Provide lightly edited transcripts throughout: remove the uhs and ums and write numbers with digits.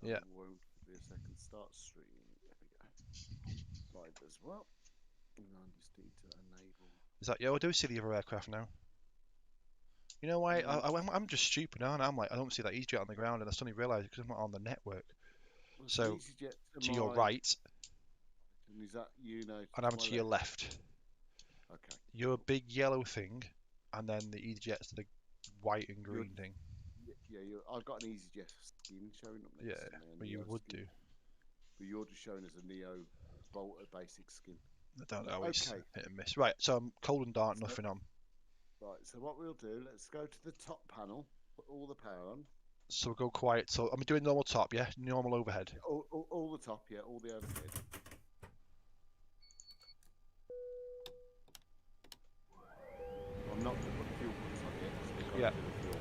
Yeah. Won't be a second. Start stream. There we go. Live as well. And I just need to enable. Is that, yeah, I do see the other aircraft now. You know why? I'm just stupid, aren't I? I'm like, I don't see that EasyJet on the ground, and I suddenly realise because I'm not on the network. Well, so So, EasyJet to to your my. right, And is that you now and to I'm my to your left? left. Okay. You're a big yellow thing, and then the EasyJet's the white and You're, green thing. yeah, I've got an EasyJet skin showing up Yeah, next to me, a but you Neo would skin. do. But you're just showing as a Neo Bolter basic skin. I don't know, it's Okay. hit and miss. Right, so I'm cold and dark, So, nothing on. right. So what we'll do? Let's go to the top panel. Put all the power on. So we'll go quiet. So I'm doing normal top, yeah? Normal overhead. All the top, yeah. All the overhead. I'm not going to put the fuel buttons on yet because we've got Yeah. to do the fuel.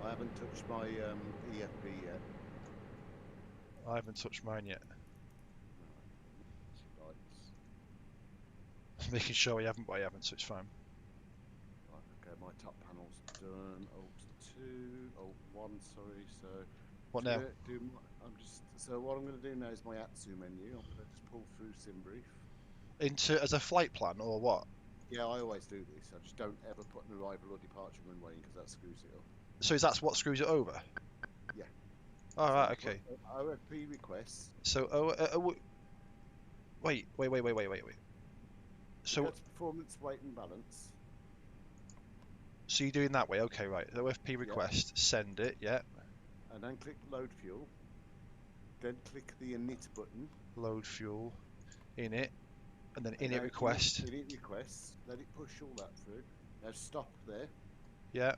I haven't touched my EFB yet. I haven't touched mine yet. Lights. Making sure I haven't, but I haven't, so it's fine. Right, okay, my top panel's done. Alt 2, Alt 1, sorry. So, What now? So what I'm going to do now is my Atsu menu. I'm going to just pull through SimBrief. Into as a flight plan or what? Yeah, I always do this. I just don't ever put an arrival or departure runway in because that screws it up. So is that what screws it over? Yeah. All right, okay. OFP requests. So wait. So go So to performance, weight, and balance. so you're doing that way? Okay, right. OFP request, send it. Yeah. And then click load fuel. Then click the init button. Load fuel, in it, and then And init request. Init requests. Let it push all that through. Now stop there. Yeah.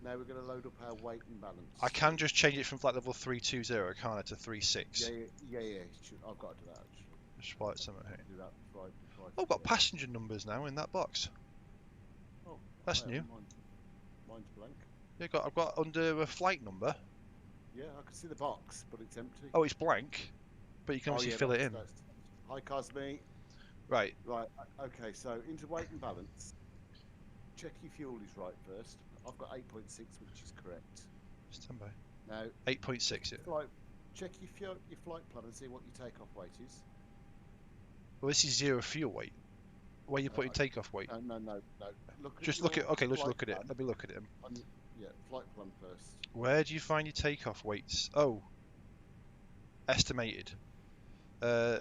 Now we're going to load up our weight and balance. I can just change it from flight level 320, can't I, to 36? Yeah. I've got to do that actually. Just flight summit here. Do that before I Oh, I've got forget. passenger numbers now in that box. Oh, That's new. Mine's blank. Yeah, I've got under a flight number. Yeah, I can see the box, but it's empty. Oh, it's blank, but you can obviously fill it in. Hi, Cosme. Right. Right. Okay. So into weight and balance. Check your fuel is right first. I've got 8.6, which is correct. Stand by. Now 8.6. Yeah. Check your flight plan and see what your takeoff weight is. Well, this is zero fuel weight. Where are you putting takeoff weight? No. Just look at. Okay, let's look at it. Let me look at it. Yeah, flight plan first. Where do you find your takeoff weights? Oh, estimated. So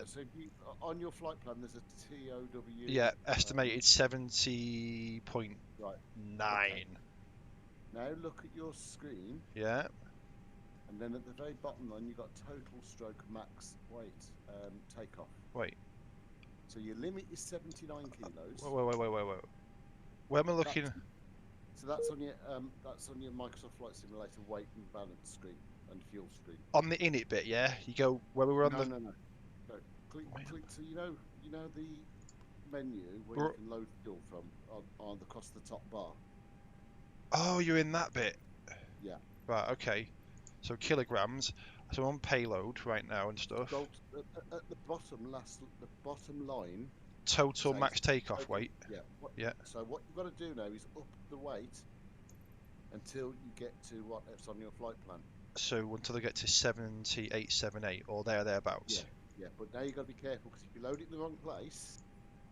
on your flight plan, there's a TOW. Yeah, estimated 70.9. Right. Okay. Now look at your screen. Yeah. And then at the very bottom line, you've got total stroke max weight takeoff. Wait. So your limit is 79 kilos. Wait. Where am I looking? So that's on your Microsoft Flight Simulator weight and balance screen and fuel screen. On the init bit, yeah. You go where we were on No. Click. So you know the menu where you can load fuel from on across the top bar. Oh, you're in that bit. Yeah. Right. Okay. So kilograms. So I'm on payload right now and stuff. At the bottom line. Total max takeoff weight. Yeah. Yeah. So what you've got to do now is up the weight until you get to what's on your flight plan. So until I get to 7878 or thereabouts. Yeah. But now you've got to be careful because if you load it in the wrong place,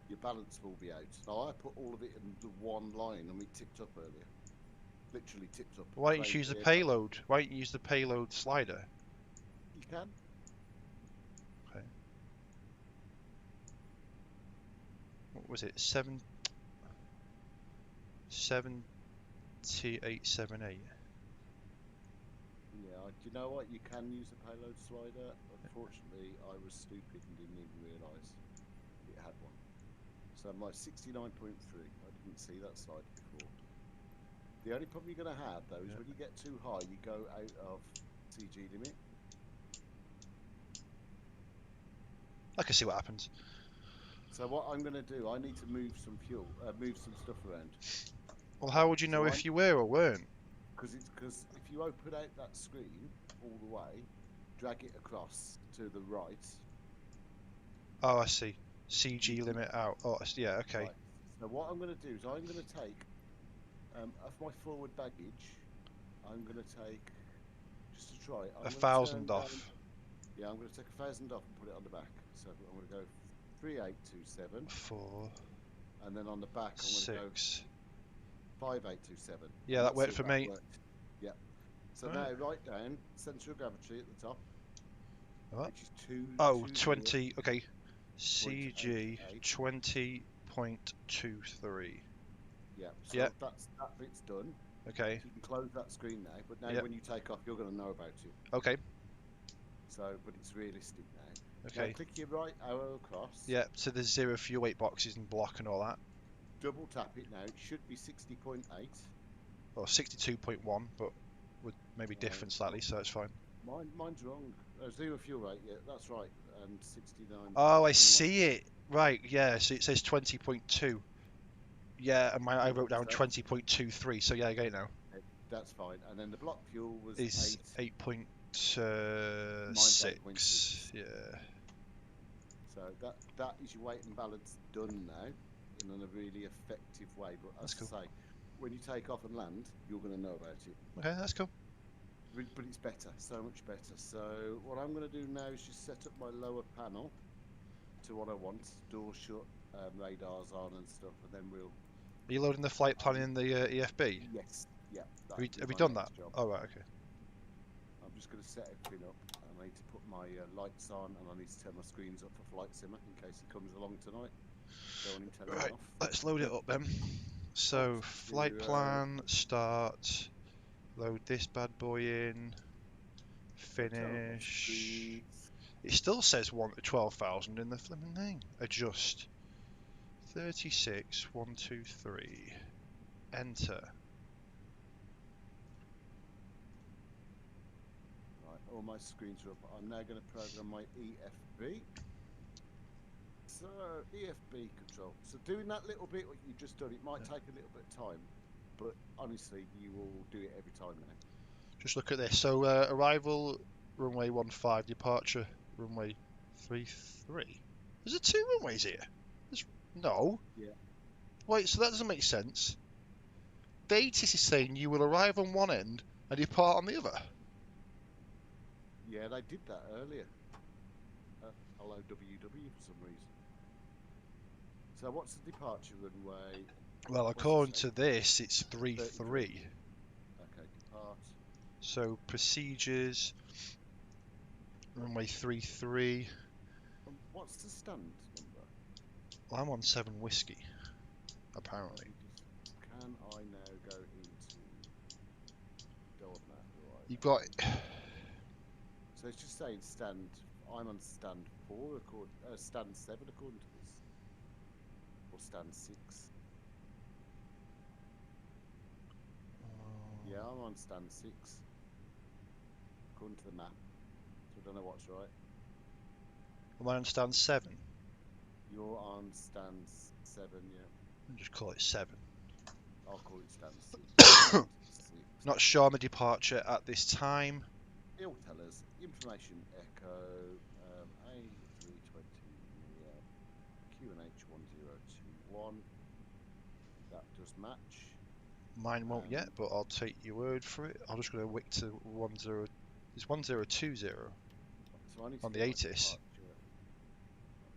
your balance will be out. Now I put all of it in the one line and we tipped up earlier. Literally tipped up. Why don't you use the payload? Why don't you use the payload slider? You can. Okay. What was it? 7878. Yeah. Do you know what? You can use the payload slider. Unfortunately, I was stupid and didn't even realise it had one. So my 69.3. I didn't see that slide before. The only problem you're going to have, though, is when you get too high, you go out of CG limit. I can see what happens. So what I'm going to do, I need to move some stuff around. Well, how would you know if you were or weren't? Because if you open out that screen all the way, drag it across to the right. Oh, I see. CG limit out. Oh, yeah, okay. Right. So what I'm going to do is I'm going to take Of my forward baggage, I'm going to take, just to try it, A I'm going to turn thousand down. off. Yeah, I'm going to take 1,000 off and put it on the back. So I'm going to go 3827, 4, and then on the back I'm going to go 6. 5827. Yeah, And that let's see worked if for that me. worked. Yeah. So Right. now write down centre of gravity at the top, What? which is two Oh, two zero 20. Okay. point eight CG eight. 20.23. Yeah. Yeah. So that bit's done. Okay. So you can close that screen now. But now Yep. when you take off, you're going to know about it. Okay. So, but it's realistic now. Now Okay. click your right arrow across. Yeah. So there's 0 fuel weight boxes and block and all that. Double tap it now. It should be 60.8. Or 62.1, but would maybe different slightly, so it's fine. Mine's wrong. Zero fuel rate. Yeah, that's right. And 69. Oh, I see it. Right. Yeah. So it says 20.2. Yeah, and I wrote down 20.23. So yeah, I get it now. That's fine. And then the block fuel was Is 8. 8.6. 8.6. Yeah. So that is your weight and balance done now in a really effective way. But as That's cool. I say, when you take off and land, you're going to know about it. Okay, that's cool. But it's better, so much better. So what I'm going to do now is just set up my lower panel to what I want. Door shut, radars on and stuff, and then we'll... Are you loading the flight plan in the EFB? Yes, yeah. Have you done that? Job. Oh, right, okay. I'm just going to set everything up. I need to put my lights on, and I need to turn my screens up for Flight Simmer in case he comes along tonight. Don't want him telling me Right, off. let's load it up then. So, flight plan, start, load this bad boy in, finish. It still says 12,000 in the flipping thing. Adjust. 36, 1, 2, 3. Enter. Right, all my screens are up. I'm now going to program my EFB. So, EFB control. So doing that little bit what you've just done, it might take a little bit of time, but honestly, you will do it every time now. Just look at this. So, arrival, runway 15, departure, runway 33. Is there 2 runways here? No. Yeah. Wait, so that doesn't make sense. The ATIS is saying you will arrive on one end and depart on the other. Yeah, they did that earlier. Hello, WW for some reason. So what's the departure runway? Well, according to this, it's 33. Okay, depart. So, procedures, runway 33. What's the stand number? Well, I'm on 7 whiskey, apparently. Can I now go on that? Right. You've got... So it's just saying stand. I'm on stand 4, stand 7 according to this. Or stand 6. Yeah, I'm on stand 6. According to the map. So I don't know what's right. Am I on stand 7? You're on stand 7, yeah. I'll just call it 7. I'll call it stand 6. Not sure on the departure at this time. It'll tell us information echo A320 QNH 1021. That does match. Mine won't yet, but I'll take your word for it. I'm just going to wick to 10. It's 1020 So I need to on the get my ATIS. departure.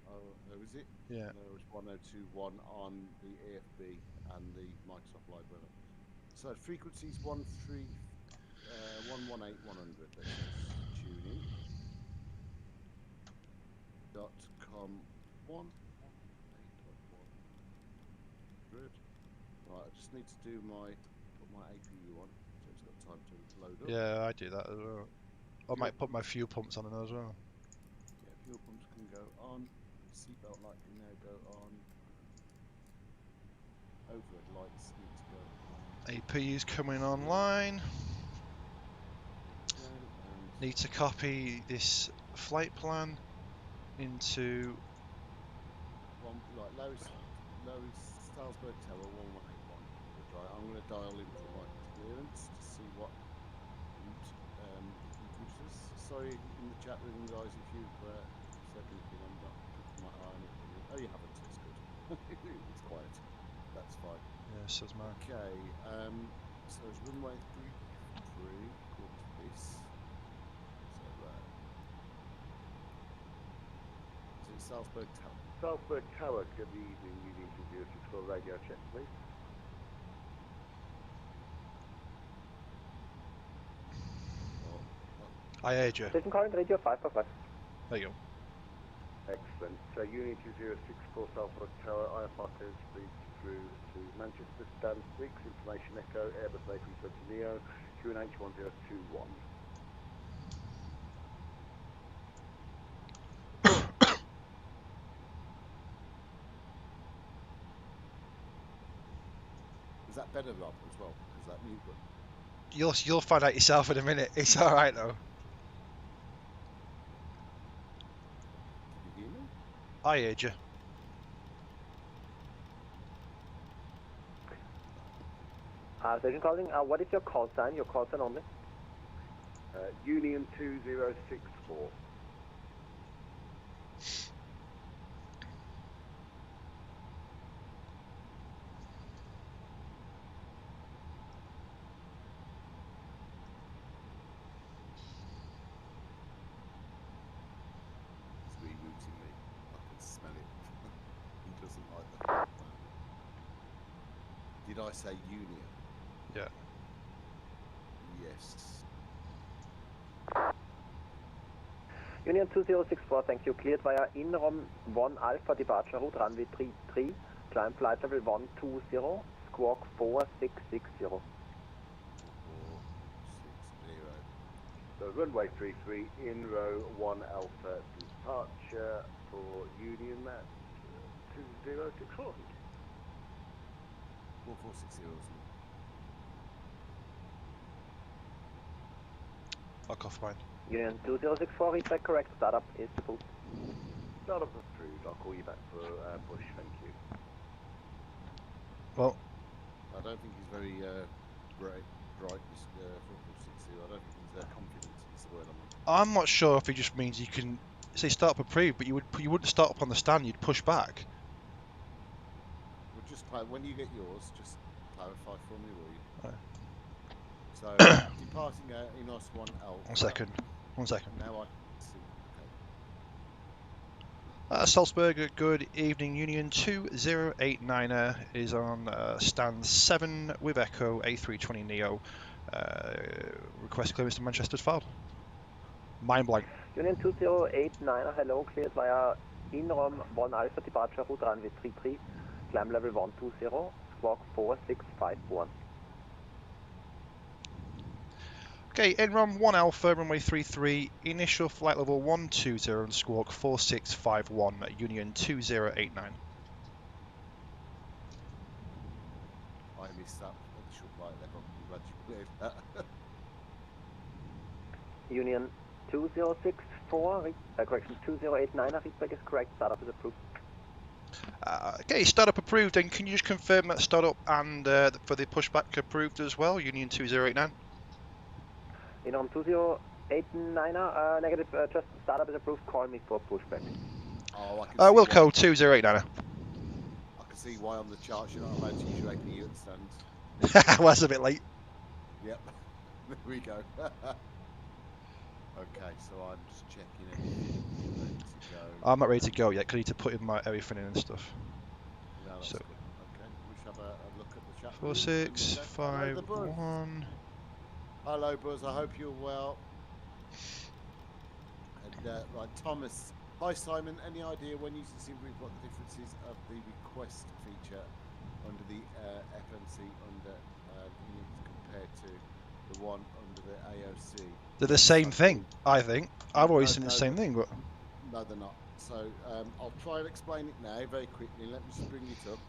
Oh, is it? Yeah. No, it's 1021 on the AFB and the Microsoft Library. So frequencies 118 100. Let's just tune in. .com 118.1. Good. Right, I just need to do put my APU on, so it's got time to load up. Yeah, I do that as well. I might put my fuel pumps on as well. Yeah, fuel pumps can go on. Seatbelt light can now go on. Overhead lights need to go on. APU's coming online. Need to copy this flight plan into Low's Salzburg Tower 1181. Right, I'm going to dial in for my clearance to see what route uses. Sorry in the chat room, guys, if you've said anything, I'm not putting my eye on it. Oh, you haven't. It's good. It's quiet. That's fine. Yeah, so's mine. Okay, so it's runway 33, according to this. So, is it Salzburg Tower? Salzburg Tower, good evening, Union 2064 radio check, please. Oh, I heard you. Station calling radio 555. There you go. Excellent. So Union 2064 Salzburg Tower, IFR clearance please through to Manchester, Stansted, information echo, Airbus A320 Neo, QNH 1021. is that better, Rob, as well? Because that mute button. You'll find out yourself in a minute. It's all right though. Can you hear me? I heard you. Station calling, what is your call sign? Your call sign only? Union 2064. It's rerouting me. I can smell it. He doesn't like the plan. Did I say Union? Yeah. Yes. Union 2064, thank you. Cleared via INROM 1 Alpha departure route, runway 33, climb flight level 120, squawk 4660. 460. So runway 33, in row 1 Alpha departure for Union at 2064. 4460, isn't it? Fuck off mine. Union 2064, recheck correct. Startup is approved. Startup approved. I'll call you back for push. Thank you. Well, I don't think he's very bright, this 4460. I don't think he's confident is the word I'm on. I'm not sure if it just means you can say start up approved, but you wouldn't start up on the stand. You'd push back. Well, just when you get yours, just clarify for me, will you? Right. So, departing Enos 1 Alpha. 1 second. 1 second. Now I see. Salzburg, good evening. Union 2089 is on stand 7 with Echo A320 Neo. Request clearance to Manchester filed. Mind blank. Union 2089, hello, cleared via INROM 1 Alpha departure route, runway 33, climb level 120, squawk 4651. Okay, NROM 1 Alpha, runway 33, initial flight level 120 and squawk 4651, Union 2089. I missed that initial flight level. I'm glad you cleared that. Union 2064, correction 2089, feedback is correct. Startup is approved. Okay, startup approved, and can you just confirm that startup and for the pushback approved as well, Union 2089? INROM 2089, negative, just startup is approved. Call me for pushback. Oh, I can see Wilco why. 2089. I can see why on the charts you're not allowed to use your APU at the stands. Well, that's a bit late. Yep. There we go. Okay, so I'm just checking everything. Ready to go. I'm not ready to go yet, because I need to put in my everything in and stuff. No, that's So- good. Okay, we should have a look at the chat. 4651. Hello, Buzz. I hope you're well. And right, Thomas. Hi, Simon. Any idea when using Simbrief what the difference is of the request feature under the FMC under Unix compared to the one under the AOC? They're the same thing, I think. I've always seen the same thing, but No, they're not. So I'll try and explain it now very quickly. Let me just bring it up.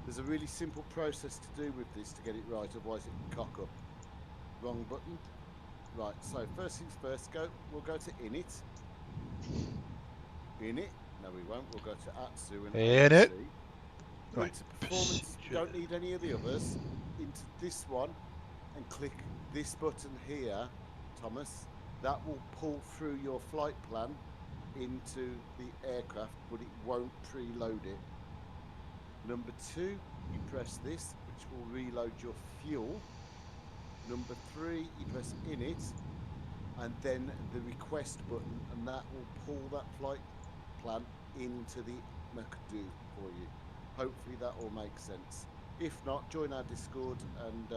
There's a really simple process to do with this to get it right, otherwise it can cock up. Wrong button. Right, so first things first, we'll go to init. Init. No, we won't. We'll go to ATSU and Init. AOC. Right. Into performance, you don't need any of the others. Into this one and click this button here, Thomas. That will pull through your flight plan into the aircraft, but it won't preload it. Number 2, you press this, will reload your fuel. Number 3, you press in it, and then the request button, and that will pull that flight plan into the McDo for you. Hopefully that all makes sense. If not, join our Discord and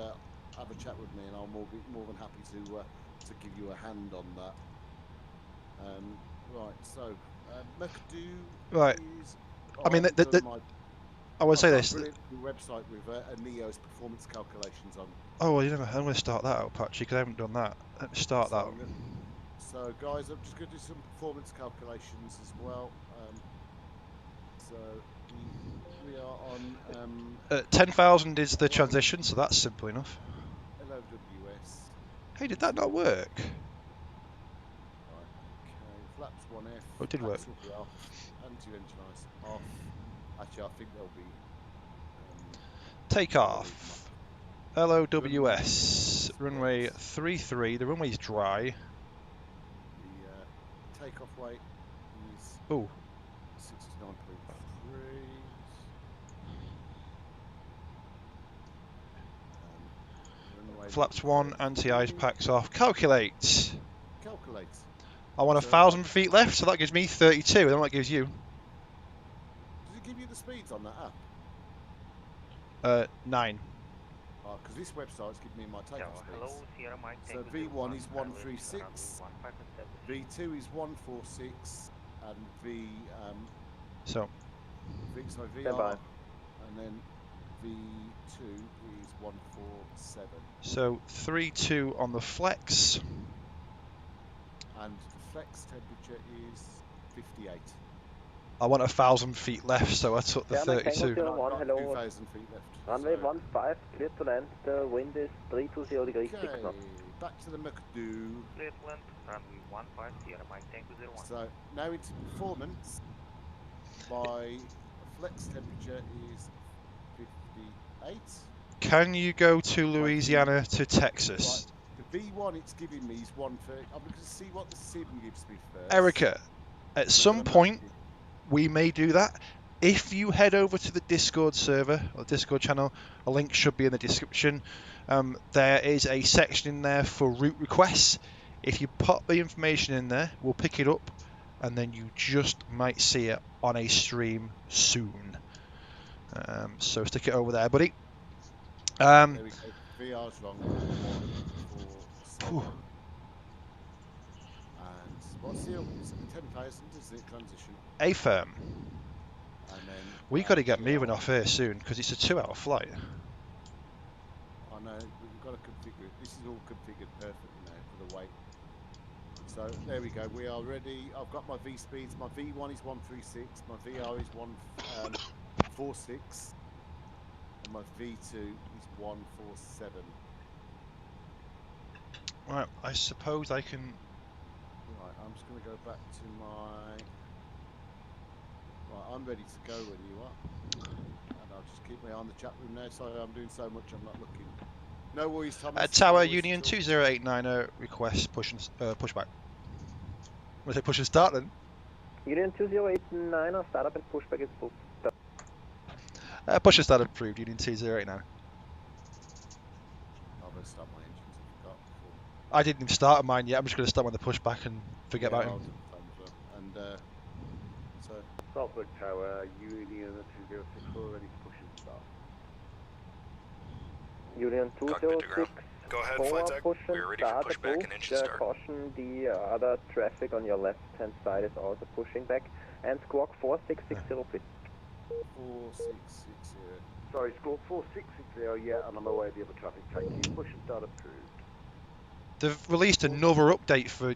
have a chat with me, and I'll be more than happy to give you a hand on that. Right, so McDo Right. is. I mean, I would say this. Brilliant website with a NEO's performance calculations on. Oh, well, I'm going to start that out, Patchy, because I haven't done that. Let me start that. So, guys, I'm just going to do some performance calculations as well. So, we are on... 10,000 is the transition, so that's simple enough. LOWS. Hey, did that not work? Right, okay. Flaps 1F. Oh, it did work. Will be off. Anti-engine ice off. Actually, I think there'll be... Take off. LOWS. Runway 33. The runway's dry. The takeoff weight is... Oh. 69.3. Flaps 1, anti-ice packs off. Calculate. Calculate. I want 1,000 feet left, so that gives me 32. And then what gives you? Does it give you the speeds on that app? 9. Because this website's giving me my takeoff speeds. So V1 is 136, V2 is 146, and So VR, and then V2 is 147. So 3-2 on the flex. And the flex temperature is 58. I want 1,000 feet left, so I took the 32. 2,000 feet left. Runway 15, clear to land. The wind is 320 degrees, 6 knots. Back to the McDo. Clear to land, runway 15, Mike Tango 01. So now into performance. My flex temperature is 58. Can you go to Louisiana to Texas? Right. The V1 it's giving me is 130. I'm going to see what the sim gives me first. Erica, at some point we may do that. If you head over to the Discord server or Discord channel, a link should be in the description. There is a section in there for route requests. If you pop the information in there, we'll pick it up, and then you just might see it on a stream soon. So stick it over there, buddy. There we go. VR's wrong. 147. And what's the 10,000 is the transition? A firm. And then We got to get moving off here soon because it's a 2-hour flight. I know, we've got to configure it. This is all configured perfectly now for the weight. So there we go. We are ready. I've got my V speeds. My V1 is 136. My VR is 146. And my V2 is 147. Right, I suppose I can. Right, I'm just going to go back to my. Right, I'm ready to go when you are. And I'll just keep my eye on the chat room now. Sorry, I'm doing so much, I'm not looking. No worries, Thomas. Tower Union 20890 request pushback. Was it push and start then? Union 2089, startup and pushback is booked. Push and start approved, Union 2089. I'll go start my engines if you've got before. I didn't even start mine yet, I'm just going to start on the pushback and forget about him. And so. Salzburg Tower, Union 2064, ready to push and start. Union 206. Go ahead, Forward flight deck. push and We're ready for start pushback and approved. engine start. Caution, the other traffic on your left hand side is also pushing back. And squawk 4660 please. 4660. Sorry, score 4660, yeah, and I'm aware of the other traffic. Thank you. Push and start approved. They've released another update for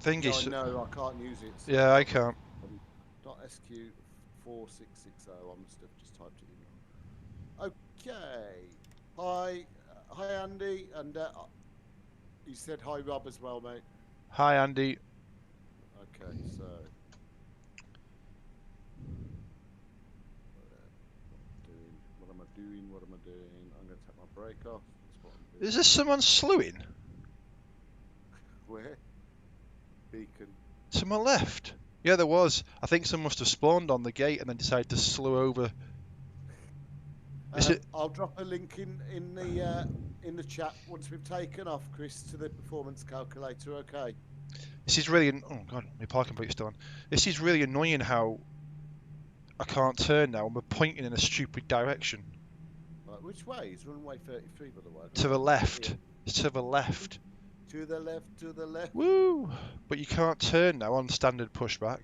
thingies. No, I can't use it. So Yeah, I can't. .sq 4660. I must have just typed it in. Okay. Hi Andy, and you said hi Rob as well, mate. Hi Andy. Okay, so what am I doing? I'm going to take my brake off. That's what I'm doing. Is this someone slewing? Where? Beacon. To my left. Yeah, there was. I think someone must have spawned on the gate and then decided to slew over. Is it? I'll drop a link in the chat once we've taken off, Chris, to the performance calculator. Okay. This is really. Oh god, my parking brake's still on. This is really annoying. How I can't turn now. We're pointing in a stupid direction. Right, which way is runway 33, by the way? To the left. To the left. To the left. To the left. Woo! But you can't turn now on standard pushback.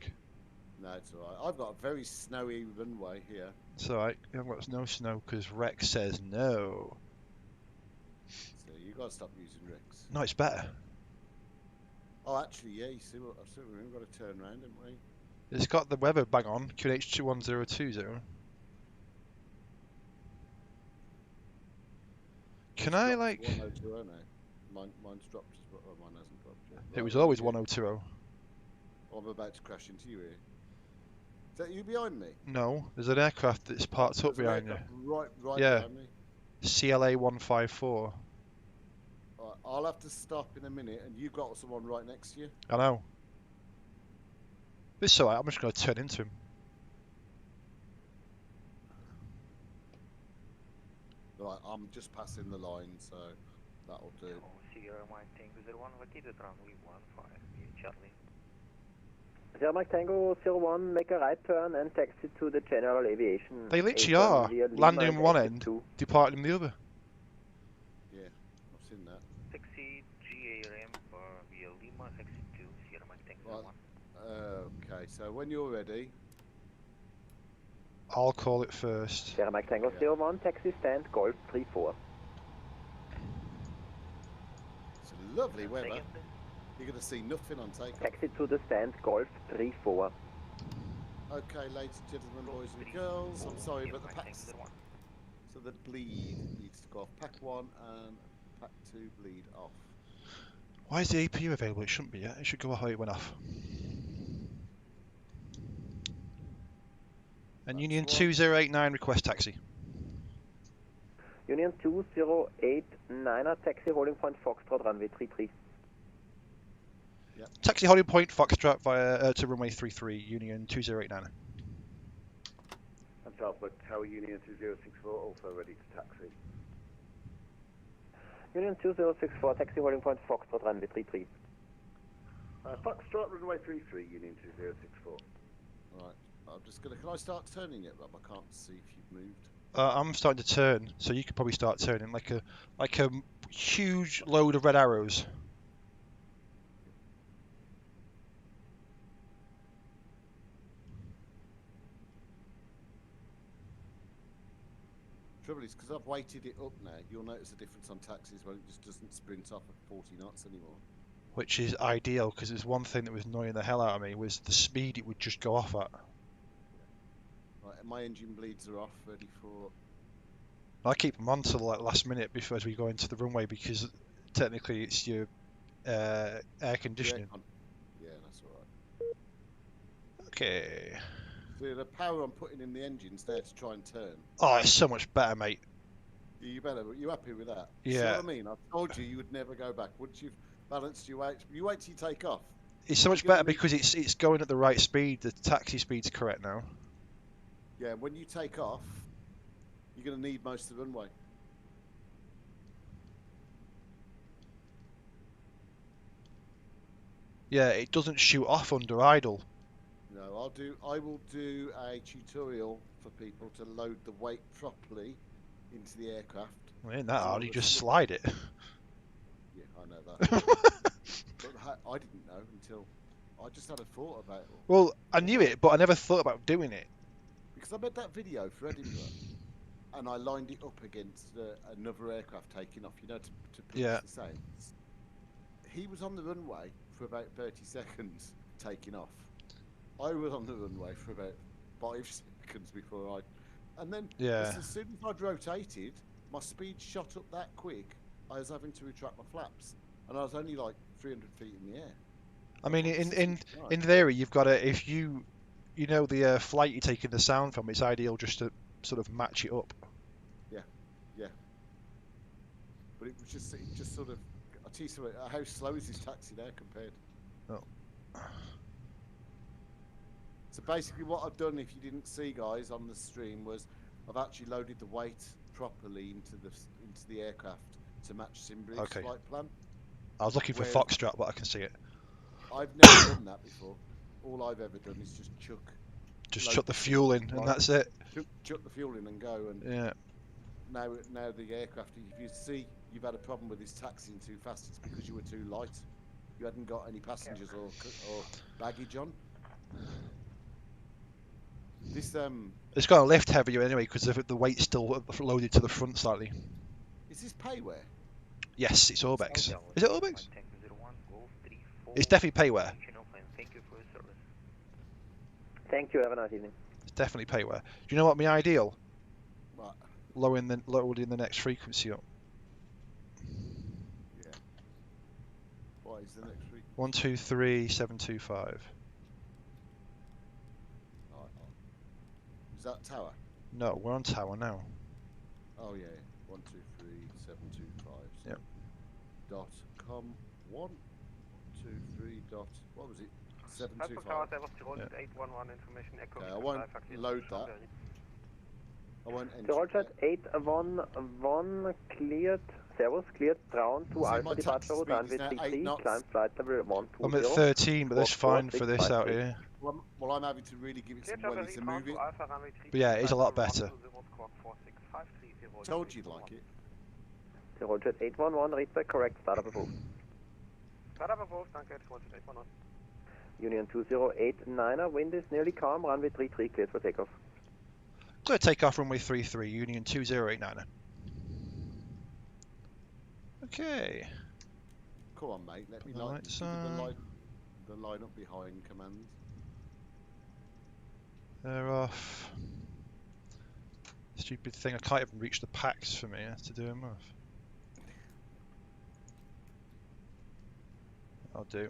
No, it's alright. I've got a very snowy runway here. It's alright. I've got no snow because Rex says no. So you got to stop using Rex. No, it's better. Oh, actually, yeah. You see what we've got to turn around, haven't we? It's got the weather bang on. QNH21020. Can I like? 1020 now. Mine's dropped. Oh, mine hasn't dropped yet. It was Right, always yeah. 1020. Oh, I'm about to crash into you here. Is that you behind me? No, there's an aircraft that's parked up There's an behind you. aircraft Right Yeah. behind me. CLA 154. Alright, I'll have to stop in a minute, and you've got someone right next to you. I know. This is alright. I'm just going to turn into him. Right, I'm just passing the line, so that'll do. Sierra Mike Tango 01, vacated runway 15, Charlie. Sierra Mike Tango 01, make a right turn and taxi to the general aviation. They literally apron are. via Lima Landing and on one exit end, 2. departing the other. Yeah, I've seen that. Taxi GA ramp via Lima, exit 2, Sierra Mike Tango 01. Okay, so when you're ready, I'll call it first. Sierra Mike Tango 01, taxi stand Golf 34. it's a lovely weather. Second, You're going to see nothing on takeoff. Taxi to the stand Golf 34. Okay, ladies and gentlemen, boys and girls, I'm sorry, but the packs, so the bleed needs to go off. Pack 1 and Pack 2 bleed off. Why is the APU available? It shouldn't be yet. It should go off how it went off. And That's Union one. 2089 request taxi. Union 2089, taxi holding point Foxtrot runway 33. Taxi holding point Foxtrot via to runway 33, Union 2089. And Salzburg Tower Union 2064 also ready to taxi. Union 2064, taxi holding point Foxtrot runway 33. Foxtrot runway 33 Union 2064. Right, I'm just going to, can I start turning it, Rob? I can't see if you've moved. I'm starting to turn, so you could probably start turning like a huge load of red arrows. Trouble is, because I've weighted it up now, you'll notice a difference on taxis when it just doesn't sprint off at 40 knots anymore. Which is ideal, because it's one thing that was annoying the hell out of me was the speed it would just go off at. Right, and my engine bleeds are off, ready for... I keep them on till like last minute before as we go into the runway because technically it's your air conditioning. Yeah, that's alright. Okay. So the power I'm putting in the engine's there to try and turn. Oh, it's so much better, mate. You better, you happy with that? Yeah. See what I mean? I told you would never go back. Once you've balanced your weight, you wait till you take off. It's so much You're gonna better because it's going at the right speed. The taxi speed's correct now. Yeah, when you take off, you're going to need most of the runway. Yeah, it doesn't shoot off under idle. No, I will do a tutorial for people to load the weight properly into the aircraft. Well, ain't that hard, you the just slip- slide it. Yeah, I know that. But I didn't know until I just had a thought about it. Well, I knew it, but I never thought about doing it. Because I made that video for Edinburgh, and I lined it up against another aircraft taking off, you know, to pitch Yeah. the same. He was on the runway for about 30 seconds taking off. I was on the runway for about 5 seconds before and then Yeah. as soon as I'd rotated, my speed shot up that quick, I was having to retract my flaps, and I was only like 300 feet in the air. I mean, That's in right. theory, you've got to if you know the flight you're taking the sound from, it's ideal just to sort of match it up. Yeah. But it just sort of, I'll tell you something, how slow is this taxi there compared? Oh. So basically what I've done, if you didn't see guys on the stream, was I've actually loaded the weight properly into the aircraft to match Simbrief's flight plan. I was looking for Foxtrot, but I can see it. I've never done that before. All I've ever done is just chuck the fuel in, and that's it. Chuck the fuel in and go. And yeah. Now the aircraft. If you see you've had a problem with this taxiing too fast, it's because you were too light. You hadn't got any passengers or baggage on. It's got to lift heavier anyway because the weight's still loaded to the front slightly. Is this payware? Yes, it's Orbex. Is it Orbex? It's definitely payware. Thank you. Have a nice evening. It's definitely payware. Do you know what my ideal? What? Loading the next frequency up. Yeah. What is the next frequency? 123.725. Is that tower? No, we're on tower now. Oh yeah. 123.725. Yep. .com 123 dot. What was it? 725. Okay, I won't load that. I won't enter. Roger, 811 cleared. Servus, cleared ground to Alpha departure route runway 33, climb flight level 120. I'm at 13, but that's fine for this out here. Well, I'm having to really give it some money to move it. But yeah, it is a lot better. Told you'd like it. Roger, 811, read back correct, start up approved. Start up approved, danke, Roger, 811. Union 2089er, wind is nearly calm, runway 33, cleared for takeoff. Clear takeoff, runway 33, Union 2089er. Okay. Come on, mate, let me the line up behind command. They're off. Stupid thing, I can't even reach the packs for me to do them off. I'll do.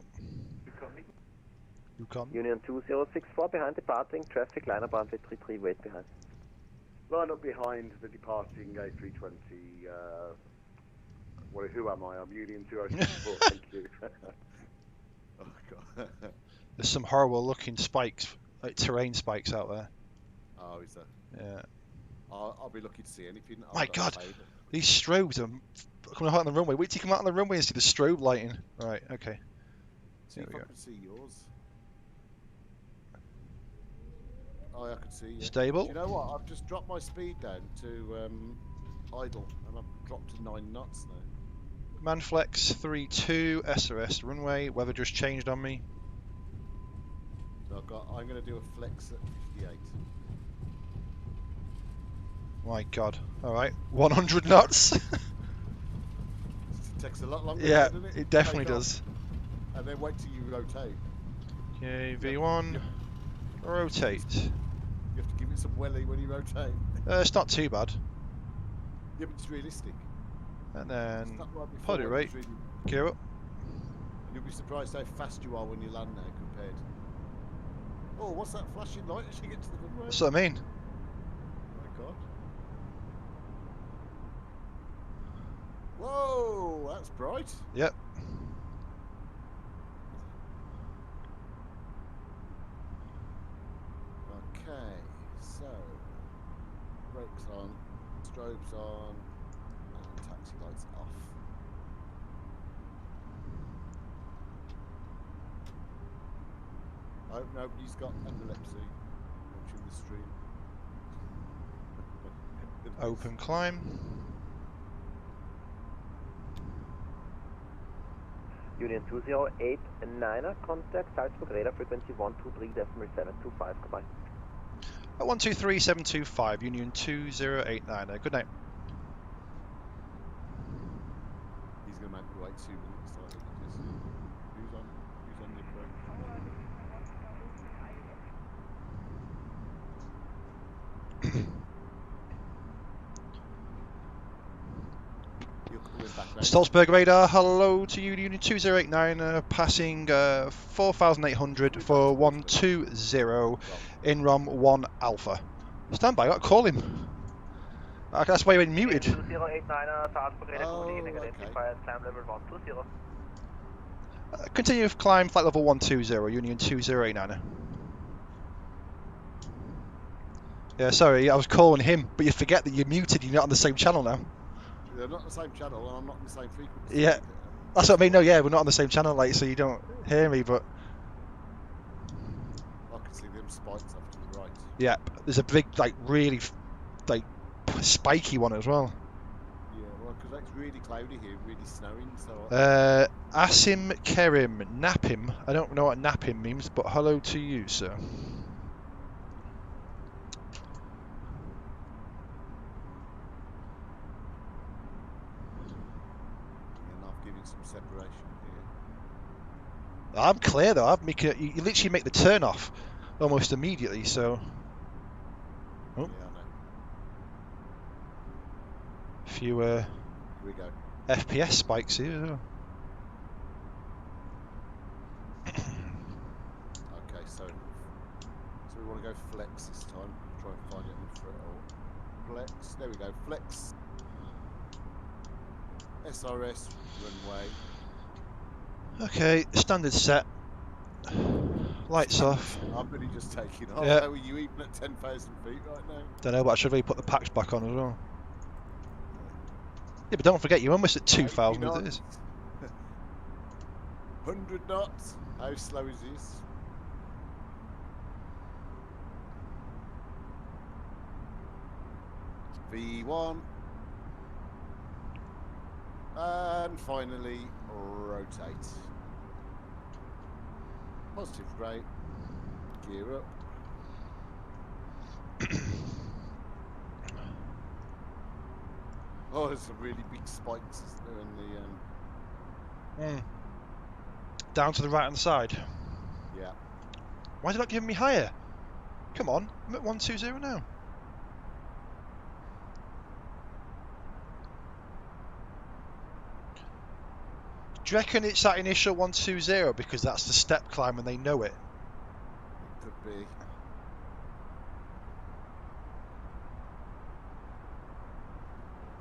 Yukon. Union 2064 behind departing, traffic line up runway 33, wait behind. Line up behind the departing A320. Well, who am I? I'm Union 2064, thank you. Oh, God. There's some horrible looking spikes, like terrain spikes out there. Oh, is there? Yeah. I'll be lucky to see anything. My God, these strobes are coming out on the runway. Wait till you come out on the runway and see the strobe lighting. Right, okay. See if I can see yours. Oh, I can see you. Stable. Do you know what? I've just dropped my speed down to idle, and I've dropped to 9 knots now. Manflex 32 SRS runway. Weather just changed on me. So I'm going to do a flex at 58. My God. All right. 100 knots. It takes a lot longer. Yeah, doesn't it? it definitely does. And then wait till you rotate. Okay, V1. Rotate. You have to give it some welly when you rotate. It's not too bad. Yeah, but it's realistic. And then Right body rate. really, Gear up. you'll be surprised how fast you are when you land now compared. Oh, what's that flashing light as you get to the runway? That's what I mean. Oh my God. Whoa, that's bright. Yep. Okay, so brakes on, strobes on, and taxi lights off. I hope nobody's got epilepsy watching the stream. Open climb. Union 2089er, contact Salzburg radar frequency 123.725, goodbye. At 123.725, Union 2089er. Good night. He's going to make me wait 2 minutes, I think, because who's on the approach? Salzburg radar, hello to you, Union 2089, passing 4,800 for 120 in ROM 1 Alpha. Stand by, I'll call him. That's why he went muted. 2089er, Salzburg radar, good evening, identified climb level 120. Continue to climb flight level 120, Union 2089. Yeah, sorry, I was calling him, but you forget that you're muted. You're not on the same channel now. They're not the same channel, and I'm not in the same frequency. Yeah, that's what I mean. No, yeah, we're not on the same channel, like, so you don't hear me. But I can see them spikes off to the right. yeah, there's a big, like, really, like, spiky one as well. Yeah, well, because it's really cloudy here, really snowing. So. Asim Kerim, nap him. I don't know what nap him means, but hello to you, sir. And I've given some separation here. I'm clear though. I've make you literally make the turn off almost immediately. So, oh, Yeah, I know. a few Here we go. FPS spikes here as well. Okay, so we want to go flex this time. Try and find it in the front. Flex. There we go. Flex. SRS runway. Okay, standard set. Lights off. I'm really just taking off. Yeah. How are you even at 10,000 feet right now? Don't know, but I should really put the packs back on as well. Yeah, but don't forget, you're almost at 2,000 with this. 100 knots. How slow is this? V1. And finally, rotate. Positive rate. Gear up. Oh, there's some really big spikes there in the Down to the right hand side. yeah. Why is it not giving me higher? Come on, I'm at 120 now. Do you reckon it's that initial 120 because that's the step climb and they know it? It could be.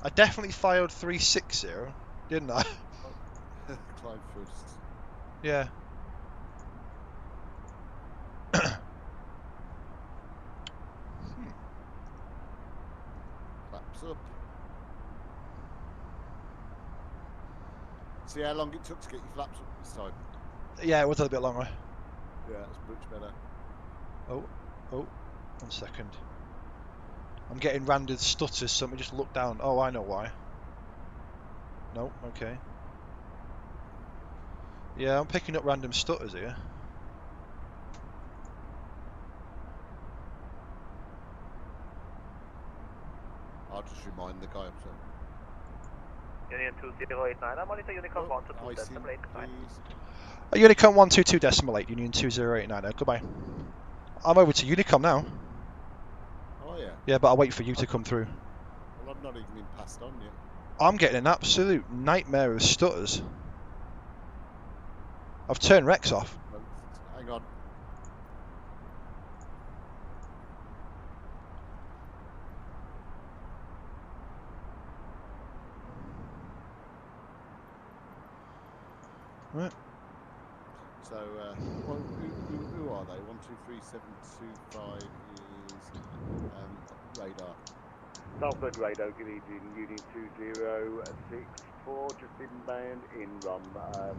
I definitely fired 360, didn't I? Climb first. Yeah. Flaps up. See how long it took to get your flaps up this time? Yeah, it was a little bit longer. Yeah, it's much better. Oh, 1 second. I'm getting random stutters, so let me just look down. Oh, I know why. No, okay. Yeah, I'm picking up random stutters here. I'll just remind the guy. Union 2089, I monitor Unicorn 122 icing, decimal 8, goodbye. please. Unicom 122 decimal 8, Union 2089. Goodbye. I'm over to Unicom now. Oh yeah. Yeah, but I'll wait for you to come through. Well, I've not even been passed on yet. I'm getting an absolute nightmare of stutters. I've turned Rex off. Well, hang on. Right. So, well, who are they? 123725 is radar. Salzburg radar, good evening, Union 2064, just inbound in RUM,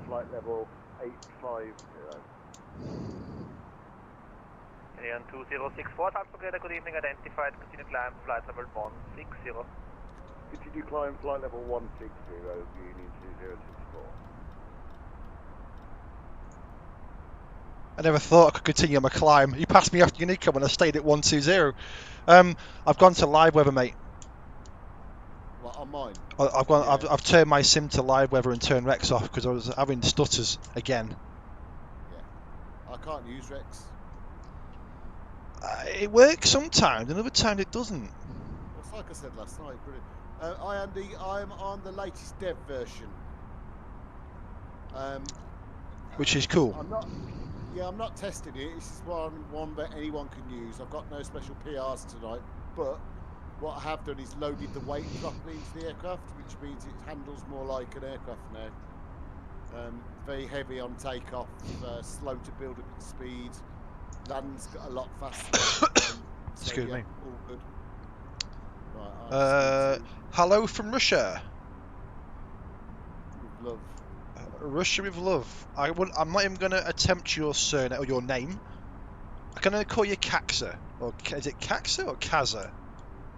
flight level 850. Union 2064, Salzburg radar, good evening, identified, continue climb, flight level 160. Continue climb, flight level 160, Union 2064. I never thought I could continue my climb. He passed me after Unicom when I stayed at 120. I've gone to live weather, mate. What, on mine? I've gone. Yeah. I've turned my sim to live weather and turned Rex off because I was having stutters again. Yeah. I can't use Rex. It works sometimes, and other times it doesn't. Well, it's like I said last night, brilliant. I'm on the latest dev version. Which is cool. I'm not testing it. This is one that anyone can use. I've got no special PRs tonight, but what I have done is loaded the weight properly into the aircraft, which means it handles more like an aircraft now. Very heavy on takeoff, slow to build up its speed, lands a lot faster, So, Excuse yeah, me. all good. Right, I just need Hello from Russia. to with love. Russia with love. I'm not even going to attempt your surname or your name. I'm going to call you Kaxa. Or is it Kaxa or Kaza?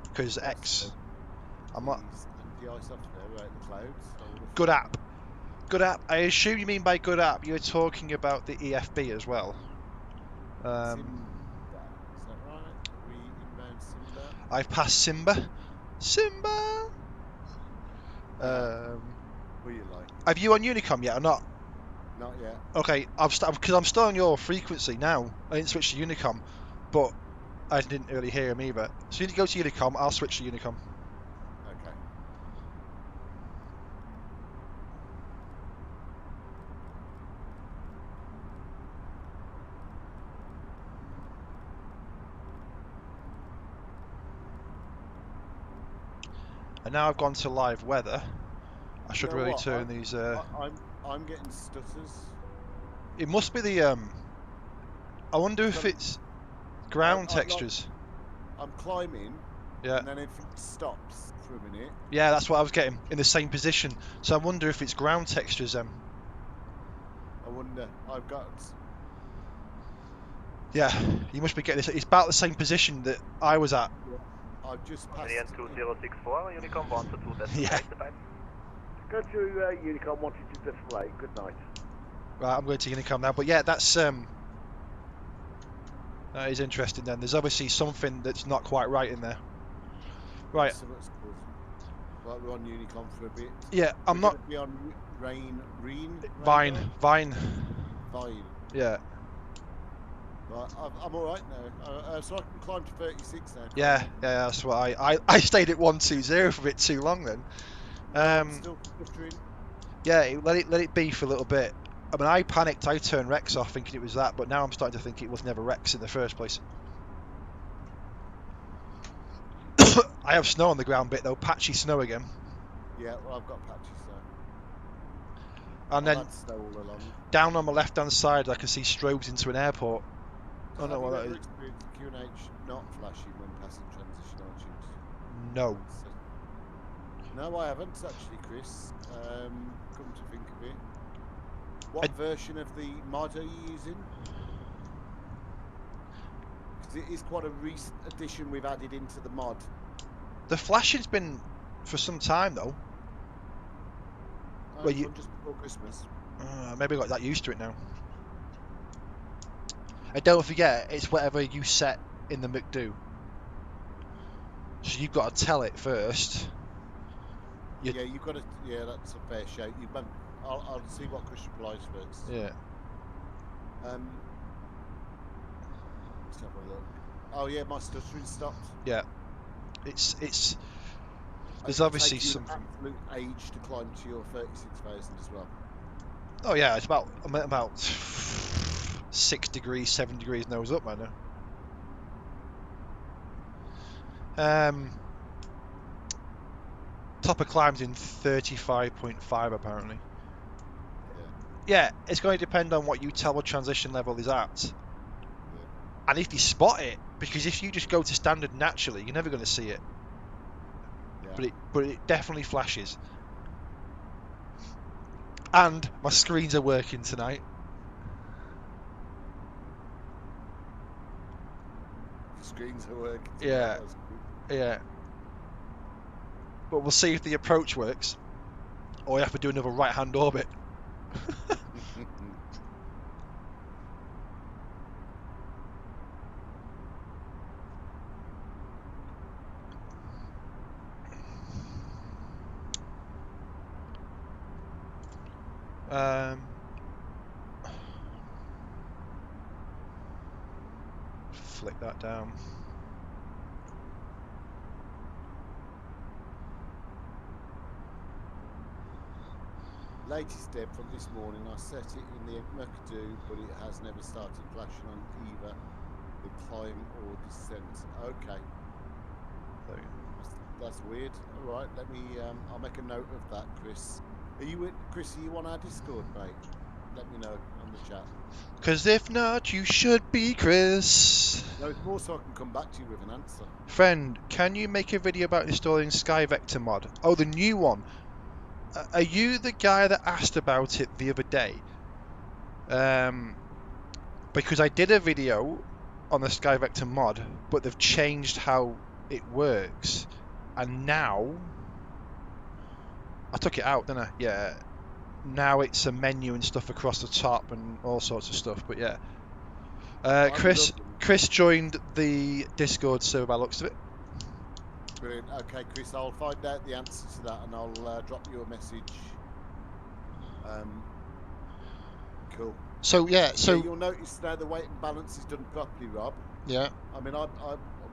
Because X. I'm not. Please, anti-ice off there, right? The clouds. I would have Good thought. app. Good app. I assume you mean by good app you're talking about the EFB as well. Simba. Is that right? Are we inbound Simba? I've passed Simba. Simba. Who you like? Have you on Unicom yet or not? Not yet. Okay, because I'm still on your frequency now. I didn't switch to Unicom, but I didn't really hear him either. So you need to go to Unicom. I'll switch to Unicom. Okay. And now I've gone to live weather. I should You know really what? turn these. I'm getting stutters. It must be the. I wonder if it's ground textures. I'm climbing. Yeah. And then if it stops for a minute. Yeah, that's what I was getting in the same position. So I wonder if it's ground textures. I wonder. I've got. Yeah, you must be getting this. It's about the same position that I was at. I've just passed. Indian 2064, Unicom 1 to 2 decimal Yeah. 85. Go to Unicom 122.8. Good night. Right, I'm going to Unicom now. But yeah, that is interesting. Then there's obviously something that's not quite right in there. Right. So that's good. Right, we're on Unicom for a bit. Yeah, I'm We're not. gonna be on Vine. Yeah. Right, I'm all right now. So I can climb to 36 now. Yeah, that's what I stayed at 120 for a bit too long then. I'm still stuttering. Yeah, let it be for a little bit. I mean, I panicked. I turned Rex off thinking it was that, but now I'm starting to think it was never Rex in the first place. I have snow on the ground bit though, patchy snow again. Yeah, well, I've got patches there. And then Snow all along. down on my left-hand side, I can see strobes into an airport. I don't know what that is. Experienced QNH not flashing when passing transition altitudes? No. No, I haven't actually, Chris. Come to think of it. What version of the mod are you using? Because it is quite a recent addition we've added into the mod. The flashing's been for some time though. Well, just before Christmas. Maybe I got that used to it now. And don't forget, it's whatever you set in the McDo. So you've got to tell it first. Yeah, you've got to. Yeah, that's a fair shout. I'll see what Chris replies first. Yeah. Let's have a look. Oh yeah, my stuttering stopped. Yeah. It's. There's It'll obviously take you something. an absolute age to climb to your 36,000 as well. Oh yeah, it's about 6 degrees, 7 degrees nose up, man. Top of climb's in 35.5 apparently. Yeah, it's going to depend on what you tell the transition level is at. Yeah. And if you spot it, because if you just go to standard naturally, you're never going to see it. Yeah. But it definitely flashes. And my screens are working tonight. The screens are working. Yeah. Yeah. But we'll see if the approach works. Or we have to do another right-hand orbit. Flick that down. Latest step from this morning, I set it in the McDo, but it has never started flashing on either the climb or descent. Okay. That's weird. All right, let me. I'll make a note of that, Chris. Are you on our Discord, mate? let me know on the chat. Because if not, you should be, Chris. No, it's more so I can come back to you with an answer. Friend, can you make a video about installing SkyVector mod? Oh, the new one. Are you the guy that asked about it the other day? Because I did a video on the SkyVector mod, but they've changed how it works, and now I took it out, didn't I? Yeah. Now it's a menu and stuff across the top and all sorts of stuff. But yeah, Chris joined the Discord server by the looks of it. Brilliant. Okay, Chris, I'll find out the answer to that and I'll drop you a message. Cool. So yeah, you'll notice now the weight and balance is done properly, Rob. Yeah. I mean,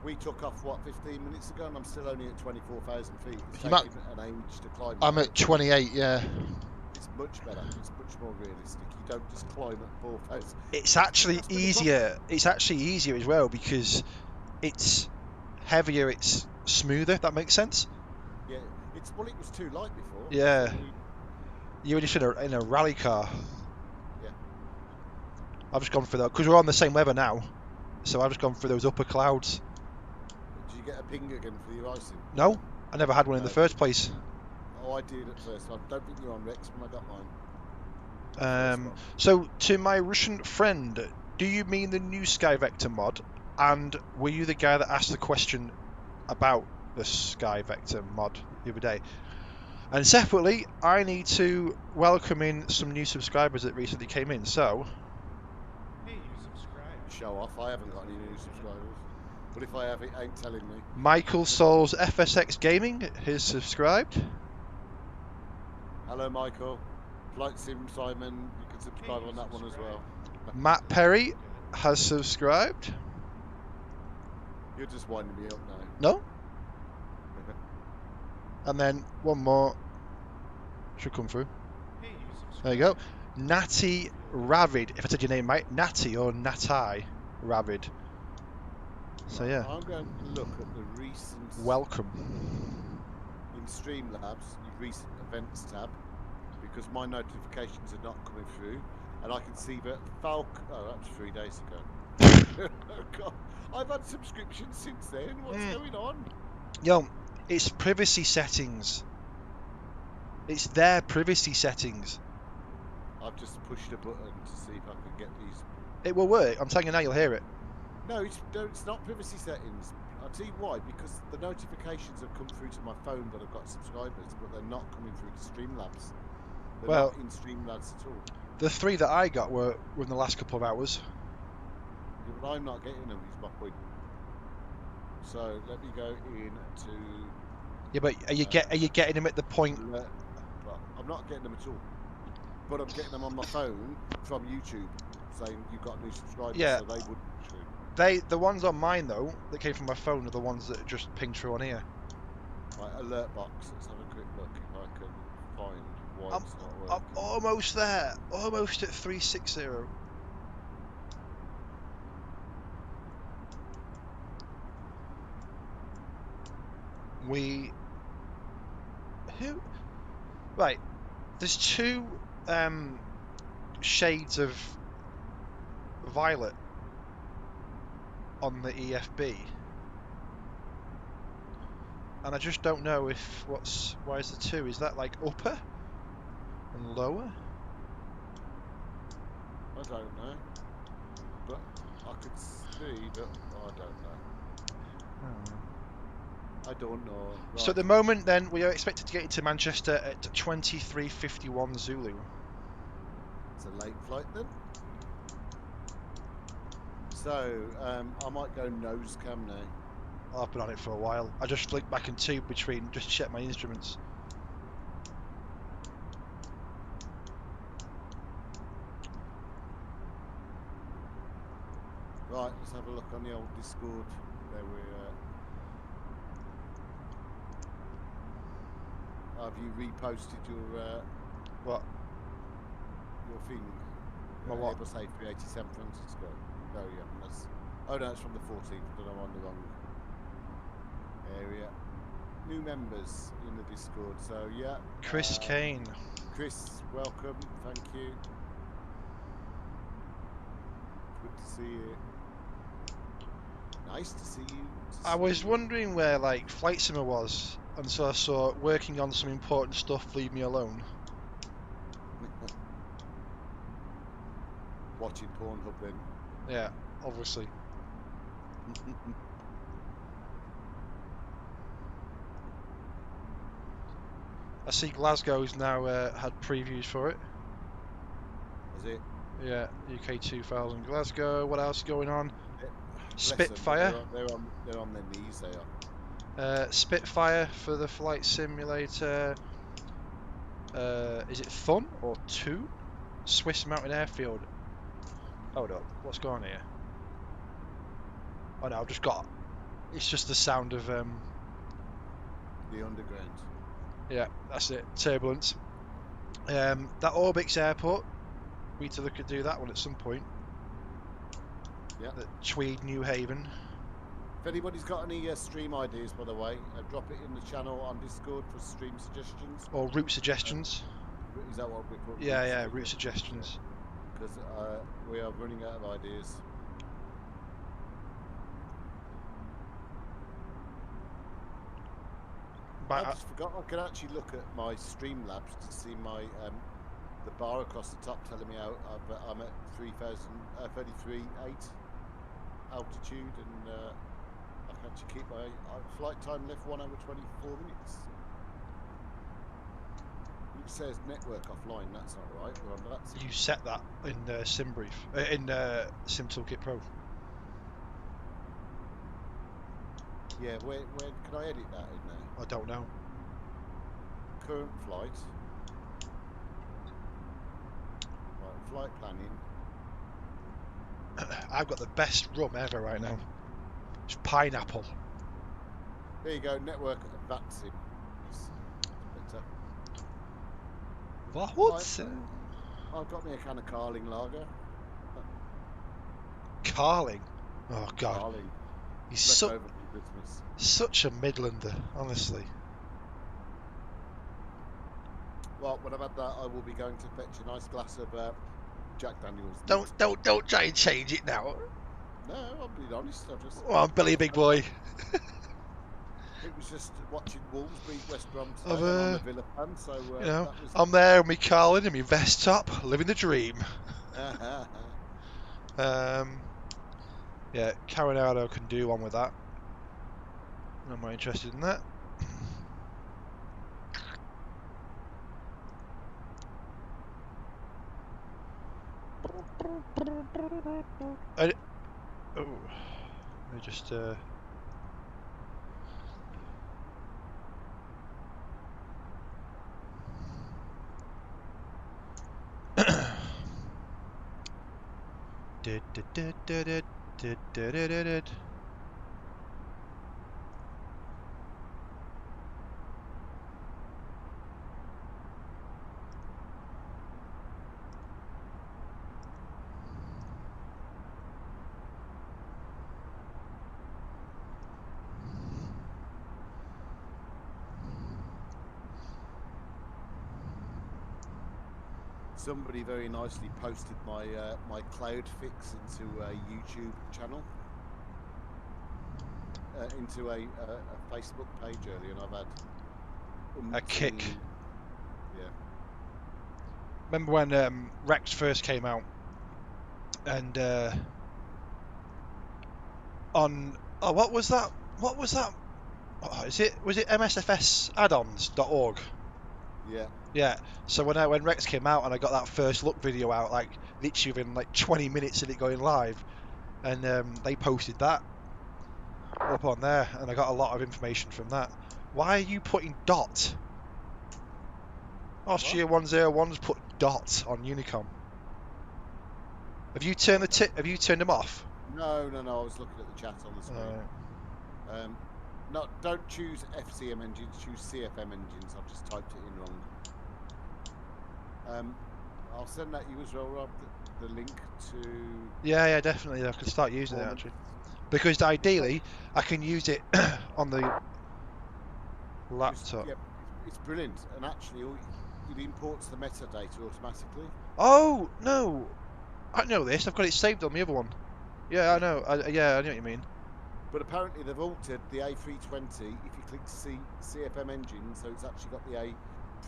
we took off what 15 minutes ago, and I'm still only at 24,000 feet. It's You taking an age to climb. I'm at 28. Yeah. It's much better. It's much more realistic. You don't just climb at 4,000. It's actually easier. It's actually easier as well because it's heavier. It's smoother. That makes sense. Yeah. It was too light before. Yeah. You were just in a rally car. Yeah. I've just gone for that because we're on the same weather now. So I've just gone through those upper clouds. Did you get a ping again for your icing? No, I never had one in the first place. Oh, I did at first. I don't think you were on Rex when I got mine. So to my Russian friend, do you mean the new SkyVector mod? And were you the guy that asked the question about the SkyVector mod the other day? And separately, I need to welcome in some new subscribers that recently came in. So. Show off. I haven't got any new subscribers. But if I have, it ain't telling me. Michael Souls FSX Gaming has subscribed. Hello, Michael. FlightSim Simon, you can subscribe on that one as well. Matt Perry has subscribed. You're just winding me up now. No. And then one more should come through. There you go. Natty Ravid, if I said your name right, Natty or Natai Ravid. So yeah. I'm going to look at the recent. Welcome. In Streamlabs, the recent events tab, because my notifications are not coming through, and I can see that Falk. Oh, that was 3 days ago. Oh God, I've had subscriptions since then. What's going on? Yo, it's privacy settings. It's their privacy settings. I've just pushed a button to see if I can get these. It will work. I'm telling you now, you'll hear it. No, it's not privacy settings. I'll tell you why. Because the notifications have come through to my phone that I've got subscribers, but they're not coming through to Streamlabs. They're not in Streamlabs at all. The 3 that I got were in the last couple of hours. Yeah, but I'm not getting them. Is my point. So let me go into. Yeah, but are you getting them at the point? Well, I'm not getting them at all. But I'm getting them on my phone from YouTube saying you've got new subscribers, yeah. So they wouldn't. The ones on mine though that came from my phone are the ones that just pinged through on here. Right, alert box. Let's have a quick look if I can find why it's not working. I'm almost there. Almost at 360. Right. There's 2 shades of violet on the EFB, and I just don't know if why is the 2? Is that like upper and lower? I don't know, but I could see that. I don't know. I don't know. Right. So at the moment, then, we are expected to get into Manchester at 23:51 Zulu. It's a late flight then. So I might go nose cam now. I've been on it for a while. I just flicked back and tube between just to check my instruments. Right, let's have a look on the old Discord. There we have you reposted your what? Your thing? My what? Airbus A380 San Francisco. No, you haven't. Oh no, it's from the 14th. I don't know, I'm on the wrong area. New members in the Discord. So yeah. Chris Kane. Chris, welcome. Thank you. to see you. Nice to see you. I was wondering where like Flight Simmer was, and so I saw working on some important stuff. Leave me alone. Watching Pornhub then. Yeah, obviously. I see Glasgow's now had previews for it. Is it? Yeah, UK 2000 Glasgow. What else is going on? Bless them, Spitfire. they're on their knees. They are. Spitfire for the flight simulator. Is it Fun or 2? Swiss Mountain Airfield. Hold up, what's going on here? Oh no, I've just got. It's just the sound of The underground. Yeah, that's it. Turbulence. That Orbix Airport. We need to look at do that one at some point. Yeah. The Tweed, New Haven. If anybody's got any stream ideas, by the way, drop it in the channel on Discord for stream suggestions. Or route suggestions. Is that what we call? Yeah, route suggestions. Because we are running out of ideas. But I just forgot I could actually look at my Streamlabs to see my the bar across the top telling me how I'm at 33.8 altitude, and I can actually keep my flight time left 1 hour 24 minutes. It says network offline. That's not right. We're on that. you set that in SimBrief, in SimToolkit Pro. Yeah, where can I edit that in there? I don't know. Current flight. Right, flight planning. I've got the best rum ever right now. It's pineapple. There you go, network advancing. It's better. What's I've got me a can of Carling lager. Carling? Oh god. Carling. He's Left over from Christmas. such a Midlander, honestly. Well, when I've had that, I will be going to fetch a nice glass of Jack Daniels. Don't try and change it now. No, I'll be honest. I've just. Oh, I'm Billy Big Boy. It was just watching Wolves beat West Brom today. I've, I'm a Villa fan, so you know, that was. I'm there with me Carlin and me vest top, living the dream. Yeah, Carinado can do one with that. I'm not interested in that. Oh, I just did. Somebody very nicely posted my my cloud fix into a YouTube channel, into a Facebook page earlier, and I've had A kick. Yeah. Remember when Rex first came out, and on what was that? Oh, was it MSFS addons.org? Yeah. Yeah. So when Rex came out and I got that first look video out, like literally within like 20 minutes of it going live, and they posted that up on there, and I got a lot of information from that. Why are you putting dot? Austria 101's put dot on Unicom. Have you turned Have you turned them off? No. I was looking at the chat on the screen. Don't choose FCM engines. Choose CFM engines. I've just typed it in wrong. I'll send that you as well, Rob. The link to. Yeah, definitely. I could start using it actually, because ideally I can use it on the laptop. Yeah, it's brilliant, and actually it imports the metadata automatically. Oh no, I know this. I've got it saved on the other one. Yeah, I know. Yeah, I know what you mean. But apparently they've altered the A320 if you click CFM engine, so it's actually got the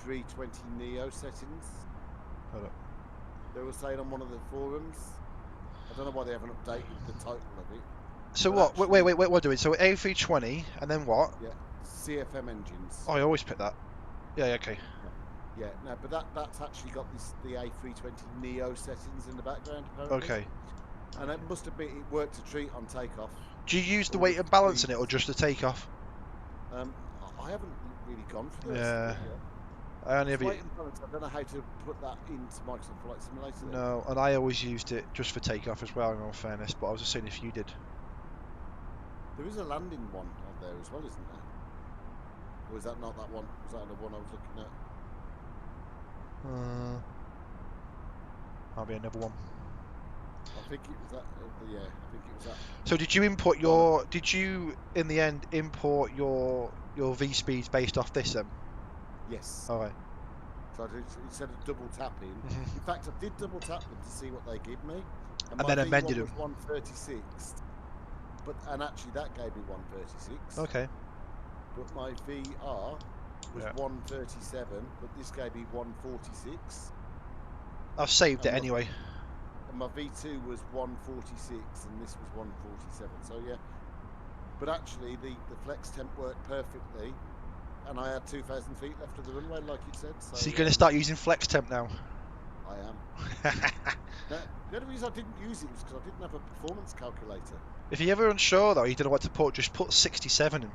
A320 Neo settings. Hold up. They were saying on one of the forums. I don't know why they haven't updated the title of it. So But what? actually, Wait, what do we? So A320, and then what? Yeah, CFM engines. Oh, I always pick that. Yeah, okay. Yeah, no, but that's actually got the A320 Neo settings in the background, apparently. Okay. And it must have been, it worked a treat on takeoff. Do you use the All weight the and balance in it, speeds. or just the takeoff? I haven't really gone for this. Yeah. I only ever. Weight and balance, I don't know how to put that into Microsoft Flight Simulator. Then. No, and I always used it just for takeoff as well, in all fairness. But I was just saying if you did. There is a landing one on there as well, isn't there? Or is that not that one? Was that the one I was looking at? Might be another one. I think it was that. Yeah, I think it was that. So did you import your? Did you in the end import your V speeds based off this then? Yes. All right. So I did, instead of double tapping, in fact I did double tap them to see what they give me, And my then V1 amended was them. 136, and actually that gave me 136. Okay. But my VR was 137, but this gave me 146. I've saved it anyway. And my V2 was 146, and this was 147. So yeah, but actually the flex temp worked perfectly. And I had 2,000 feet left of the runway, like you said. So you're going to start using flex temp now? I am. The only reason I didn't use it was because I didn't have a performance calculator. If you're ever unsure though, you don't know what to put, just put 67 in.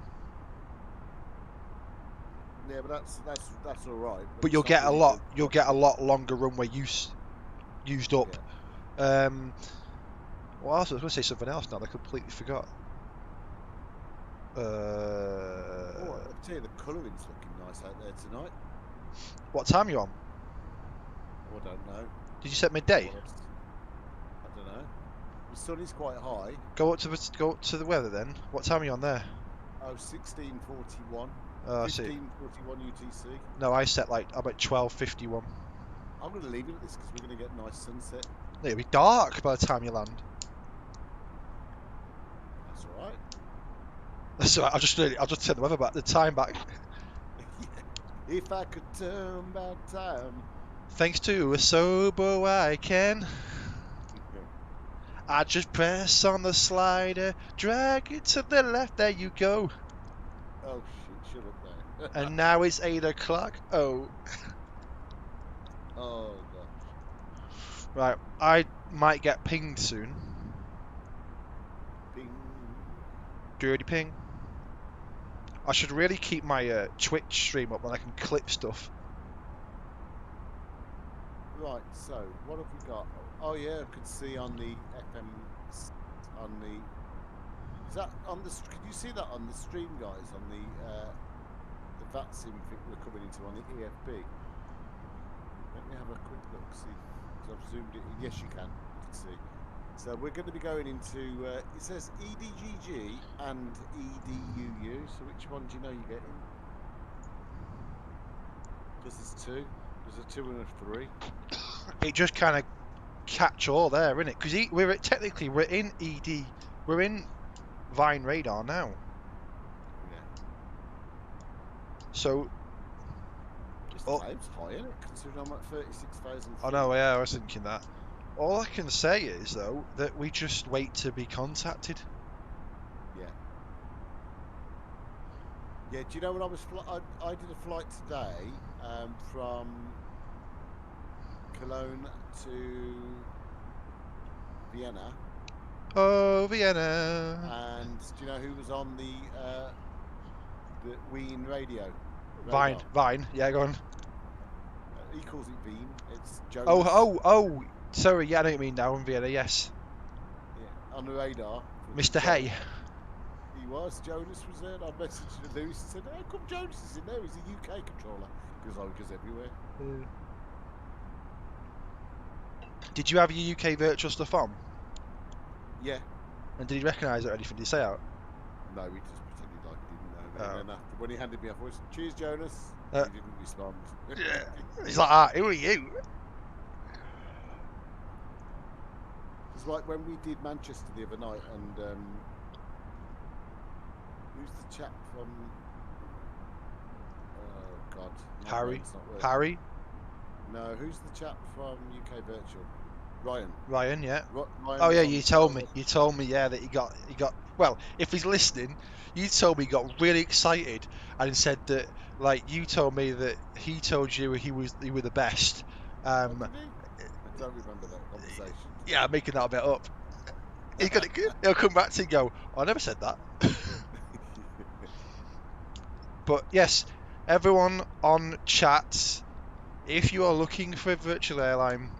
Yeah, but that's all right. But you'll get a lot longer runway used up. Yeah. Well, I was going to say something else now. I completely forgot. Oh, I tell you, the colouring's looking nice out there tonight. What time are you on? Oh, I don't know. Did you set midday? I don't know. The sun is quite high. Go up to the weather then. What time are you on there? Oh, 16:41. I see. 15:41 UTC. No, I set like I'm at 12:51. I'm going to leave it at this because we're going to get a nice sunset. It'll be dark by the time you land. That's all right. That's all right. I'll just turn the weather back, the time back. If I could turn back time. Thanks to a sober I can. I just press on the slider, drag it to the left. There you go. Oh shit! Shut up there. And now it's 8 o'clock. Oh. Oh gosh. Right, I might get pinged soon. Ping. Dirty ping. I should really keep my Twitch stream up when I can clip stuff. Right, so what have we got? Oh yeah, I could see on the FM, on the, is that on the, can you see that on the stream, guys, on the VATSIM thing we're coming into on the EFB? Let me have a quick look, see, because I've zoomed it in. Yes, you can see. So we're going to be going into, it says EDGG and EDUU, so which one do you know you're getting? Because there's two. There's a 2 and a 3. It just kind of catch all there, isn't it? Because we're in ED, we're in Vine radar now. Yeah. So. This time's high, isn't it? Considering I'm at 36,000. I know, yeah, I was thinking that. All I can say is though that we just wait to be contacted. Yeah. Yeah. Do you know when I was? I did a flight today from Cologne to Vienna. Oh, Vienna. And do you know who was on the Wien radio? Vine. Yeah, go on. He calls it Wien. It's Jonas. Oh. Sorry, yeah, I know what you mean now in Vienna. Yes. Yeah, on the radar. Mr. Hay. He was. Jonas was there. And I messaged Lewis and said, "How come Jonas is in there? He's a UK controller." Because I goes everywhere. Did you have your UK virtual stuff on? Yeah. And did he recognise it or anything? Did he say out? No, he just pretended like he didn't know. And then after, when he handed me a voice, "Cheers, Jonas," he didn't respond. He's like, who are you? It's like when we did Manchester the other night, and who's the chap from? Oh God, Harry. not working. Harry. No, who's the chap from UK Virtual? Ryan. Ryan, yeah. Ryan Oh was yeah, on you the told me. show. You told me, yeah, that he got. Well, if he's listening, you told me he got really excited and said that, like, you told me that he told you you were the best. Oh, did he? I don't remember that conversation. Yeah, I'm making that a bit up. He'll come back to you and go, oh, I never said that. But yes, everyone on chat, if you are looking for a virtual airline,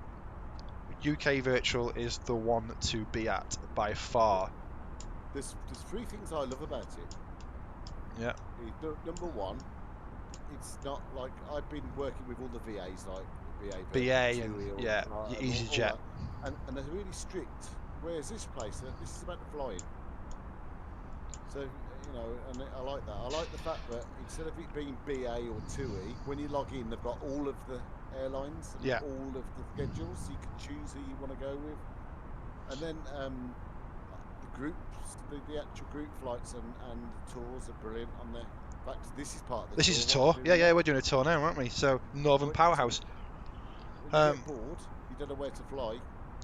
UK Virtual is the one to be at by far. There's three things I love about it. Yeah. Number one, it's not like I've been working with all the VAs like BA and yeah, your EasyJet, and they're really strict. Whereas this place, this is about the flying. So you know, and I like that. I like the fact that instead of it being BA or 2E, when you log in, they've got all of the airlines and all of the schedules, so you can choose who you want to go with. And then the groups, the actual group flights and tours are brilliant on there. In fact, this is part of the This tour. is a tour. Yeah, we're doing a tour now, aren't we? So Northern Powerhouse. When you get bored, you don't know where to fly,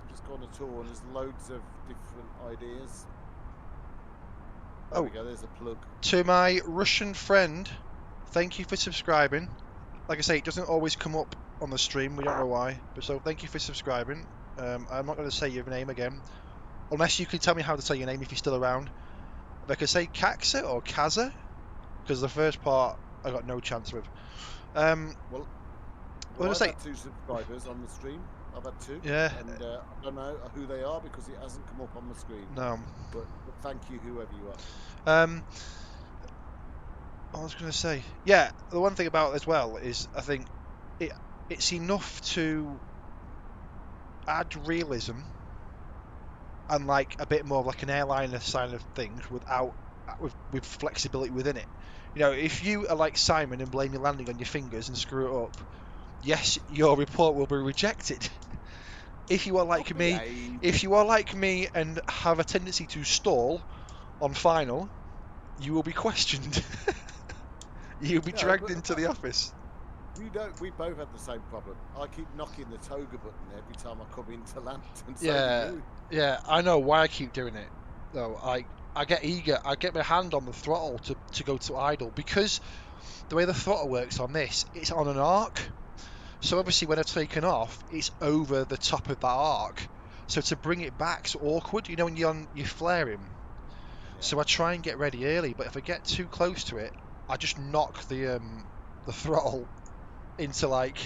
just go on a tour, and there's loads of different ideas. There we go, there's a plug. To my Russian friend, thank you for subscribing. Like I say, it doesn't always come up on the stream, we don't know why, but so thank you for subscribing. I'm not going to say your name again, unless you can tell me how to say your name if you're still around. If I could say Kaxa or Kaza, because the first part I got no chance with. Well, I've had 2 subscribers on the stream. I've had 2. Yeah. And I don't know who they are because it hasn't come up on the screen. No. But thank you, whoever you are. I was going to say, yeah, the one thing about it as well is I think it's enough to add realism and like a bit more of like an airliner side of things with flexibility within it. You know, if you are like Simon and blame your landing on your fingers and screw it up, yes, your report will be rejected. If you are like me and have a tendency to stall on final, you will be questioned. You'll be dragged into the office. We both had the same problem. I keep knocking the toga button every time I come into land. And yeah, I know why I keep doing it. Though I get eager. I get my hand on the throttle to go to idle because the way the throttle works on this, it's on an arc. So obviously when I've taken off, it's over the top of that arc. So to bring it back's awkward. You know when you're flaring. Yeah. So I try and get ready early, but if I get too close to it, I just knock the throttle into like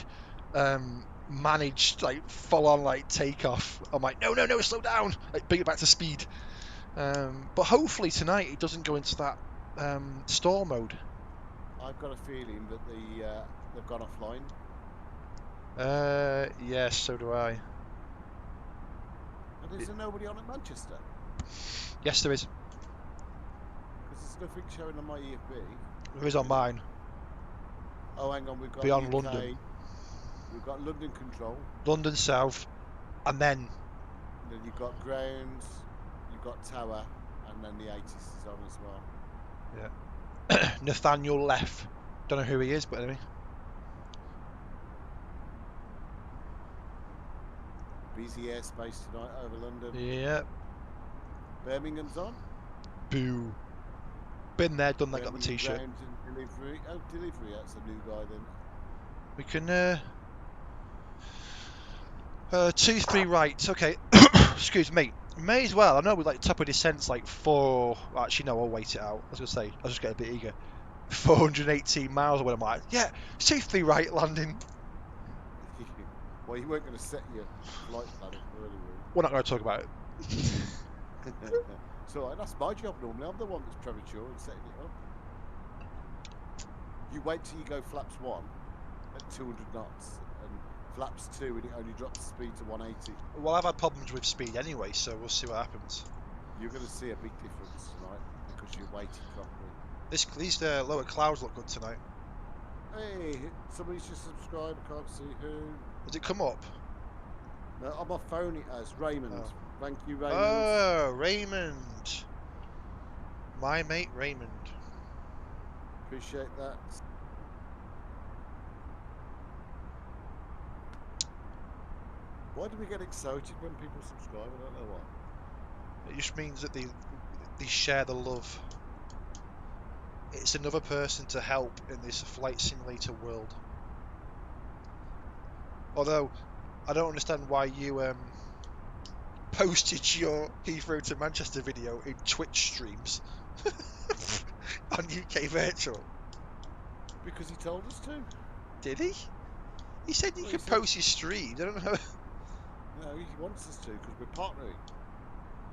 managed like full on like takeoff. I'm like no, slow down, like bring it back to speed. But hopefully tonight it doesn't go into that stall mode. I've got a feeling that they've gone offline. Yes, so do I. And is there nobody on at Manchester? Yes, there is. Because there's nothing showing on my EFB. There is on mine. Oh, hang on, we've got beyond UK, London. We've got London Control. London South, and then you've got grounds, you've got tower, and then the 80s is on as well. Yeah. Nathaniel left. Don't know who he is, but anyway. Busy airspace tonight over London. Yeah. Birmingham's on. Boo. Been there, done that, got the t-shirt. Delivery. Oh, delivery, that's a new guy then. We can 2-3 right, okay. Excuse me. May as well, I know we like top of descent's like 4, actually no, I'll wait it out. I was going to say, I'll just get a bit eager. 418 miles away, I'm like, yeah, 2-3 right landing. Well, you weren't going to set your flight plan up early, were you? We're not going to talk about it. So that's my job normally. I'm the one that's premature and setting it up. You wait till you go flaps 1 at 200 knots and flaps 2 and it only drops the speed to 180. Well, I've had problems with speed anyway, so we'll see what happens. You're going to see a big difference tonight because you're waiting properly. These lower clouds look good tonight. Hey, somebody's just subscribed. I can't see who. Does it come up? On my phone it has Raymond. Oh. Thank you, Raymond. Oh, Raymond. My mate Raymond. Appreciate that. Why do we get excited when people subscribe? I don't know why. It just means that they share the love. It's another person to help in this flight simulator world. Although, I don't understand why you posted your Heathrow to Manchester video in Twitch streams on UK Virtual. Because he told us to. Did he? He said you Well, could post your streams. I don't know. No, he wants us to because we're partnering.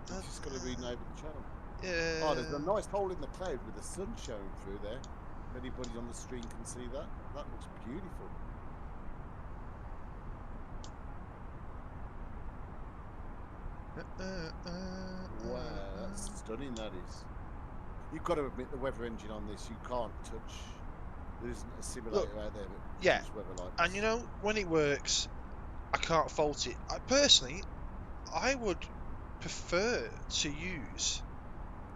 He's just got to rename the channel. Yeah. Oh, there's a nice hole in the cloud with the sun showing through there. If anybody on the screen can see that, that looks beautiful. Wow, that's stunning, that is. You've got to admit the weather engine on this, you can't touch. There isn't a simulator out there that yeah, does weather like and this. you know, when it works, I can't fault it. Personally, I would prefer to use,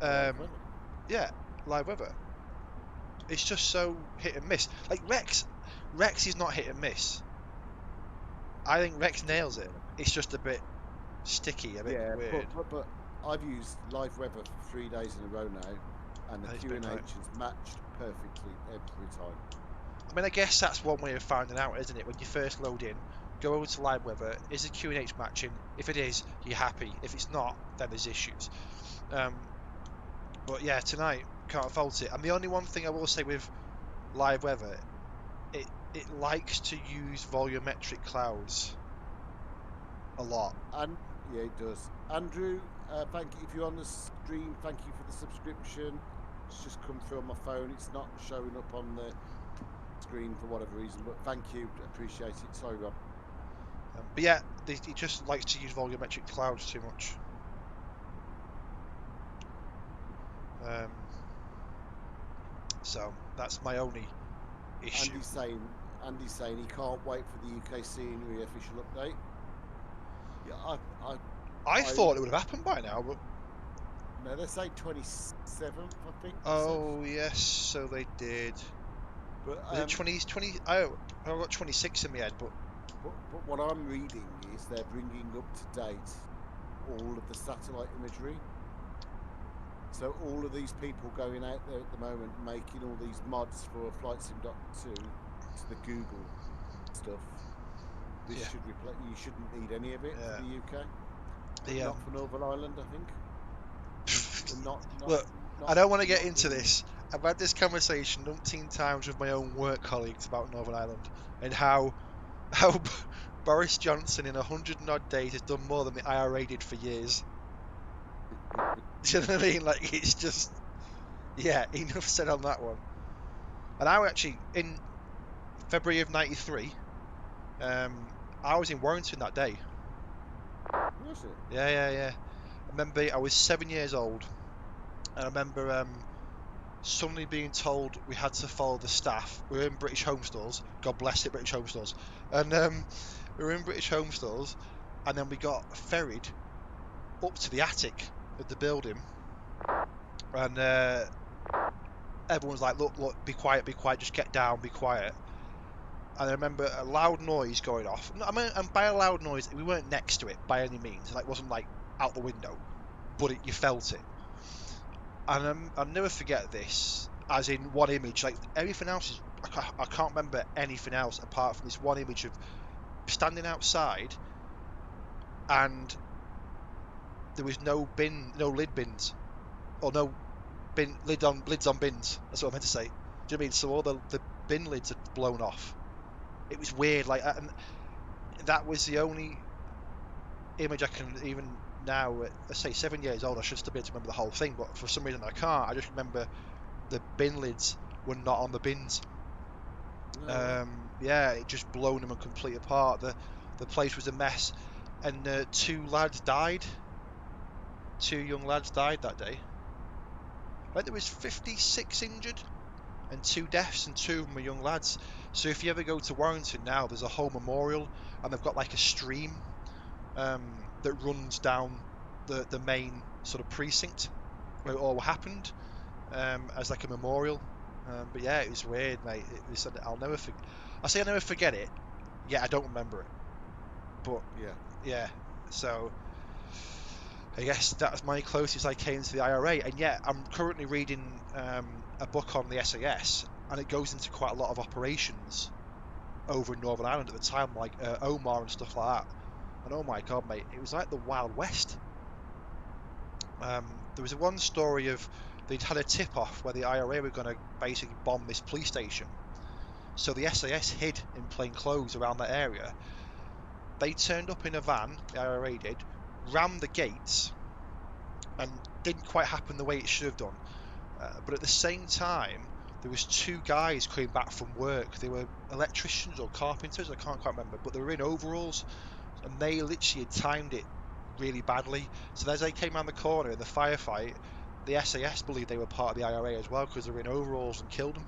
live weather. It's just so hit and miss. Like Rex is not hit and miss. I think Rex nails it. It's just a bit sticky, a bit weird. But I've used live weather for 3 days in a row now, and the QNH has matched perfectly every time. I mean, I guess that's one way of finding out, isn't it? When you first load in, go over to live weather. Is the QNH matching? If it is, you're happy. If it's not, then there's issues. But yeah, tonight can't fault it. And the only one thing I will say with live weather, it likes to use volumetric clouds a lot. And yeah, it does. Andrew, thank you. If you're on the stream, thank you for the subscription. It's just come through on my phone. It's not showing up on the screen for whatever reason, but thank you. Appreciate it. Sorry, Rob. But yeah, he just likes to use volumetric clouds too much. So that's my only issue. Andy's saying he can't wait for the UK scenery official update. Yeah, I thought it would have happened by now, but no, they say 27th, I think. Oh yes, so they did. But was it 20? I got 26 in my head, but what I'm reading is they're bringing up to date all of the satellite imagery. So all of these people going out there at the moment making all these mods for FlightSim.2 to the Google stuff. This should replace. You shouldn't need any of it for the UK. Not for Northern Ireland, I think. Look, I don't want to get into this. I've had this conversation umpteen times with my own work colleagues about Northern Ireland and how Boris Johnson in 100 and odd days has done more than the IRA did for years. Do you know what I mean? Like, it's just, enough said on that one. And I actually, in February of '93, I was in Warrington that day. Was it? Yeah. I remember I was 7 years old, and I remember suddenly being told we had to follow the staff. We were in British Home Stores. God bless it, British Home Stores. And we were in British Home Stores, and then we got ferried up to the attic of the building, and everyone was like, look, be quiet, just get down, be quiet. And I remember a loud noise going off. I mean, and by a loud noise, we weren't next to it by any means. Like, it wasn't like out the window, but you felt it. And I'll never forget this, as in one image. Like, everything else is, I can't remember anything else apart from this one image of standing outside, and there was no lid bins, or no lids on bins. That's what I meant to say. Do you know what I mean? So all the bin lids had blown off. It was weird, like, and that was the only image I can even now. Let's say 7 years old, I should still be able to remember the whole thing, but for some reason I can't. I just remember the bin lids were not on the bins. No. It just blown them completely apart. The place was a mess, and 2 lads died. 2 young lads died that day. I think there was 56 injured and 2 deaths, and 2 of them were young lads. So if you ever go to Warrington now, there's a whole memorial, and they've got like a stream that runs down the main sort of precinct where it all happened, as like a memorial. But yeah, it was weird, mate. It was, I'll never forget. I say I'll never forget it. Yeah, I don't remember it. But yeah. So I guess that's my closest I came to the IRA. And yeah, I'm currently reading a book on the SAS, and it goes into quite a lot of operations over in Northern Ireland at the time, like Omar and stuff like that. And oh my god, mate, it was like the Wild West. There was one story of they'd had a tip-off where the IRA were going to basically bomb this police station. So the SAS hid in plain clothes around that area. They turned up in a van, the IRA did, rammed the gates, and didn't quite happen the way it should have done. But at the same time, there was two guys coming back from work. They were electricians or carpenters, I can't quite remember, but they were in overalls, and they literally had timed it really badly. So as they came around the corner in the firefight, the SAS believed they were part of the IRA as well because they were in overalls and killed them.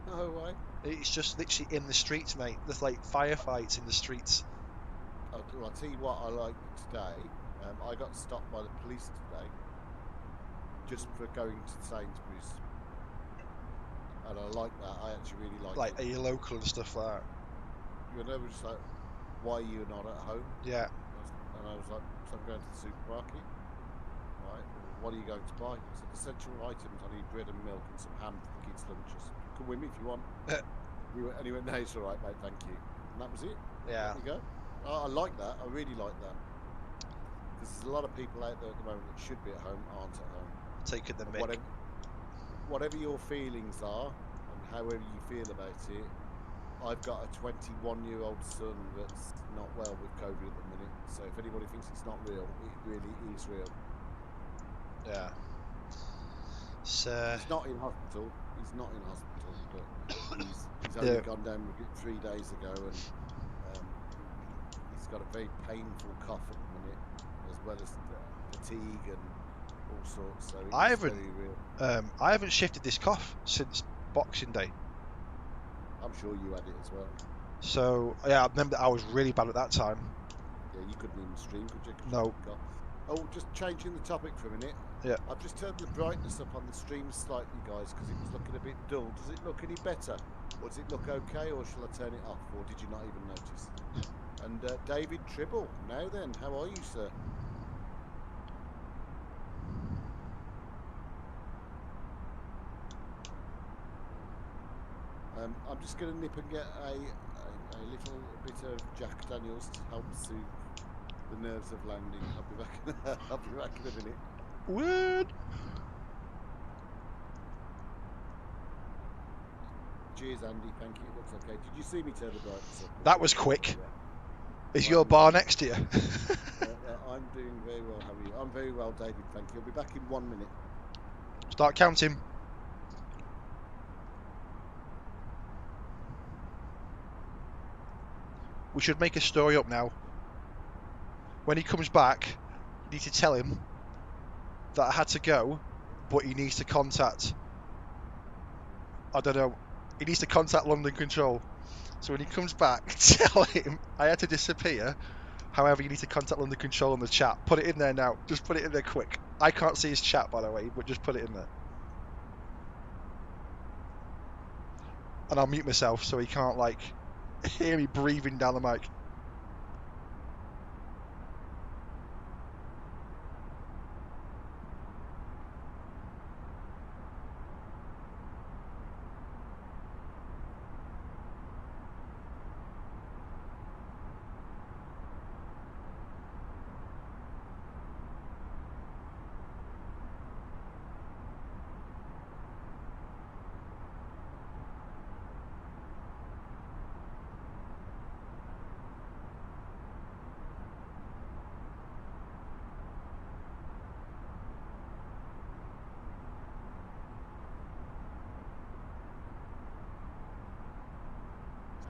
No way. It's just literally in the streets, mate. There's like firefights in the streets. I'll tell you what I like today. I got stopped by the police today just for going to Sainsbury's, and I like that. I actually really like it. Are you local and stuff like that? You know, just like, why are you not at home? Yeah. And I was like, so I'm going to the supermarket. Right. What are you going to buy? I said, essential items. I need bread and milk and some ham for the kids' lunches. Come with me if you want. And he went, no, it's all right, mate, thank you. And that was it. Yeah. There you go. I like that. I really like that. Because there's a lot of people out there at the moment that should be at home, aren't at home. Taking the mick. Whatever your feelings are, and however you feel about it, I've got a 21-year-old son that's not well with COVID at the minute. So if anybody thinks it's not real, it really is real. Yeah. He's not in hospital. He's not in hospital, but he's only gone down with it 3 days ago, and he's got a very painful cough at the minute, as well as fatigue and all sorts. So it's very real. I haven't shifted this cough since Boxing Day. I'm sure you had it as well. So yeah, I remember I was really bad at that time. Yeah, you couldn't even stream, could you? No. Oh, just changing the topic for a minute. Yeah. I've just turned the brightness up on the stream slightly, guys, because it was looking a bit dull. Does it look any better? Or does it look okay, or shall I turn it off? Or did you not even notice? And David Tribble, now then, how are you, sir? I'm just going to nip and get a little bit of Jack Daniels to help soothe the nerves of landing. I'll be back in a minute. What? Cheers, Andy. Thank you. It looks okay. Did you see me turn the brightness up? That was quick. Yeah. Is your bar next to you? I'm doing very well. How are you? I'm very well, David. Thank you. I'll be back in 1 minute. Start counting. We should make a story up now. When he comes back, you need to tell him that I had to go, but he needs to contact, I don't know, he needs to contact London Control. So when he comes back, tell him I had to disappear. However, you need to contact London Control in the chat. Put it in there now. Just put it in there quick. I can't see his chat, by the way, but just put it in there. And I'll mute myself so he can't, like, hear me breathing down the mic.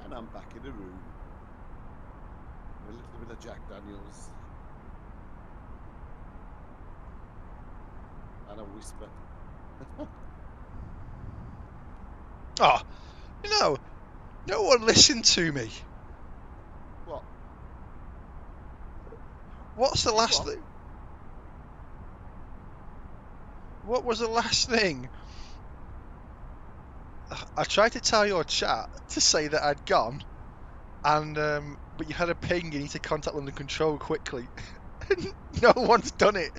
And I'm back in the room. A little bit of Jack Daniels. And a whisper. Oh, no one listened to me. What? What's the last What? thing? What was the last thing? I tried to tell your chat to say that I'd gone, and but you had a ping. You need to contact London Control quickly. No one's done it.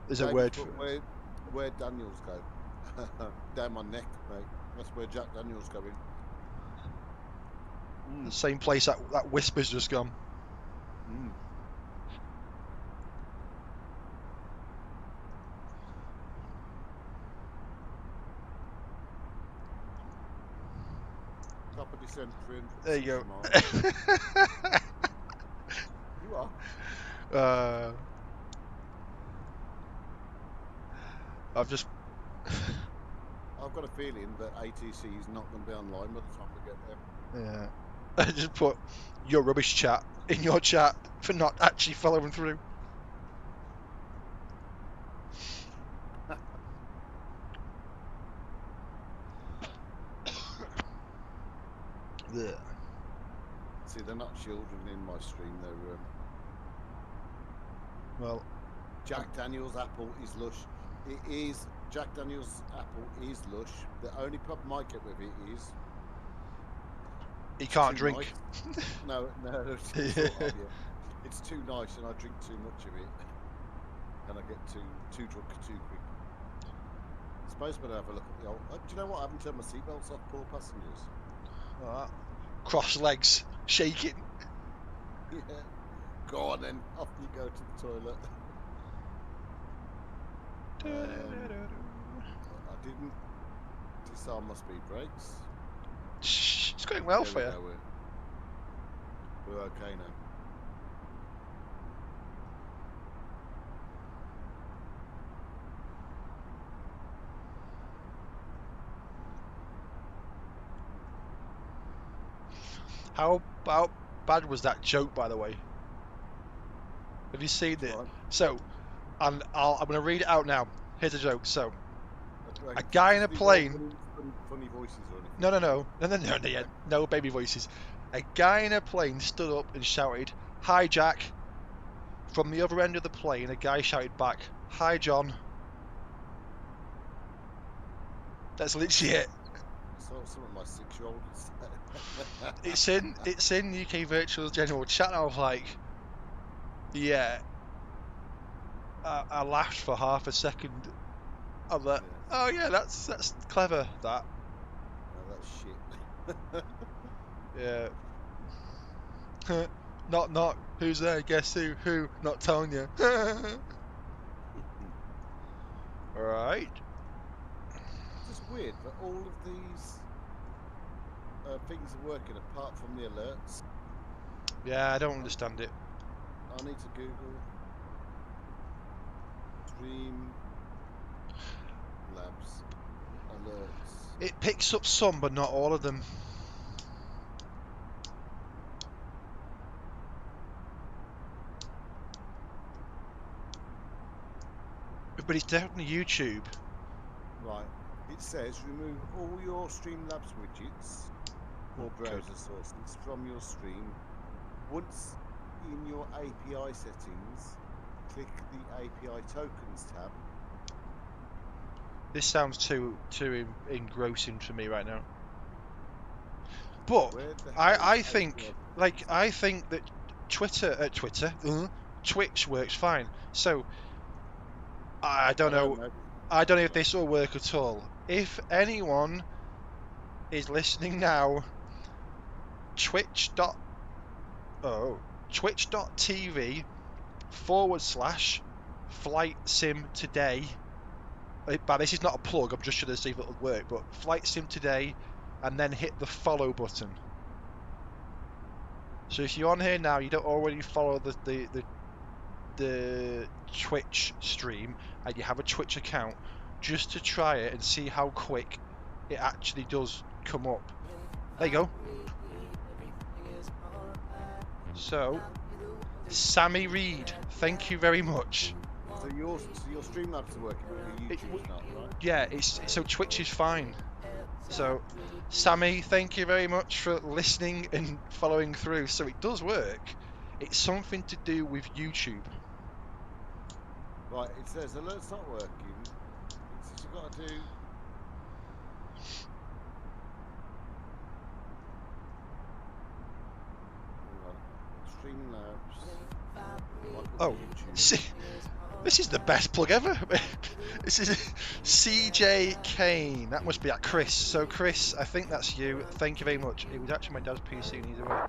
There's a word for where Daniels go. Down my neck, mate. That's where Jack Daniels going. the same place that Whisper's just gone. Mm. Top of descent, 300. There you miles. You are. I've just. I've got a feeling that ATC is not going to be online by the time we get there. Yeah. I just put your rubbish chat in your chat for not actually following through. Yeah. See, they're not children in my stream. They're Well, Jack Daniels apple is lush. It is Jack Daniels apple is lush. The only problem I get with it is he can't too drink. Nice. No, it's sort of, yeah. It's too nice, and I drink too much of it, and I get too drunk too quick. I suppose we'll have a look at the old. Do you know what? I haven't turned my seatbelts off, poor passengers. Right. Cross legs, shaking. Yeah. Go on then, off you go to the toilet. I didn't disarm my speed brakes. Shh, it's going well for you. We're okay now. How bad was that joke, by the way? Have you seen it? Right. So, and I'm going to read it out now. Here's a joke. So, Like, a guy in a does it plane. involve funny voices or anything? No baby voices. A guy in a plane stood up and shouted, "Hi, Jack." From the other end of the plane, a guy shouted back, "Hi, John." That's literally it. So some of my 6-year-old is It's in UK Virtual General Chat. I was like, yeah. I laughed for half a second. I'm like, oh yeah, that's clever. That. Oh, that's shit. Yeah. Knock. Who's there? Guess who? Who? Not telling you. Alright. It's just weird that all of these things are working apart from the alerts. Yeah, I don't understand it. I need to Google Stream Labs alerts. It picks up some, but not all of them. But it's definitely YouTube. Right. It says remove all your Streamlabs widgets or browser sources from your stream. Once in your API settings, click the API tokens tab. This sounds too engrossing for me right now. But I think that Twitch works fine. So I don't know if this will work at all. If anyone is listening now, twitch.tv/FlightSimToday. But this is not a plug, I'm just trying to see if it'll work. But FlightSimToday, and then hit the follow button. So if you're on here now, you don't already follow the Twitch stream, and you have a Twitch account, just to try it and see how quick it actually does come up. There you go. So, Sammy Reed, thank you very much. So your Streamlabs are working, but your YouTube's not, right? Yeah, so Twitch is fine. So, Sammy, thank you very much for listening and following through. So it does work. It's something to do with YouTube. Right, it says alert's not working. It says you've got to do. Stream labs. Oh, see, this is the best plug ever. This is CJ Kane. That must be at Chris. So Chris, I think that's you. Thank you very much. It was actually my dad's PC and he's away.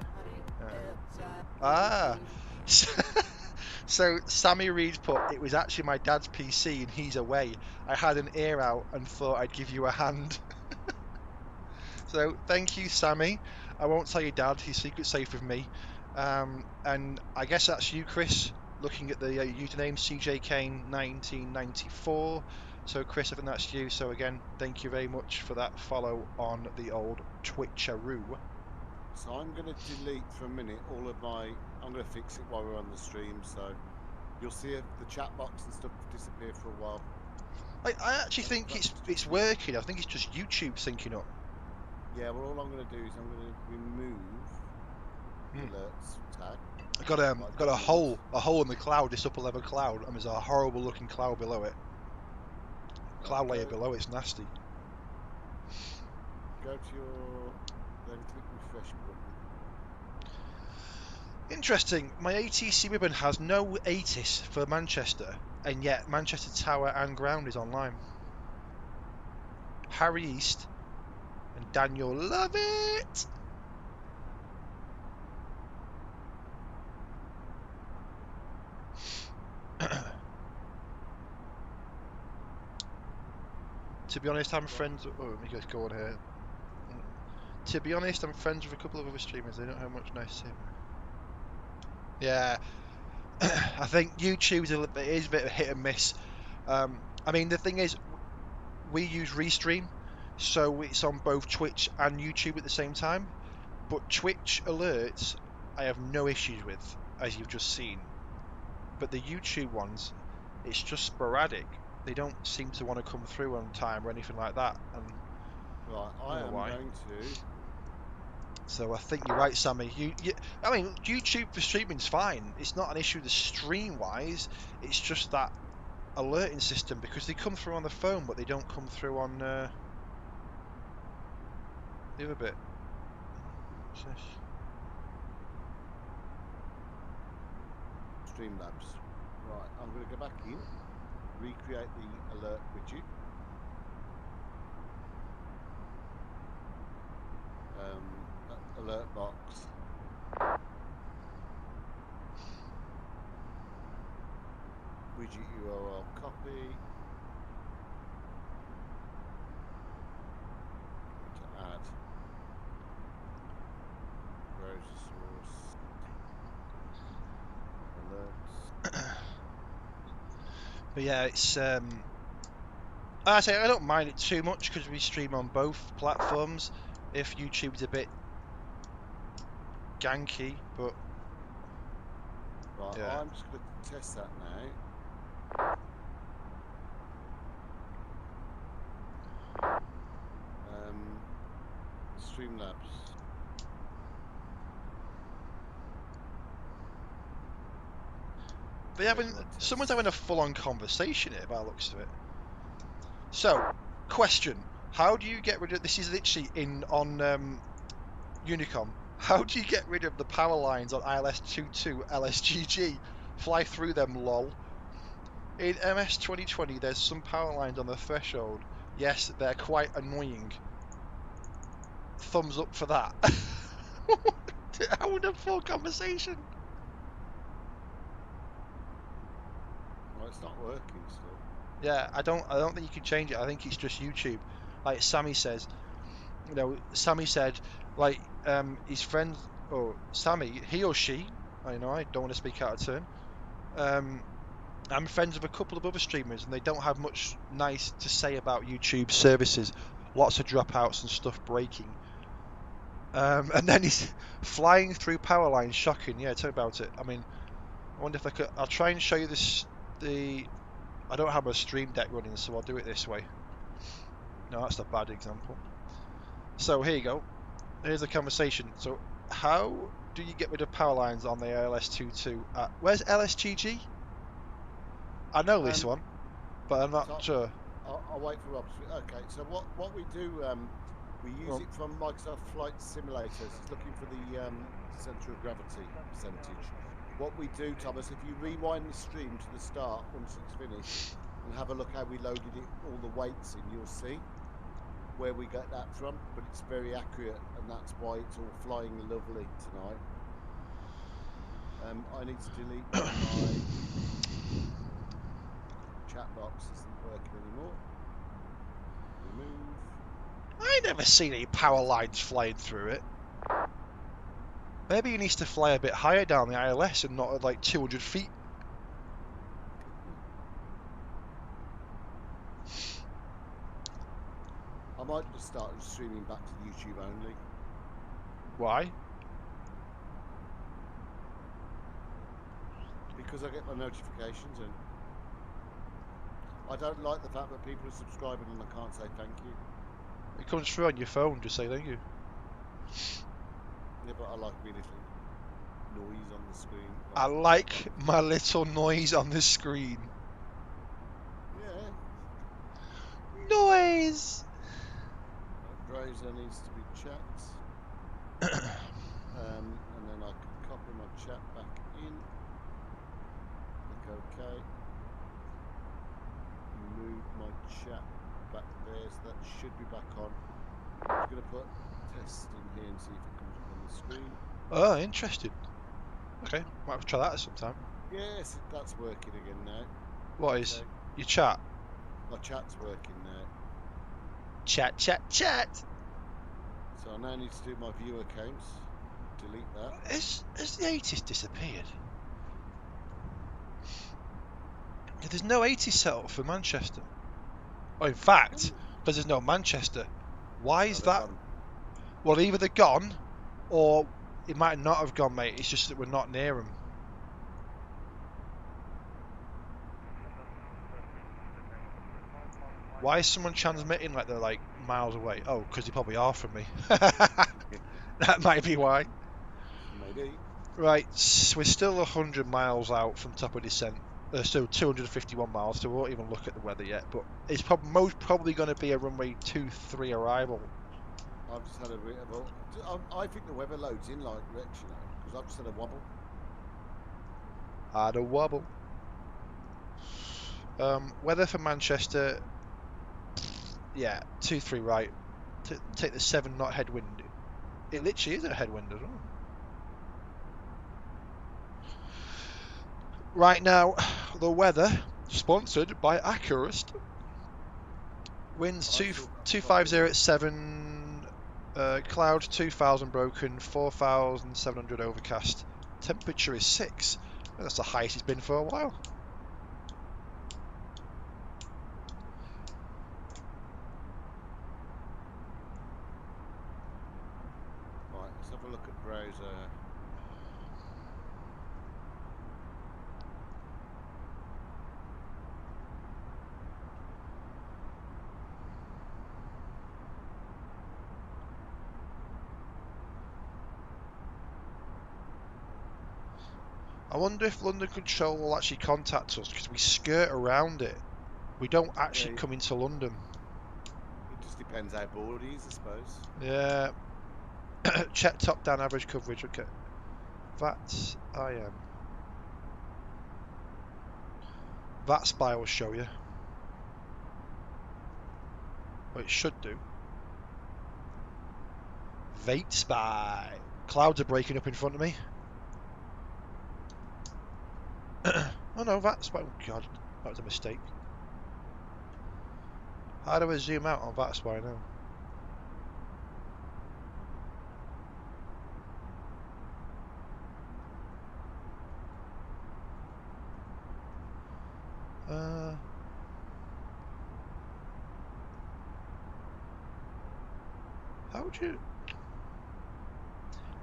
So Sammy Reed put, it was actually my dad's PC and he's away. I had an ear out and thought I'd give you a hand. So thank you, Sammy. I won't tell your dad. His secret's safe with me. And I guess that's you, Chris, looking at the username CJKane1994. So Chris, I think that's you. So again, thank you very much for that follow on the old Twitcheroo. So I'm going to delete for a minute all of my. I'm going to fix it while we're on the stream. So you'll see the chat box and stuff disappear for a while. I actually think it's working. I think it's just YouTube syncing up. Yeah, well, all I'm going to do is I'm going to remove the alerts tag. I got a hole in the cloud, this upper level cloud, and there's a horrible looking cloud below it. Cloud layer below it's nasty. Go to your, then click refresh button. Interesting. My ATC ribbon has no ATIS for Manchester, and yet Manchester Tower and Ground is online. Harry East and Daniel love it. To be honest, I'm friends. Oh, let me just go on here. To be honest, I'm friends with a couple of other streamers. They don't have much nice to say. Yeah, I think YouTube's is a bit of a hit and miss. I mean, the thing is, we use Restream, so it's on both Twitch and YouTube at the same time. But Twitch alerts, I have no issues with, as you've just seen. But the YouTube ones, it's just sporadic. They don't seem to want to come through on time or anything like that. And right, I am going to. So I think you're right, Sammy. I mean, YouTube for streaming's fine. It's not an issue the stream-wise. It's just that alerting system, because they come through on the phone, but they don't come through on the other bit. What's this? Streamlabs. Right, I'm going to go back in, recreate the alert widget. Alert box. Widget URL copy. To add. Browser source. Alerts. But yeah, it's I say I don't mind it too much because we stream on both platforms. If YouTube's a bit ganky, but right, yeah. I'm just going to test that now. Streamlabs. Someone's having a full-on conversation here by the looks of it. So, question: how do you get rid of? This is literally on Unicom. How do you get rid of the power lines on ILS-22 LSGG? Fly through them, lol. In MS 2020, there's some power lines on the threshold. Yes, they're quite annoying. Thumbs up for that. How would a full conversation? Well, it's not working still. Yeah, I don't think you can change it. I think it's just YouTube. Like Sammy says, you know, Sammy said, like, his friends, or Sammy, he or she, I don't want to speak out of turn. I'm friends with a couple of other streamers, and they don't have much nice to say about YouTube services. Lots of dropouts and stuff breaking. And then he's flying through power lines. Shocking. Yeah, tell me about it. I mean, I wonder if I could. I'll try and show you this. I don't have a stream deck running, so I'll do it this way. No, that's a bad example. So here you go. Here's the conversation. So how do you get rid of power lines on the LS22? Where's LSGG? I know this one, but I'm not sure. I'll wait for Rob. Okay, so what we do, we use it from Microsoft Flight Simulators. It's looking for the centre of gravity percentage. What we do, Thomas, if you rewind the stream to the start once it's finished and have a look how we loaded it, all the weights in, you'll see where we get that from, but it's very accurate, and that's why it's all flying lovely tonight. I need to delete my chat box, isn't working anymore. Remove. I never seen any power lines flying through it. Maybe he needs to fly a bit higher down the ILS and not at like 200 feet. I might just start streaming back to YouTube only. Why? Because I get my notifications in. I don't like the fact that people are subscribing and I can't say thank you. It comes through on your phone, just say thank you. Yeah, but I like my little noise on the screen. I like my little noise on the screen. Yeah. Noise! Browser needs to be checked. And then I can copy my chat back in. Click OK. Move my chat back there, so that should be back on. I'm just going to put test in here and see if it comes up on the screen. Oh, interesting. Okay, might have to try that sometime. Yes, that's working again now. What is? Your chat? My chat's working now. Chat, chat, chat! So I now need to do my viewer counts. Delete that. Has the 80s disappeared? There's no 80s set up for Manchester. Oh, in fact, because there's no Manchester. Why is that? Gone. Well, either they're gone, or it might not have gone, mate. It's just that we're not near them. Why is someone transmitting like they're like miles away? Oh, because they probably are from me. That might be why. Maybe. Right, so we're still 100 miles out from top of descent. So 251 miles, so we won't even look at the weather yet. But it's most probably going to be a runway 23 arrival. I've just had a bit of I think the weather loads in like Rex, you know, because I've just had a wobble. Had a wobble. Weather for Manchester. Yeah, 2-3 right. Take the 7 knot headwind. It literally is a headwind as well. Right now, the weather sponsored by Accurist. Winds 250 at 7. Clouds 2,000 broken. 4,700 overcast. Temperature is 6. That's the highest it's been for a while. Right, let's have a look at browser. I wonder if London Control will actually contact us because we skirt around it. We don't actually come into London. It just depends how bored he is, I suppose. Yeah. Check top down average coverage. Okay. That's I am. That spy will show you. Well, it should do. Vate spy. Clouds are breaking up in front of me. Oh no, that's why. Oh god, that was a mistake. How do I zoom out on that spy now? How would you?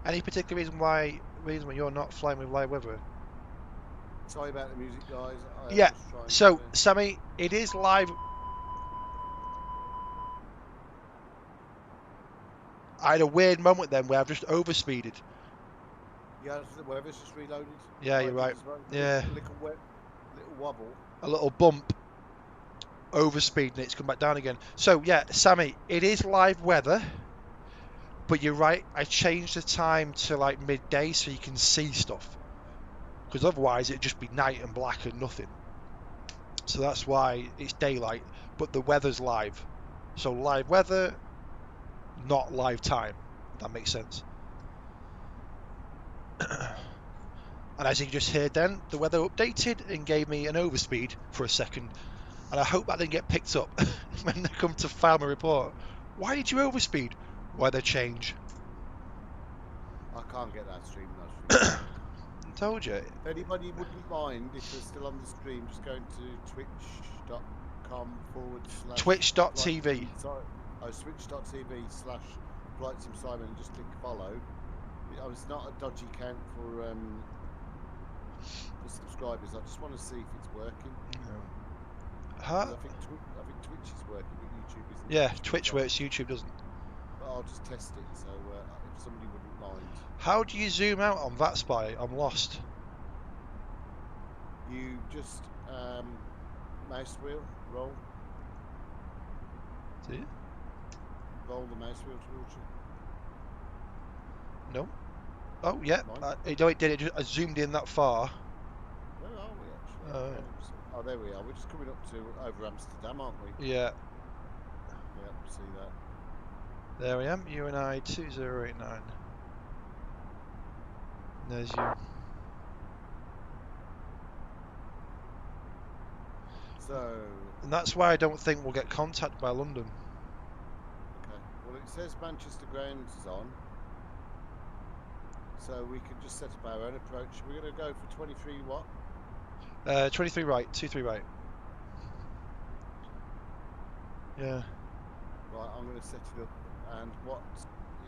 Any particular reason why you're not flying with live weather? Sorry about the music, guys. Yeah. So, Sammy, it is live. I had a weird moment then where I've just overspeeded. Yeah, the weather's just reloaded. Yeah, you're right. Well. Yeah. Little wobble. A little bump. Overspeed and it's come back down again. So yeah, Sammy, it is live weather, but you're right. I changed the time to like midday so you can see stuff, because otherwise it'd just be night and black and nothing. So that's why it's daylight, but the weather's live. So live weather, not live time. If that makes sense. And as you just heard then, the weather updated and gave me an overspeed for a second. And I hope that didn't get picked up when they come to file my report. Why did you overspeed? Weather change. I can't get that stream. I told you. If anybody wouldn't mind, if they're still on the stream, just going to twitch.com/. Twitch.tv. Twitch.tv/FlightSimSimon and just click follow. It's not a dodgy count for subscribers. I just want to see if it's working. Huh? I think Twitch is working, but YouTube isn't. Yeah, Twitch works, YouTube doesn't. But I'll just test it, so if somebody wouldn't mind. How do you zoom out on that spy? I'm lost. You just mouse wheel, roll. Do you? Roll the mouse wheel towards you. No. Oh, yeah. It did. I zoomed in that far. Where are we actually? Oh, there we are. We're just coming up to over Amsterdam, aren't we? Yeah. Yep, see that. There I am. UNI 2089. There's you. So. And that's why I don't think we'll get contacted by London. Okay. Well, it says Manchester grounds is on. So we can just set up our own approach. We're going to go for 23 what? 23 right, 23 right. Yeah. Right, I'm going to set it up. And what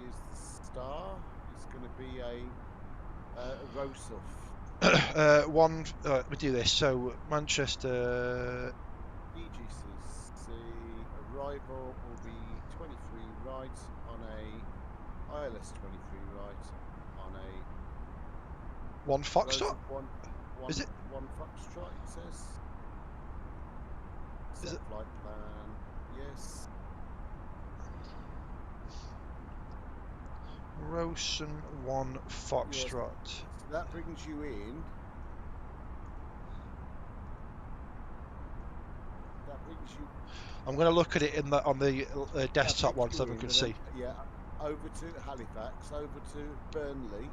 is the star? It's going to be a Rosuf. Let me do this. So Manchester. EGCC arrival will be 23 right on a ILS 23 right on a. One Foxtrot? Is it? One Foxtrot, it says. Is it? Flight plan, yes. Rosen 1 Foxtrot. Yes. So that brings you in. That brings you. I'm going to look at it in the on the desktop one so everyone can see. Yeah, over to Halifax, over to Burnley.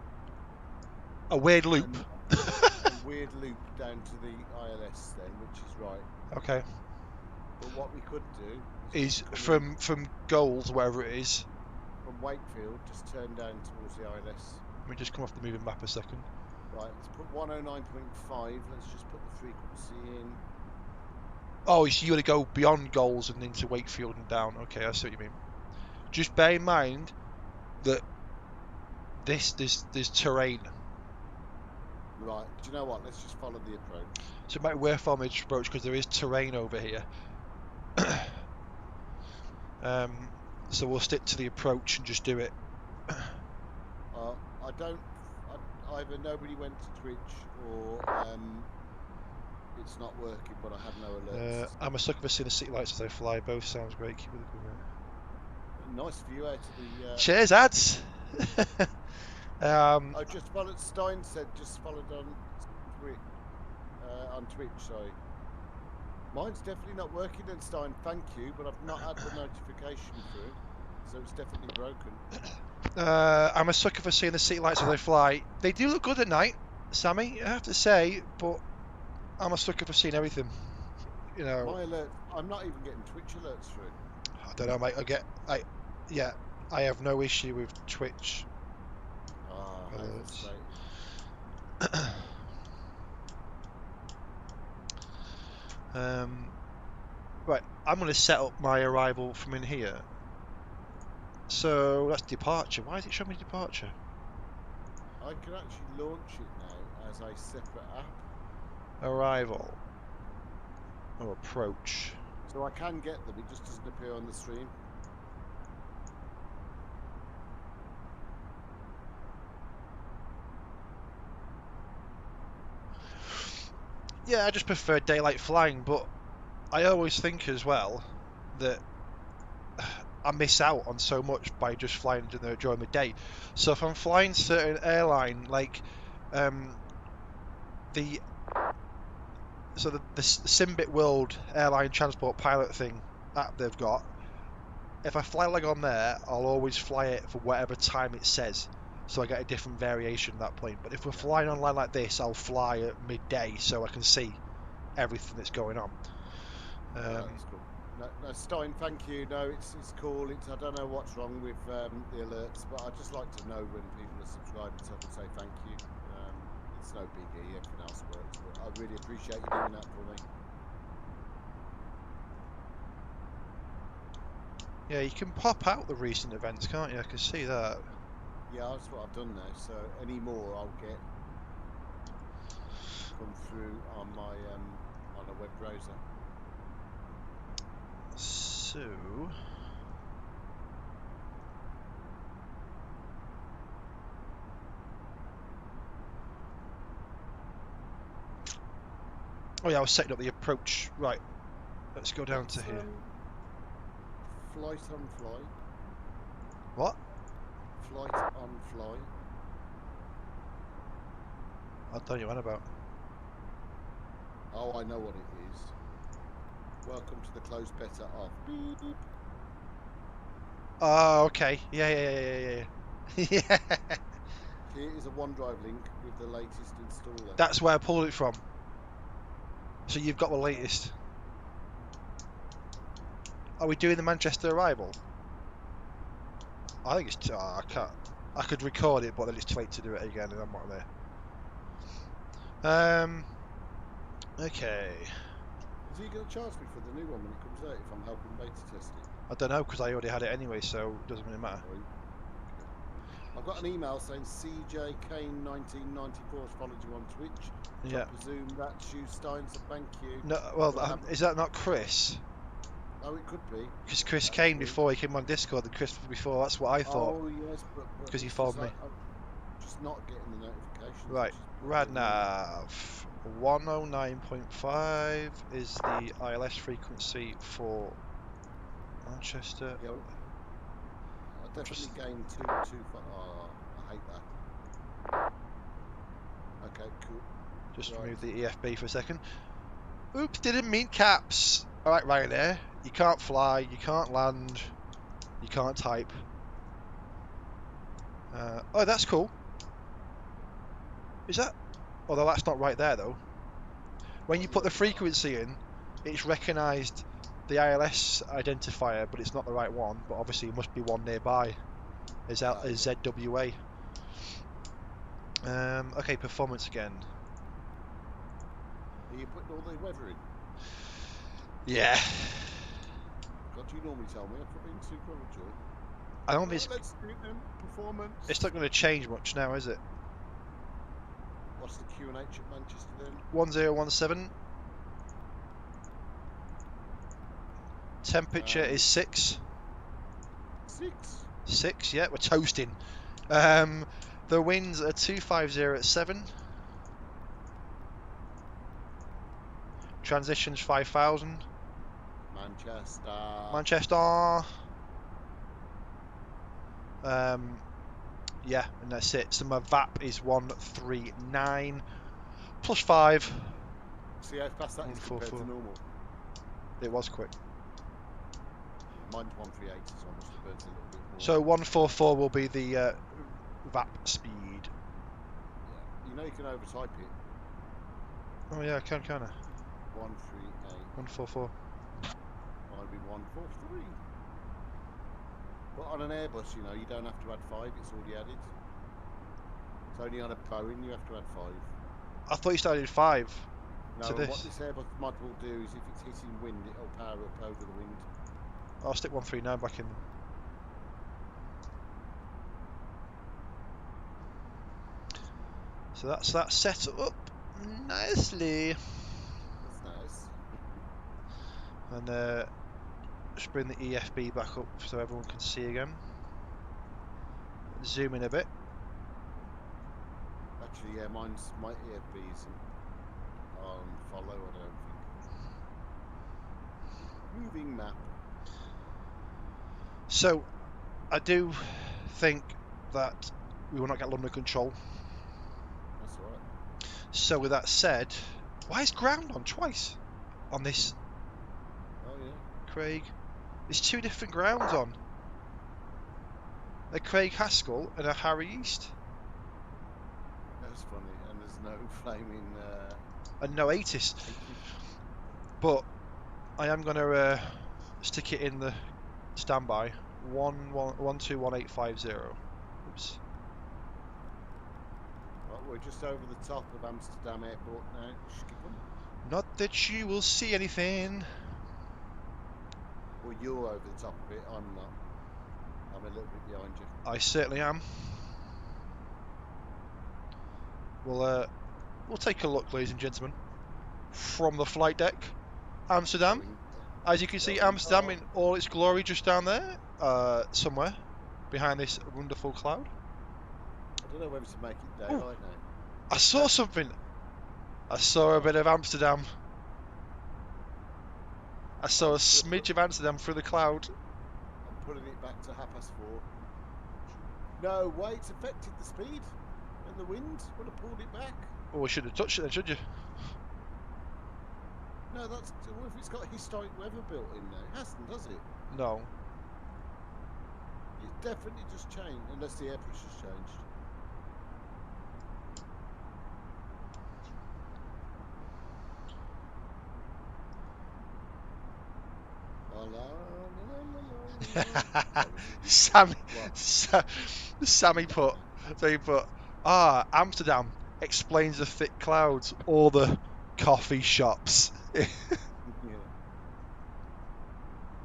A weird loop. A weird loop down to the ILS then, which is right. Okay. But what we could do is from Goals, wherever it is. From Wakefield, just turn down towards the ILS. Let me just come off the moving map a second. Right, let's put 109.5. Let's just put the frequency in. Oh, so you got to go beyond Goals and into Wakefield and down. Okay, I see what you mean. Just bear in mind that there's terrain. Right. Do you know what? Let's just follow the approach. So it might be worth following the approach because there is terrain over here. So we'll stick to the approach and just do it. Either nobody went to Twitch or it's not working, but I have no alerts. I'm a sucker for seeing the city lights as they fly. Both sounds great. Keep it going. Nice view out of the. Cheers, ads. I just followed. Stein said just followed on Twitch. Sorry. Mine's definitely not working then, Stein, thank you, but I've not had the notification through, so it's definitely broken. I'm a sucker for seeing the city lights as they fly. They do look good at night, Sammy, I have to say, but I'm a sucker for seeing everything. You know. My alert, I'm not even getting Twitch alerts through. I don't know, mate. I have no issue with Twitch. Alerts. Right, I'm going to set up my arrival from in here. So that's departure. Why is it showing me departure? I can actually launch it now as a separate app. Arrival. Or approach. So I can get them, it just doesn't appear on the stream. Yeah, I just prefer daylight flying, but I always think as well that I miss out on so much by just flying during the day. So if I'm flying certain airline, like the Simbit World airline transport pilot thing app they've got, if I fly leg on there, I'll always fly it for whatever time it says, so I get a different variation of that plane. But if we're flying online like this, I'll fly at midday so I can see everything that's going on. That's cool. No, Stein, thank you. No, it's cool. I don't know what's wrong with the alerts, but I just like to know when people are subscribing, so I can say thank you. It's no biggie. Everything else works, but I really appreciate you doing that for me. Yeah, you can pop out the recent events, can't you? I can see that. Yeah, that's what I've done now. So any more I'll get come through on my on a web browser. So oh yeah, I was setting up the approach. Right, let's go down to here. Flight on fly. What? Flight on fly. I don't know what you're on about. Oh, I know what it is. Welcome to the close beta of beep. Oh, okay. Yeah. Yeah. Here is a OneDrive link with the latest installer. That's where I pulled it from. So you've got the latest. Are we doing the Manchester arrival? I think it's. I can't. I could record it, but then it's too late to do it again, and I'm not there. Okay. Is he going to charge me for the new one when it comes out if I'm helping beta test it? I don't know because I already had it anyway, so it doesn't really matter. I've got an email saying CJ Kane 1994 has followed you on Twitch. So Yeah. I presume that's you, Stein, so thank you. No, well, is that not Chris? Oh, it could be. Because Chris came before he came on Discord, and Chris before. That's what I thought. Oh yes, but because he followed me. I'm just not getting the notifications. Right, Radnav 109.5 is the ILS frequency for Manchester. Yeah, I definitely gained too far. Oh, I hate that. Okay, cool. Just remove the EFB for a second. Oops, didn't mean caps. Alright, Ryanair, you can't fly, you can't land, you can't type. Oh, that's cool. Is that? Although that's not right there though. When you put the frequency in, it's recognised the ILS identifier, but it's not the right one. But obviously, it must be one nearby. Is ZWA? Okay, performance again. Are you putting all the weather in? Yeah. God, you normally tell me. I've been too premature. I don't think let's do it then. Performance. It's not going to change much now, is it? What's the QNH at Manchester then? 1017. Temperature is 6. 6? 6, yeah, we're toasting. The winds are 250 at 7. Transitions 5000. Manchester. Yeah, and that's it. So my VAP is 139 plus 5. See how fast that is compared to normal? It was quick. Mine's 138, so I must have burnt a little bit more. So 144 will be the VAP speed. Yeah. You know you can overtype it. Oh yeah, I can, kinda. 138. 144. Might be 143. But on an Airbus, you know, you don't have to add 5, it's already added. It's only on a Boeing you have to add 5. I thought you started 5 no, to this. What this Airbus mod will do is if it's hitting wind, it'll power up over the wind. I'll stick 139 back in. So that's that set up nicely. That's nice. And just bring the EFB back up so everyone can see again. Zoom in a bit. Actually, yeah, my EFB isn't. on follow, I don't think. Moving map. So, I do think that we will not get London control. That's all right. So with that said, why is ground on twice on this, Oh yeah. Craig? There's two different grounds on. A Craig Haskell and a Harry East. That's funny. And there's no flaming. And no ATIS. But I am going to stick it in the standby. 121850. Oops. Well, we're just over the top of Amsterdam Airport now. Skippen. Not that you will see anything. Well, you're over the top of it. I'm not. I'm a little bit behind you. I certainly am. We'll take a look, ladies and gentlemen, from the flight deck. Amsterdam. As you can see, Amsterdam in all its glory just down there, somewhere, behind this wonderful cloud. I don't know whether to make it daylight now. I saw something. I saw a bit of Amsterdam. I saw a smidge of Amsterdam through the cloud. I'm putting it back to 4:30. No, wait, it's affected the speed and the wind. Would have pulled it back. Oh, we should have touched it then, should you? No, that's. What if it's got historic weather built in there? It hasn't, does it? No. It definitely just changed, unless the air pressure's changed. Sammy put, Amsterdam explains the thick clouds, or the coffee shops. Yeah.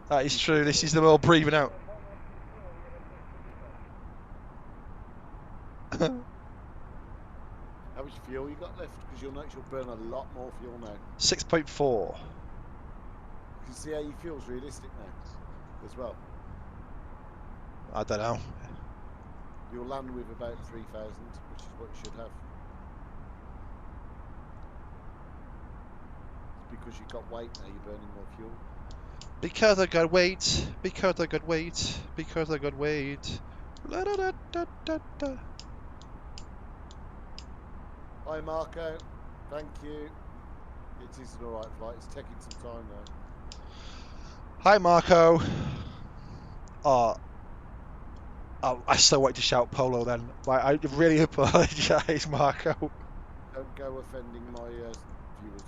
That is true, this is them all breathing out. How much fuel you got left? Because you'll notice you'll burn a lot more fuel now. 6.4. You can see how your fuel's realistic now, as well. I don't know. You'll land with about 3,000, which is what you should have. It's because you've got weight now, you're burning more fuel. Because I got weight, because I got weight, because I got weight. La da da da da da. Hi Marco, thank you. It is an alright flight, it's taking some time though. Hi Marco. Oh, I still wanted to shout Polo then. I really apologise, Marco. Don't go offending my viewers, please.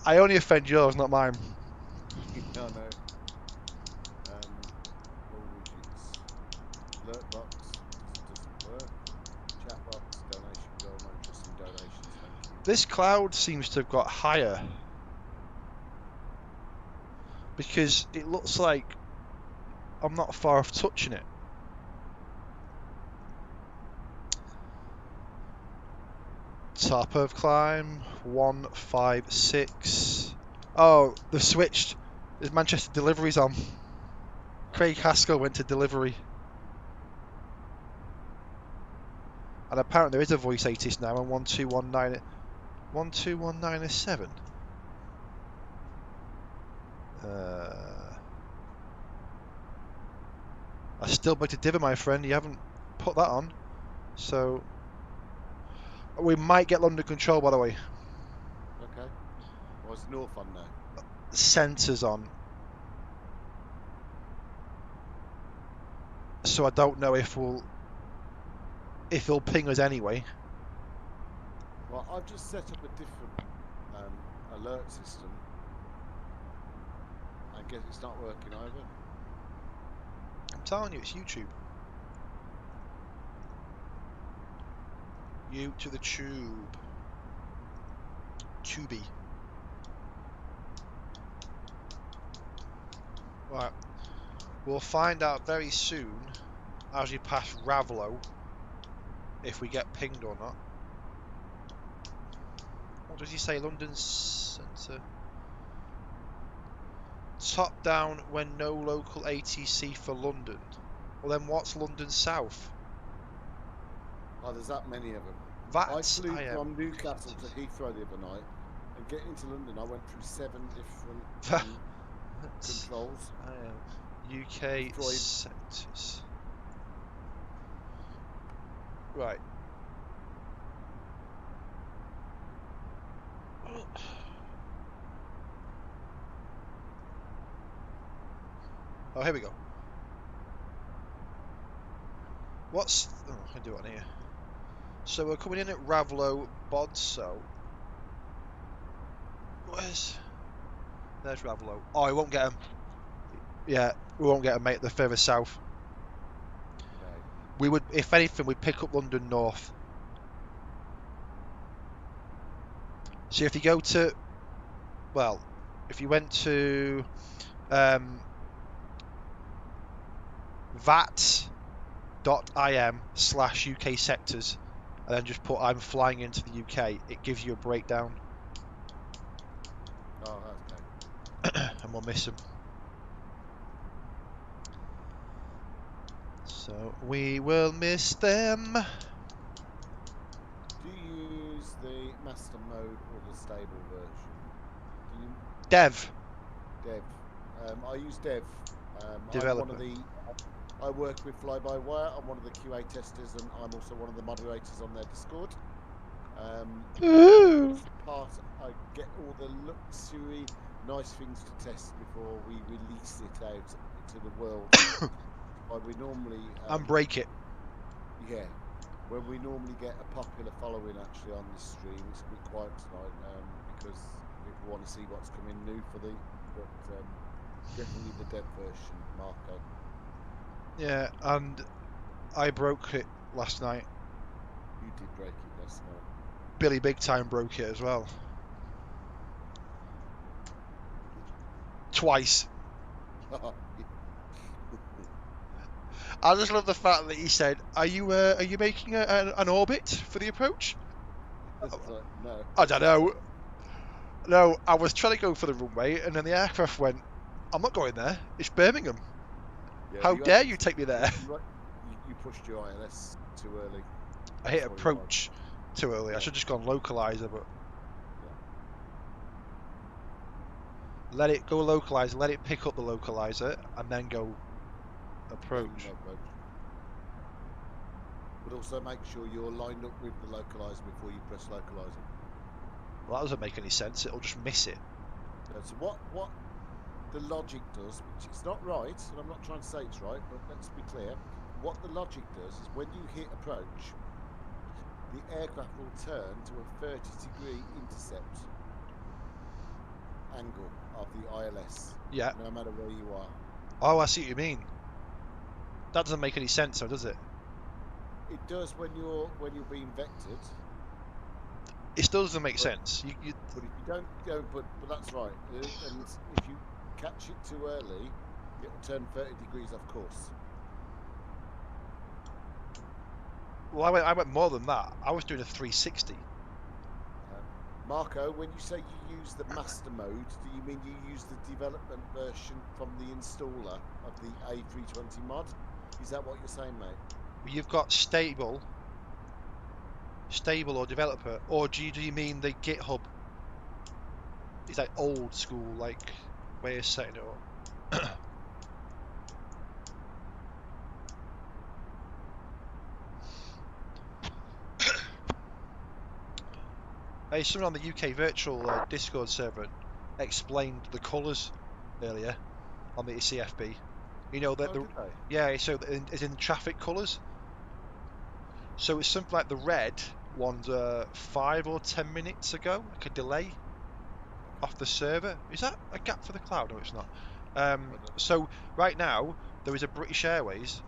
I only offend yours, not mine. No, no. All widgets. Alert box doesn't work. Chat box, donation goal, no interest in donations, thank you. This cloud seems to have got higher. Because it looks like I'm not far off touching it. Top of climb, 156. Oh, they've switched. There's Manchester deliveries on. Craig Haskell went to delivery. And apparently there is a voice ATIS now on 1219. 121907. I still beg to differ, my friend. You haven't put that on. So we might get London control, by the way. Okay. Well, it's North on now. Sensors on. So I don't know if he'll ping us anyway. Well, I've just set up a different alert system. I guess it's not working either. I'm telling you, it's YouTube. You to the tube. Tubey. Right. We'll find out very soon as we pass Ravelo if we get pinged or not. What does he say? London Centre. Top down when no local ATC for London. Well then what's London South? Oh, there's that many of them. I flew from Newcastle to Heathrow the other night, and getting to London, I went through 7 different controls. UK sectors. Right. Oh, here we go. What's... Oh, I can do it on here. So we're coming in at Ravlo, Bodso. There's Ravlo. Oh, we won't get him. Yeah, we won't get him, mate. They're further south. Okay. We would, if anything, we'd pick up London North. So if you go to... Well, if you went to... VAT.im/UK sectors and then just put I'm flying into the UK, it gives you a breakdown. Oh, okay. And we'll miss them. So we will miss them. Do you use the master mode or the stable version? Do you... Dev. Dev. I use Dev. Developer. I work with Fly-by-Wire. I'm one of the QA testers, and I'm also one of the moderators on their Discord. I get all the luxury, nice things to test before we release it out to the world. We normally And break it. Yeah, when we normally get a popular following actually on this stream, it's a bit quiet tonight because people want to see what's coming new for the. But definitely the dev version, Marco. Yeah, and I broke it last night. You did break it last night. Billy Big Time broke it as well. Twice. I just love the fact that he said, "Are you making an orbit for the approach?" No. I don't know. No, I was trying to go for the runway, and then the aircraft went, "I'm not going there. It's Birmingham. Yeah, How dare you take me there?" You pushed your ILS too early. I hit approach too early. I should have just gone localizer, but let it go localizer, let it pick up the localizer, and then go approach. But also make sure you're lined up with the localizer before you press localizer. Well, that doesn't make any sense. It'll just miss it. So what the logic does, which it's not right, and I'm not trying to say it's right, but let's be clear. What the logic does is when you hit approach, the aircraft will turn to a 30-degree intercept angle of the ILS. Yeah. No matter where you are. Oh, I see what you mean. That doesn't make any sense, though, does it? It does when you're being vectored. It still doesn't make sense. But if you don't go, but that's right. And if you catch it too early, it will turn 30 degrees off course. Well, I went more than that. I was doing a 360. Marco, when you say you use the master mode, do you mean you use the development version from the installer of the A320 mod? Is that what you're saying, mate? You've got stable or developer, or do you mean the GitHub? It's like old school, like way of setting it up. Hey, someone on the UK virtual Discord server explained the colours earlier on the CFB. You know that yeah, so it's in traffic colours. So it's something like the red one's 5 or 10 minutes ago, like a delay off the server. Is that a gap for the cloud? No, it's not. So right now there is a British Airways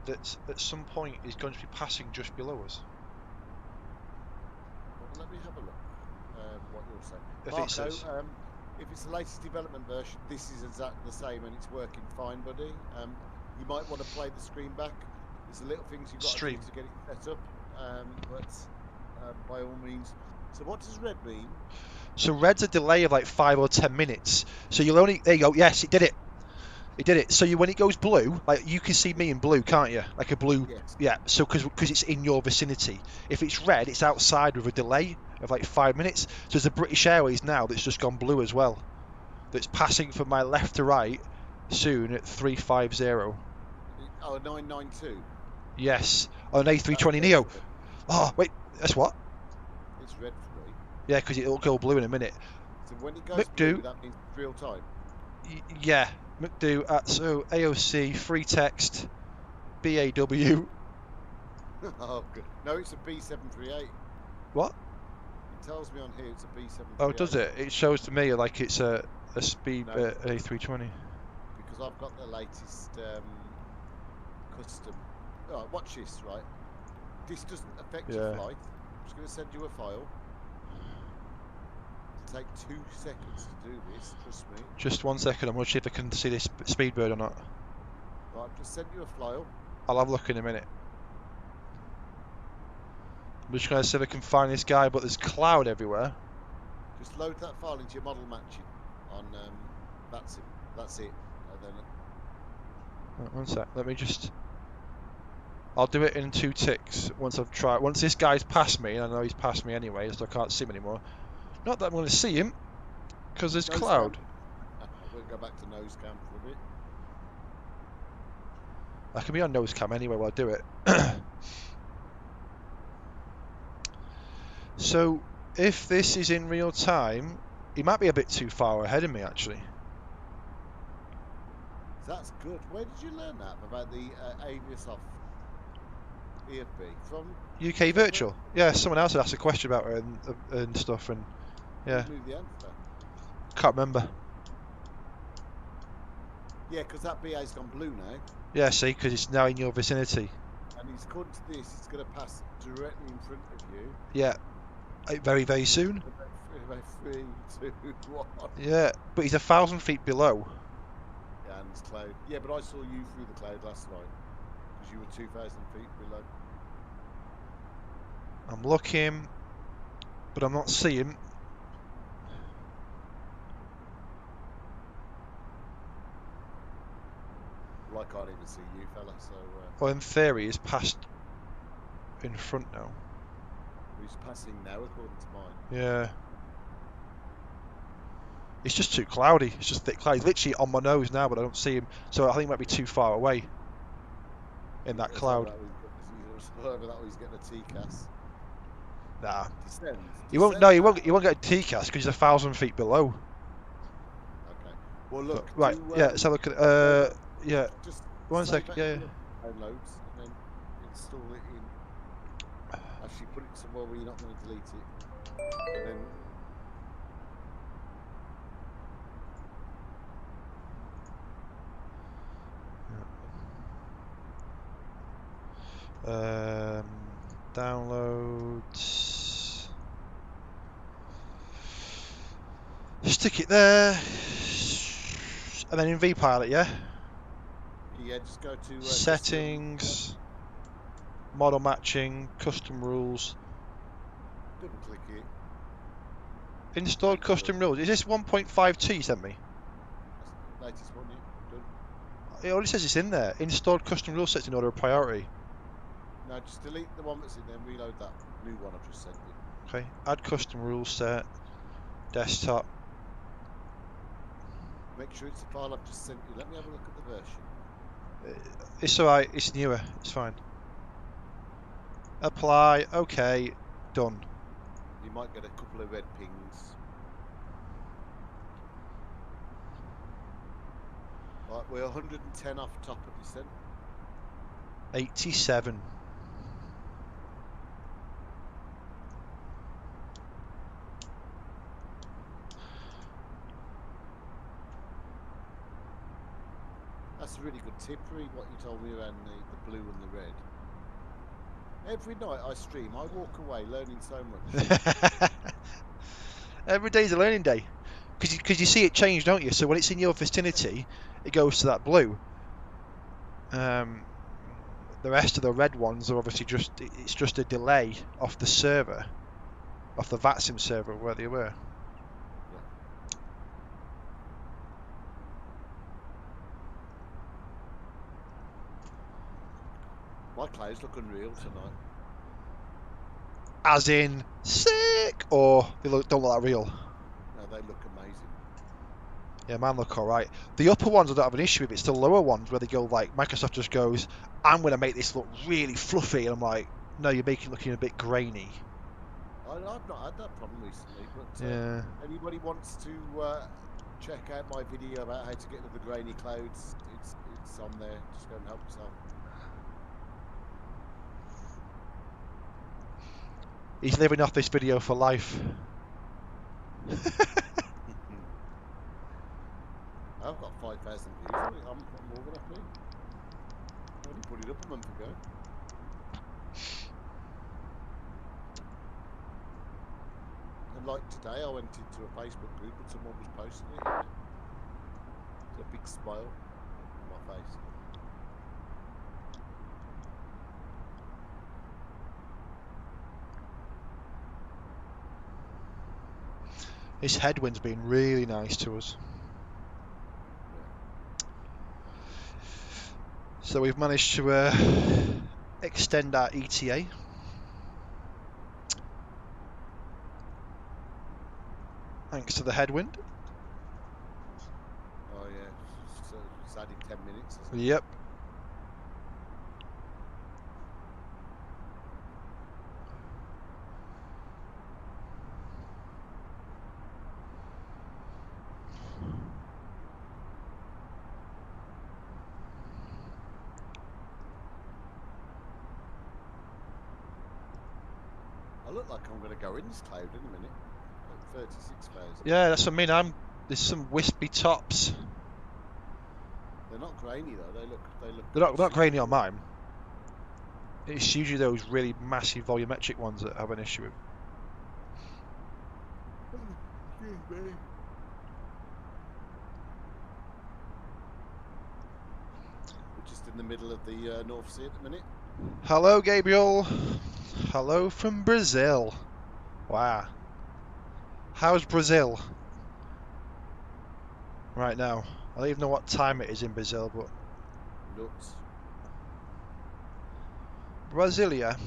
that at some point is going to be passing just below us. Well, let me have a look. What you're saying, If Marco, it says, if it's the latest development version, this is exactly the same and it's working fine, buddy. You might want to play the screen back. There's the little things you've got to do to get it set up, but by all means. So what does red mean? So red's a delay of like 5 or 10 minutes. So you'll only, there you go, yes, it did it. It did it. So when it goes blue, like you can see me in blue, can't you? Like a blue. Yes. Yeah. So because it's in your vicinity. If it's red, it's outside with a delay of like 5 minutes. So there's a British Airways now that's just gone blue as well. That's passing from my left to right soon at 350. Oh, 992. Yes. On an A320neo. Oh wait, that's what? It's red for me. Yeah, because it'll go blue in a minute. So when it goes blue, that means real time. Yeah. McDo at so AOC free text BAW. Oh, good. No, it's a B738. What? It tells me on here it's a B738. Oh, does it? It shows to me like it's a speed No. A320. Because I've got the latest custom. Oh, watch this, right? This doesn't affect your flight. I'm just going to send you a file. It'll take 2 seconds to do this, trust me. Just 1 second, I'm going to see if I can see this Speedbird or not. Right, I've just sent you a file. I'll have a look in a minute. I'm just going to see if I can find this guy, but there's cloud everywhere. Just load that file into your model matching on that's it. And then Right, 1 sec, let me just... I'll do it in 2 ticks once I've tried. Once this guy's passed me, and I know he's passed me anyway, so I can't see him anymore. Not that I'm going to see him, because there's cloud. We'll go back to nose cam for a bit. I can be on nose cam anyway while I do it. So, if this is in real time, he might be a bit too far ahead of me actually. That's good. Where did you learn that about the Aviasoft EFB from? UK Virtual. Yeah, someone else had asked a question about it and stuff, and yeah. Who knew the answer? Can't remember. Yeah, because that BA's gone blue now. Yeah, see, because it's now in your vicinity. And he's according to this, it's going to pass directly in front of you. Yeah, very, very soon. About 3, 2, 1. Yeah, but he's 1,000 feet below. Yeah, and it's cloud. Yeah, but I saw you through the cloud last night because you were 2,000 feet below. I'm looking, but I'm not seeing. Well, I can't even see you, fella. So. Well, in theory, he's passed in front now. He's passing now, according to mine. Yeah. It's just too cloudy. It's just thick cloud. He's literally on my nose now, but I don't see him. So I think he might be too far away in that cloud. Whatever that was, he's getting a TCAS. Nah. Descend. He won't. No, he won't get a TCAS because he's 1,000 feet below. Okay. Well, look. But, right. Yeah. Let's have a look at. Yeah. Just 1 sec. Yeah. Downloads and then install it in. Actually, put it somewhere where you're not going to delete it. And then. Downloads. Stick it there, and then in VPilot, yeah. Yeah, just go to settings, model matching, custom rules. Double click it. Installed custom rules. Is this 1.52 you sent me? That's the latest one, yeah. Done. It only says it's in there. Installed custom rule sets in order of priority. No, just delete the one that's in there and reload that new one I've just sent you. Okay, add custom rule set, desktop. Make sure it's the file I've just sent you. Let me have a look at the version. It's alright, it's newer, it's fine. Apply, okay, done. You might get a couple of red pings. Right, we're 110 off top of descent. 87. That's a really good tip, Reed, what you told me around the blue and the red. Every night I stream, I walk away learning so much. Every day's a learning day. Because you see it change, don't you? So when it's in your vicinity, it goes to that blue. The rest of the red ones are obviously it's just a delay off the server, off the FlightSim server where they were. My clouds look unreal tonight. As in sick, or they don't look that real? No, they look amazing. Yeah, mine look alright. The upper ones I don't have an issue with. It's the lower ones where they go like, Microsoft just goes, I'm going to make this look really fluffy. And I'm like, no, you're making it looking a bit grainy. I've not had that problem recently, but Yeah. anybody wants to check out my video about how to get rid of the grainy clouds, it's on there. Just go and help yourself. He's living off this video for life. I've got 5,000 views. I'm more than happy. I only put it up a month ago. And like today, I went into a Facebook group and someone was posting it. It's a big smile on my face. This headwind's been really nice to us. So we've managed to extend our ETA. Thanks to the headwind. Oh yeah, so it's added 10 minutes. Isn't it? Yep. I look like I'm going to go in this cloud in a minute. Like 36,000. Yeah, that's what I mean. There's some wispy tops. They're not grainy though. They look. They're not grainy on mine. It's usually those really massive volumetric ones that have an issue with. Excuse me. We're just in the middle of the North Sea at the minute. Hello, Gabriel. Hello from Brazil. Wow. How's Brazil right now? I don't even know what time it is in Brazil, but Nuts. Brasilia.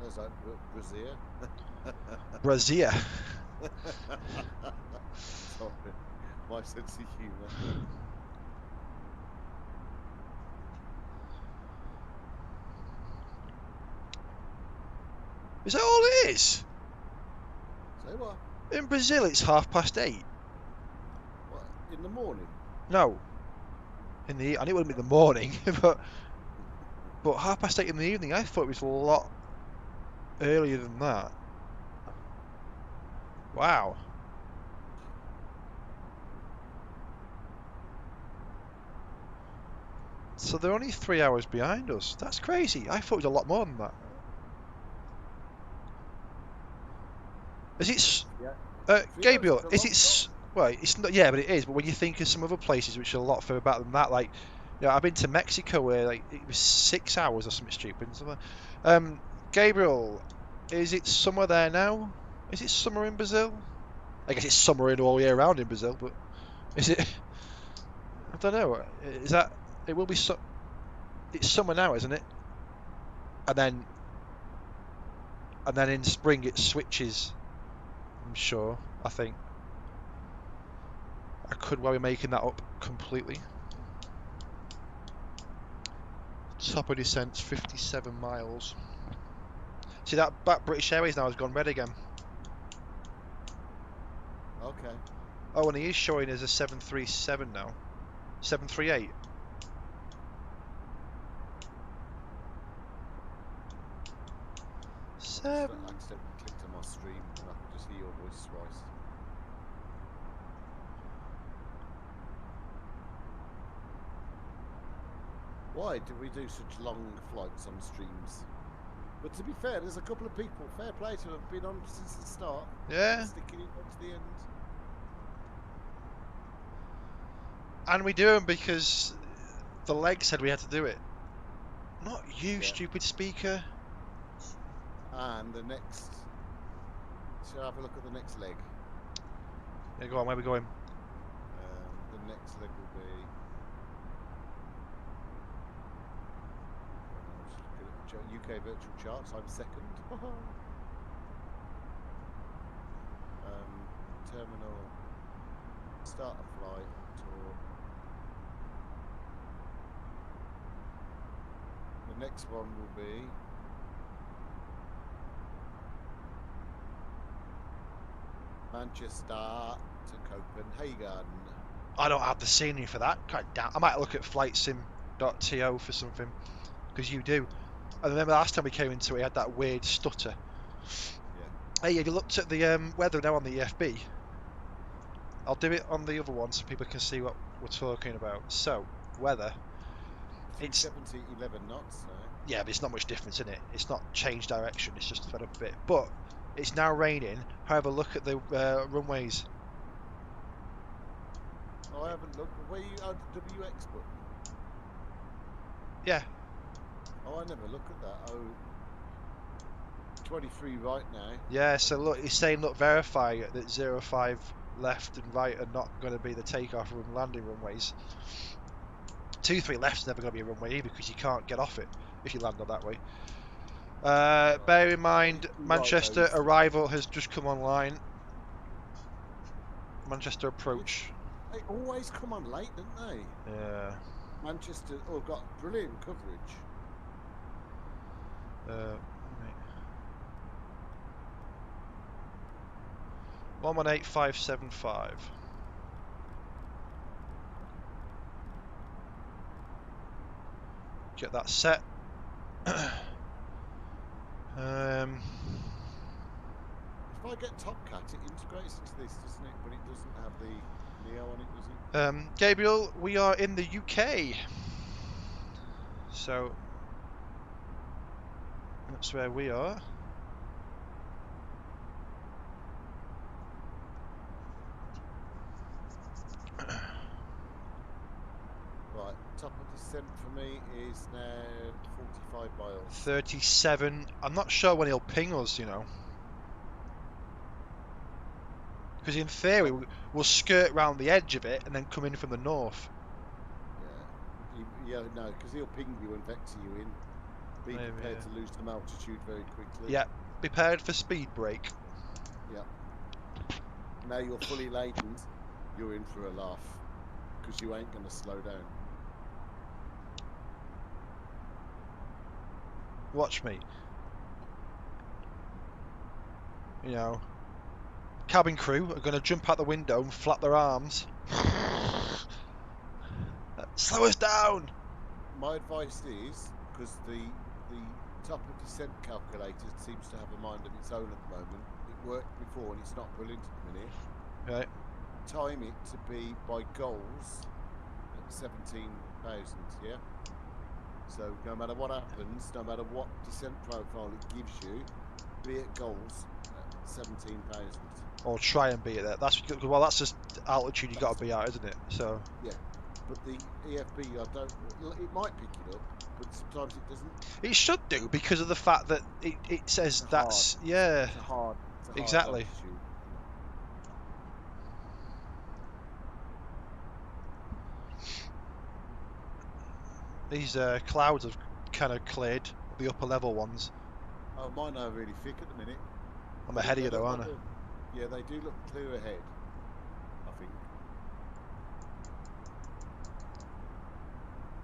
Sounds like Brazil. Brazil. Sorry, my sense of humour. Is that all it is? Say what? In Brazil, it's 8:30. What? In the morning? No. I knew it wouldn't be the morning, but 8:30 in the evening. I thought it was a lot earlier than that. Wow. So they're only 3 hours behind us. That's crazy. I thought it was a lot more than that. Is it? Yeah. Gabriel, is it? Well, it's not. Yeah, but it is. But when you think of some other places which are a lot further back than that, like, I've been to Mexico where like it was 6 hours or something stupid. Gabriel, is it summer there now? Is it summer in Brazil? I guess it's summer in all year round in Brazil, but is it? I don't know. Is that? It will be it's summer now, isn't it? And then in spring it switches. I'm sure. I think. I could well be making that up completely. Top of descent, 57 miles. See that British Airways now has gone red again. Okay. Oh, and he is showing as a 737 now. 738. I accidentally clicked on my stream and I could just hear your voice twice. Why do we do such long flights on streams? But to be fair, there's a couple of people, fair play to have been on since the start. Yeah. Sticking it to the end. And we do them because the leg said we had to do it. Not you, Yeah. stupid speaker. And the next... Shall I have a look at the next leg? Yeah, go on, where are we going? The next leg will be... UK virtual charts. I'm second. Terminal. Start a flight. Tour. The next one will be Manchester to Copenhagen. I don't have the scenery for that. God damn. I might look at FlightSim.to for something, because you do. I remember last time we came into it, he had that weird stutter. Yeah. Hey, have you looked at the weather now on the EFB? I'll do it on the other one so people can see what we're talking about. So, weather. It's 70, 11 knots. yeah, but it's not much difference in it. It's not changed direction. It's just fed up a bit. But it's now raining. However, look at the runways. Oh, I haven't looked. Where you the WX button? Yeah. Oh, I never look at that. Oh, 23 right now. Yeah. So look, it's saying look, verify that 05 left and right are not going to be the takeoff and landing runways. 23 left's never going to be a runway either because you can't get off it if you land on that way. Bear in mind, Manchester Right, arrival has just come online. Manchester approach. They always come on late, don't they? Yeah. Manchester got brilliant coverage. Right. 118575. Get that set. If I get Top Cat, it integrates into this, doesn't it? But it doesn't have the Neo on it, does it? Gabriel, we are in the UK. So that's where we are. Right, top of descent for me is now 45 miles. 37. I'm not sure when he'll ping us, you know. Because in theory, we'll skirt round the edge of it and then come in from the north. Yeah, no, because he'll ping you and vector you in. Be Maybe, prepared to lose some altitude very quickly. Yeah, prepared for speed break. Yeah. Now you're fully laden, you're in for a laugh. Because you ain't going to slow down. Watch me. You know, cabin crew are going to jump out the window and flap their arms. Slow us down! My advice is, because the top of descent calculator seems to have a mind of its own at the moment. It worked before and it's not brilliant at the minute. Right. Time it to be by goals at 17,000, yeah? So no matter what happens, no matter what descent profile it gives you, be at goals at 17,000. Or try and beat it. That's well, that's just altitude you got to be at, isn't it? So yeah, but the EFB, it might pick it up, but sometimes it doesn't. it should do because of the fact that it says that's hard. yeah, It's a hard exactly. altitude. These clouds have kind of cleared, the upper level ones. Oh, mine are really thick at the minute. I'm ahead of you though, aren't I? Yeah, they do look clear ahead, I think.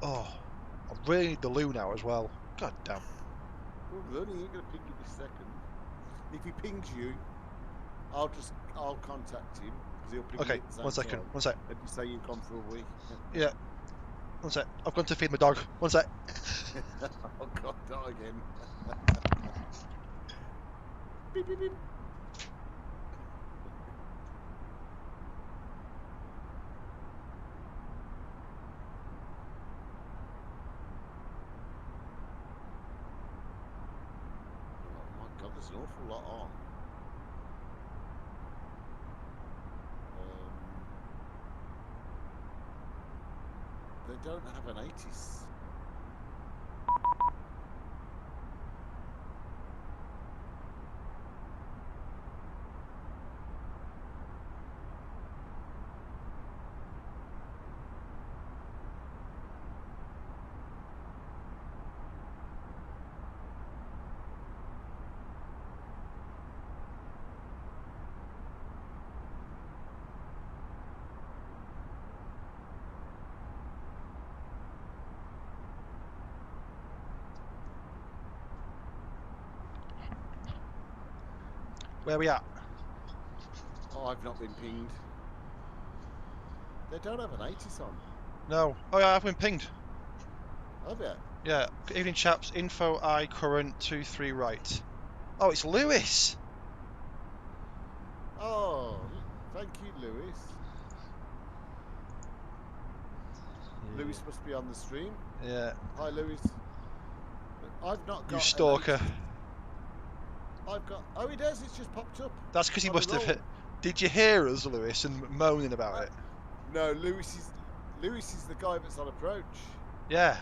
Oh, I really need the loo now as well. God damn. Well, Vernie ain't gonna ping you this second. If he pings you, I'll contact him because he'll ping Okay, you at the same 1 second, time. 1 sec. And you say you've gone for a week. Yeah. 1 sec. I've gone to feed my dog. 1 sec. Oh God, not again. Beep, beep, beep. Oh my God, there's an awful lot on. They don't have an 80s. Where are we at? Oh, I've not been pinged. They don't have an 80s on. No. Oh yeah, I've been pinged. Have you? Yeah. Good evening, chaps. Info I current 23 right. Oh, it's Lewis. Oh, thank you, Lewis. Lewis must be on the stream. Yeah. Hi, Lewis. I've not got. You stalker. I've got. Oh, he does. It's just popped up. That's because he must have hit. Did you hear us, Lewis, and moaning about it? No, Lewis is the guy that's on approach. Yeah.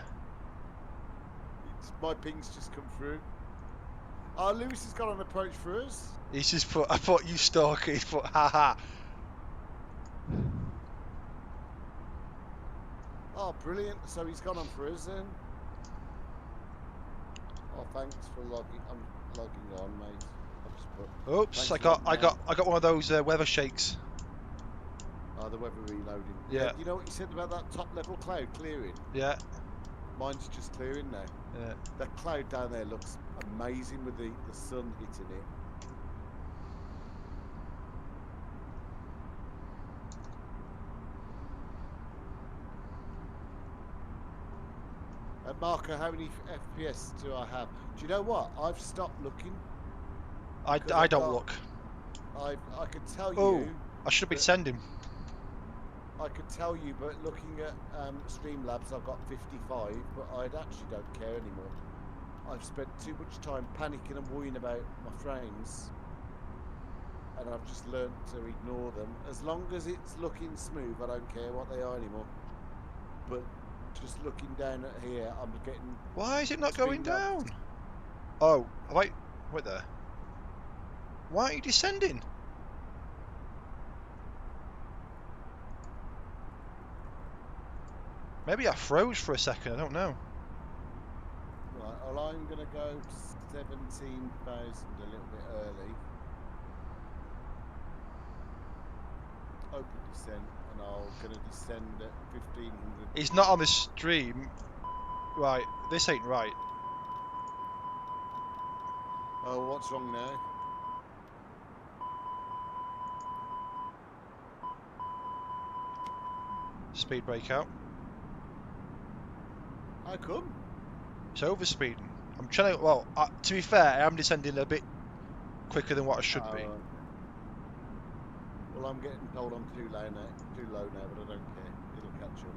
My ping's just come through. Oh, Lewis has got an approach for us. He's just put. I thought you stalker. He's put. Haha. Oh, brilliant. So he's gone on for us then. Oh, thanks for logging. I'm logging on, mate. I've just put, Oops! I got one of those weather shakes. Oh, the weather reloading. Yeah. You know what you said about that top level cloud clearing? Yeah. Mine's just clearing now. Yeah. That cloud down there looks amazing with the sun hitting it. Marco, how many FPS do I have? Do you know what? I've stopped looking. I don't look. I could tell Oh, you. I should be sending. I could tell you, but looking at Streamlabs, I've got 55, but I actually don't care anymore. I've spent too much time panicking and worrying about my frames, and I've just learned to ignore them. As long as it's looking smooth, I don't care what they are anymore. But just looking down at here, I'm getting... Why is it not going down? Oh, wait there. Why are you descending? Maybe I froze for a second, I don't know. Right, well, I'm going to go to 17,000 a little bit early. Open descent, and I'm going to descend at 1,500. He's not on the stream. Right, this ain't right. Oh, what's wrong now? Speed brake out. How come? It's over speeding. I'm trying to, well, to be fair, I am descending a bit quicker than what I should be. Well, I'm getting told I'm too low now, but I don't care. It'll catch up.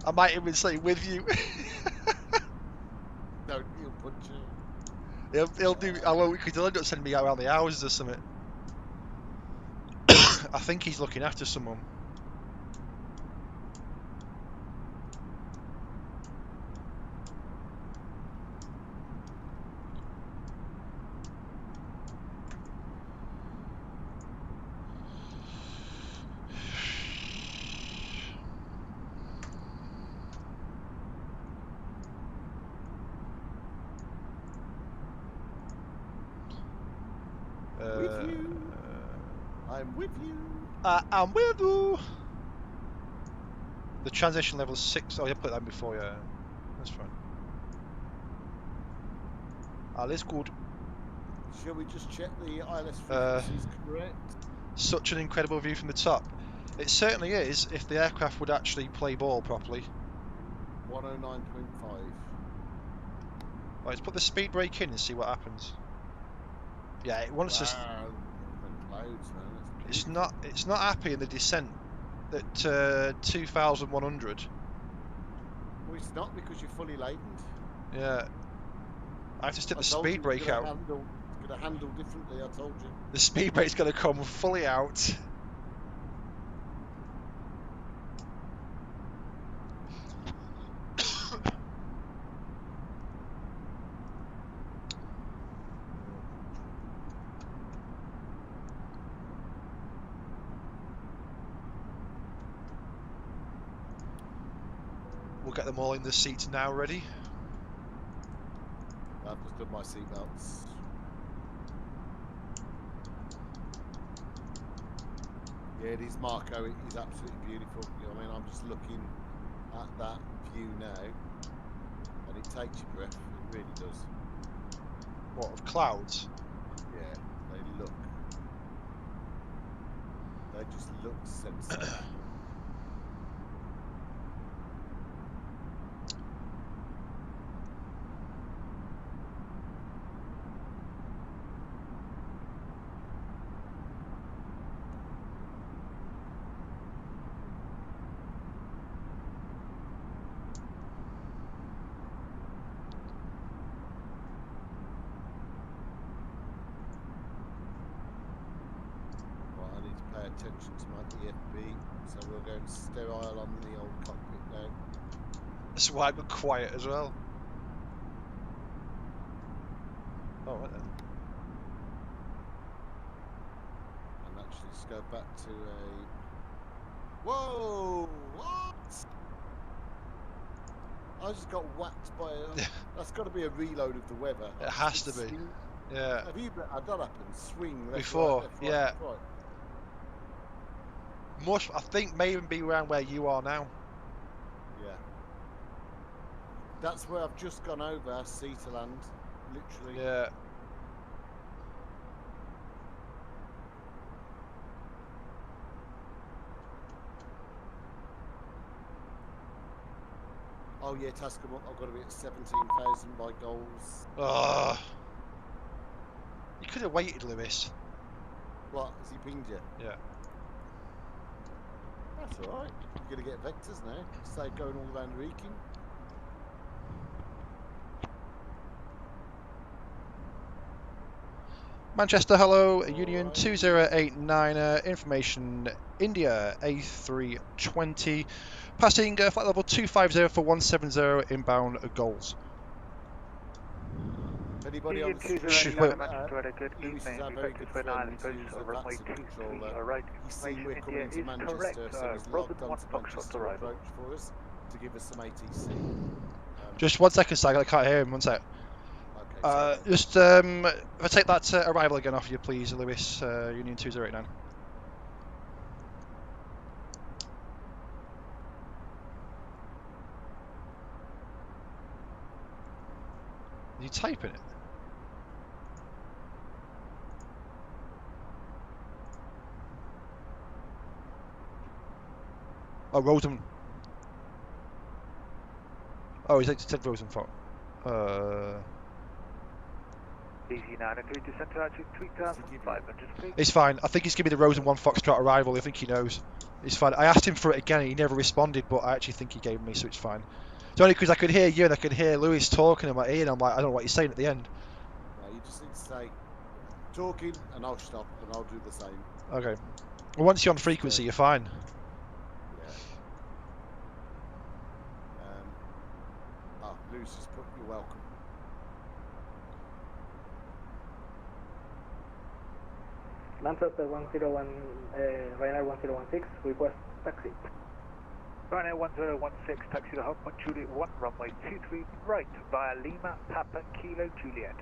I might even say with you. No, he'll punch you. He'll do. Because he'll end up sending me out around the houses or something. I think he's looking after someone. With you. I'm with you. I'm with you. The transition level is 6. Oh, you put that in before, yeah. That's fine. That's good. Shall we just check the ILS frequency is correct? Such an incredible view from the top. It certainly is, if the aircraft would actually play ball properly. 109.5. Right, let's put the speed brake in and see what happens. Yeah, it wants us. The clouds, man. It's not happy in the descent at 2,100. Well, it's not because you're fully laden. Yeah. I have to stick the told you speed brake out. It's going to handle differently, I told you. The speed brake's going to come fully out. We'll get them all in the seats now ready. I've just done my seatbelts. Yeah, it is, Marco. It is absolutely beautiful. You know what I mean? I'm just looking at that view now, and it takes your breath. It really does. What, of clouds? Yeah, they just look sensational. Attention to my EFB, so we're going sterile on the old cockpit now. That's why I'm quiet as well. Oh, right then. And actually just go back to a... Whoa! What? I just got whacked by a... That's got to be a reload of the weather. It has to be. Yeah. Have you had that happen? Swing left, before, right, left, right, yeah. left, right. Must, I think, may even be around where you are now. Yeah. That's where I've just gone over, sea to land, literally. Yeah. Oh yeah, Tascam, I've got to be at 17,000 by goals. Oh. You could have waited, Lewis. What? Has he pinged you? Yeah. That's alright. You're going to get vectors now. Save going all around Reeking. Manchester, hello. Union 2089, information India A320. Passing flight level 250 for 170 inbound goals. Anybody on the Union street? 209 Manchester, good Lewis is evening. our very good friend who's a runway VATSA 23, controller. right. He's seen we're coming India into is Manchester, correct. so he's Robin logged on 1 to Foxtrot Manchester arrival. approach for us to give us some ATC. Just 1 second, Sag. I can't hear him. 1 sec. Okay, just if I take that arrival again off you, please, Lewis. Union 2089. Are you typing it? Oh, Rosen. Oh, he's said Rosenfort. EG93 descent to altitude 3,500 feet. It's fine. I think he's giving me the Rosen 1 Foxtrot arrival. I think he knows. It's fine. I asked him for it again and he never responded, but I actually think he gave me, so it's fine. It's only because I could hear you and I could hear Lewis talking in my ear and I'm like, I don't know what he's saying at the end. No, you just need to say, talking, and I'll stop and I'll do the same. Okay. Well, once you're on frequency, you're fine. Yeah. Lewis just put, you're welcome. Manchester 101, Ryanair 1016, request taxi. Ryanair 1016, taxi to home, Juliet 1, runway 23 right via Lima, Papa, Kilo, Juliet.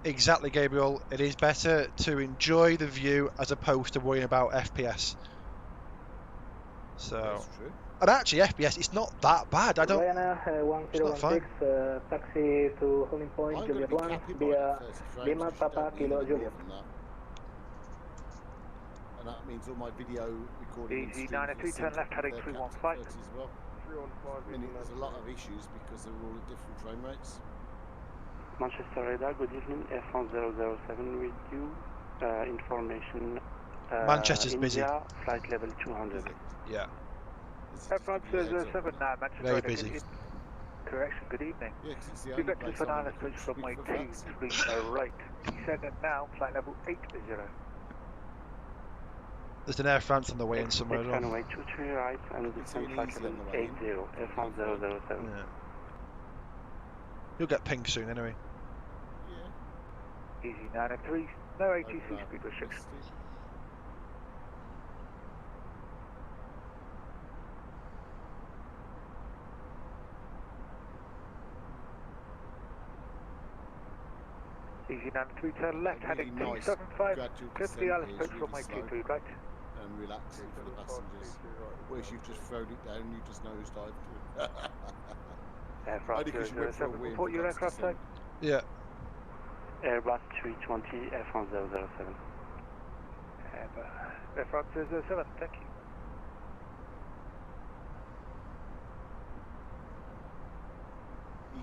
Exactly, Gabriel. It is better to enjoy the view as opposed to worrying about FPS. So, that's true. And actually, FPS, it's not that bad. I don't. Ryanair 1016, taxi to holding point, Juliet 1, via Lima, Papa, Kilo, Juliet. And that means all my video recording. EG93, turn left, heading 315. As well. 315. And there's a lot of issues because they're all at different frame rates. Manchester Radar, good evening. F1007 with you. Information. Manchester's India, busy. Flight level 200. Yeah. F1007 now, Manchester. Very busy. Correction, good evening. Yeah, because it's the Two only vectors place for I'm 9 approach from my 23 right. Descendant now, flight level 80. There's an Air France on the way in somewhere as well. Runway 23 right and descend flight level 80. F1007. Yeah. You'll get pinged soon anyway. Yeah. Easy 903, no ATC speed restriction. Easy 93, turn left, heading Really nice 275, gradual clear to the descent Alice here, Bridge, it's runway really slow 23 right. and relaxing for the passengers. Whereas you've just thrown it down, you just nosedived to it. Air France Only 'cause you went for a 007, win, report your forgot to aircraft type. Yeah. Airbus 320, Air France 007. Air France 007, thank you.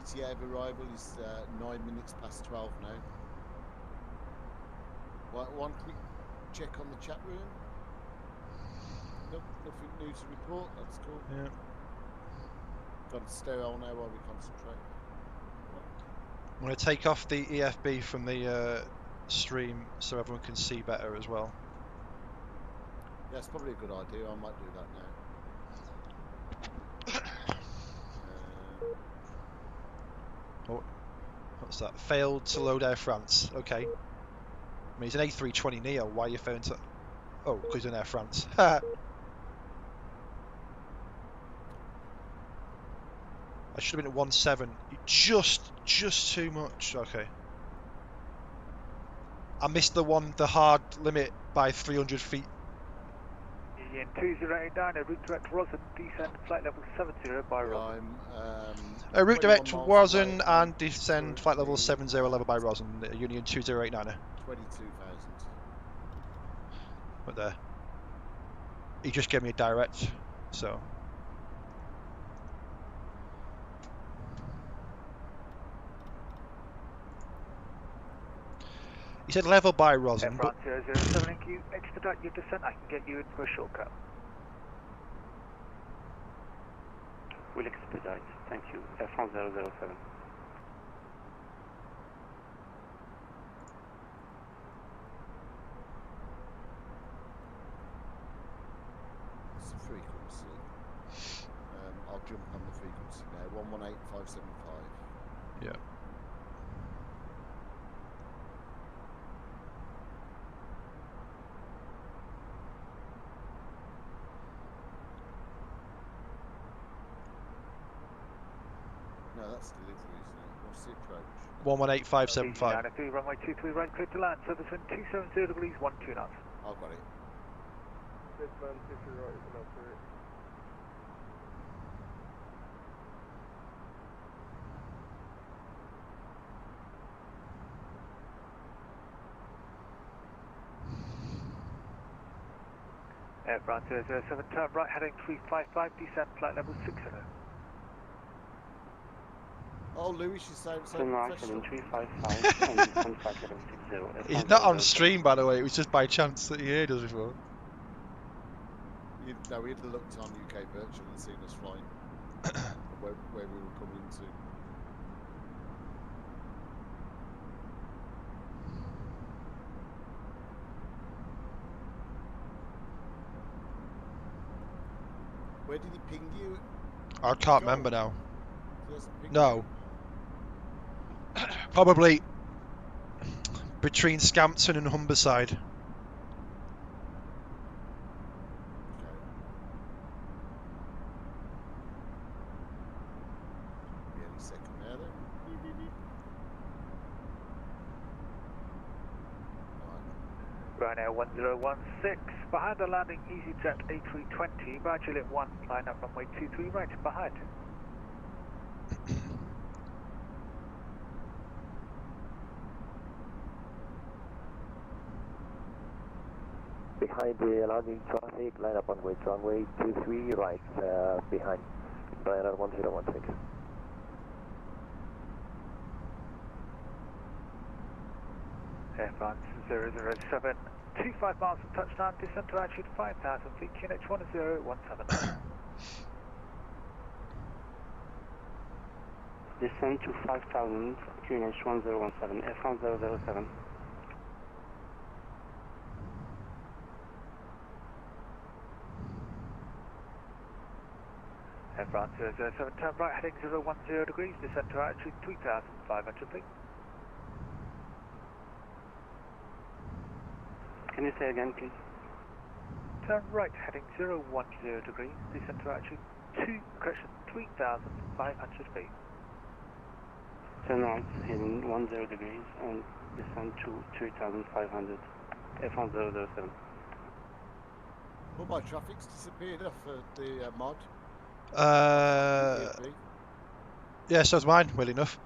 ETA of arrival is 9 minutes past 12 now. One quick check on the chat room. Nope, nothing new to report. That's cool. Yeah. Got it sterile now while we concentrate. I'm going to take off the EFB from the stream so everyone can see better as well. Yeah, it's probably a good idea. I might do that now. Oh, what's that? Failed to load Air France. Okay. I mean, it's an A320neo. Why are you failing to? Oh, because he's in Air France. I should have been at 17. Just too much. Okay. I missed the hard limit by 300 feet. Union 2089, a route direct Rosen, descend flight level 70 by Rosen. I'm Route direct 21 miles Rosen away and descend flight level 70 level by Rosen, Union 2089. 22,000. But there. He just gave me a direct, so. He said level by Rosen, Air but France 007, thank you. Expedite your descent, I can get you in for a shortcut. Will expedite, thank you. Air France 007. What's the frequency? I'll jump on the frequency now. 118575. yeah. No, that's delivery, isn't it? What's the approach? 118575. 93, runway 23 right, clear to land, service in 270 degrees, 12 knots. I've got it. Air France 007, turn right, heading 355, descend flight level 60. Oh, Lewis, you sound so Turn right, professional. heading 355, and descend flight level 60. Air He's France not on 007. stream, by the way. It was just by chance that he heard us before. No, we had looked on UK Virtual and seen us flying. where we were coming to. Where did he ping you? I can't remember now. He hasn't pinged No. Probably between Scampton and Humberside. you? Okay. Any second there then. Ryanair 1016, behind the landing EasyJet A320, by Juliet 1, line up runway 23 right, behind. Behind the landing traffic, line up on runway 23 right, behind Ryanair 1016. Air France 007, 25 miles from touchdown, descent to altitude 5,000 feet, QNH 1017. Descend to 5,000, QNH 1017, Air France 007. Air France 007, turn right, heading 010 degrees, descent to altitude 3,500 feet. Can you say again, please? Turn right, heading 010 degrees, descend to altitude 3,500 feet. Turn right, heading 10 degrees and descend to 3,500. F1007. Well, my traffic's disappeared off the mod. Yeah, so's mine, well enough.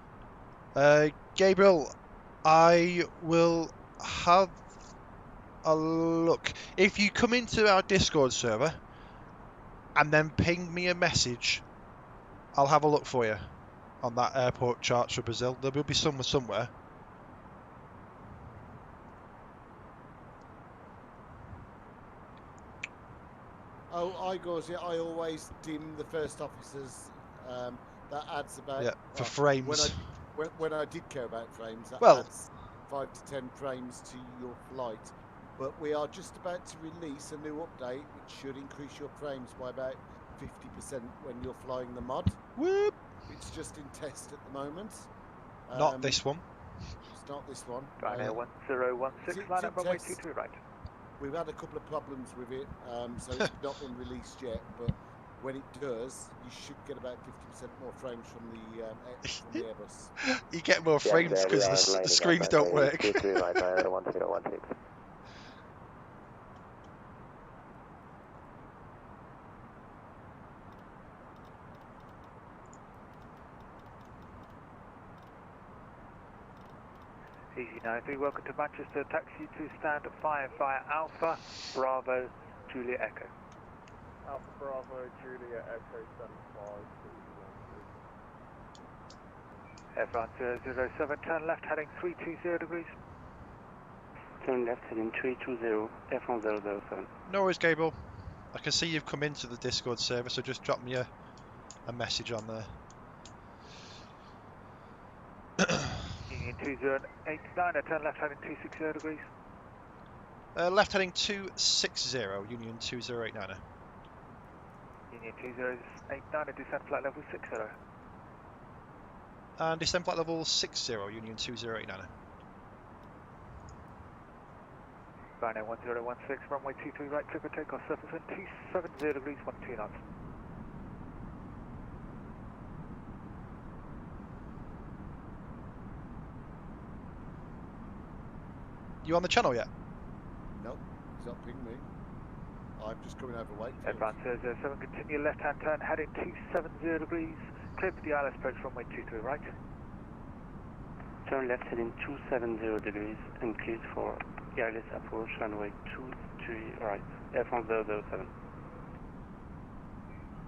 Gabriel, I will have a look. If you come into our Discord server and then ping me a message, I'll have a look for you on that airport charts for Brazil. There will be somewhere. Oh, Igors, yeah, I always dim the first officers. That adds about for frames. When I did care about frames, that adds 5 to 10 frames to your flight. But we are just about to release a new update which should increase your frames by about 50% when you're flying the mod. Whoop. It's just in test at the moment. Not this one. It's not this one. Ryanair 1016, line up runway 23 right. We've had a couple of problems with it, so it's not been released yet, but when it does, you should get about 50% more frames from the Airbus. You get more frames because the screens don't work. Easy 93, welcome to Manchester, taxi to stand 5 via Alpha, Bravo, Julia Echo. Alpha Bravo, Julia Echo, stand 5. F1007, turn left heading 320 degrees. Turn left heading 320, F1007. No worries, Gabriel. I can see you've come into the Discord server, so just drop me a message on there. Union 2089, turn left heading 260 degrees. Left heading 260, Union 2089. Union 2089, descend flight level 60. And descend flight level 60, Union 2089. Ryanair 1016, runway 23 right, clear for takeoff, surface wind 270 degrees, 12 knots. You on the channel yet? Nope, he's not pinging me. I'm just coming over Wakefield. F1007, continue left-hand turn, heading 270 degrees, clear for the ILS approach runway 23 right. Turn left heading 270 degrees and cleared for ILS approach runway 23 right, F1007.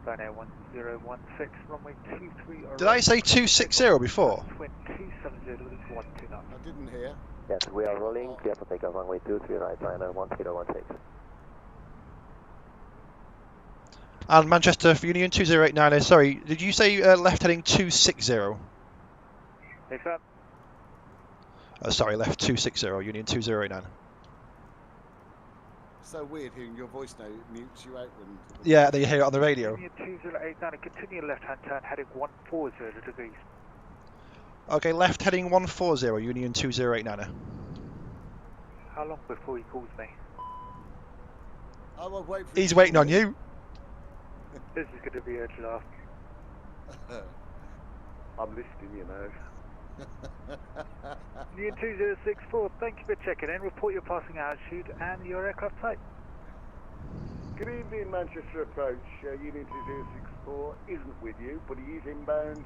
Ryanair 1016, runway 23 right. Did I say 260 before? Wind 270 degrees, 12 knots. I didn't hear. Yes, we are rolling, clear for takeoff, runway 23 right, Ryanair 1016. And Manchester for Union 2089, sorry, did you say left heading 260? Yes, sir. Sorry, left 260, Union 2089. So weird hearing your voice now, it mutes you out when... Yeah, then you hear it on the radio. Union 2089, continue left-hand turn, heading 140 degrees. Okay, left heading 140, Union 2089. How long before he calls me? I will wait for He's waiting on you. This is going to be a laugh. I'm listening, you know. Union 2064, thank you for checking in. Report your passing altitude and your aircraft type. Good evening, Manchester approach. Union 2064 isn't with you, but he is inbound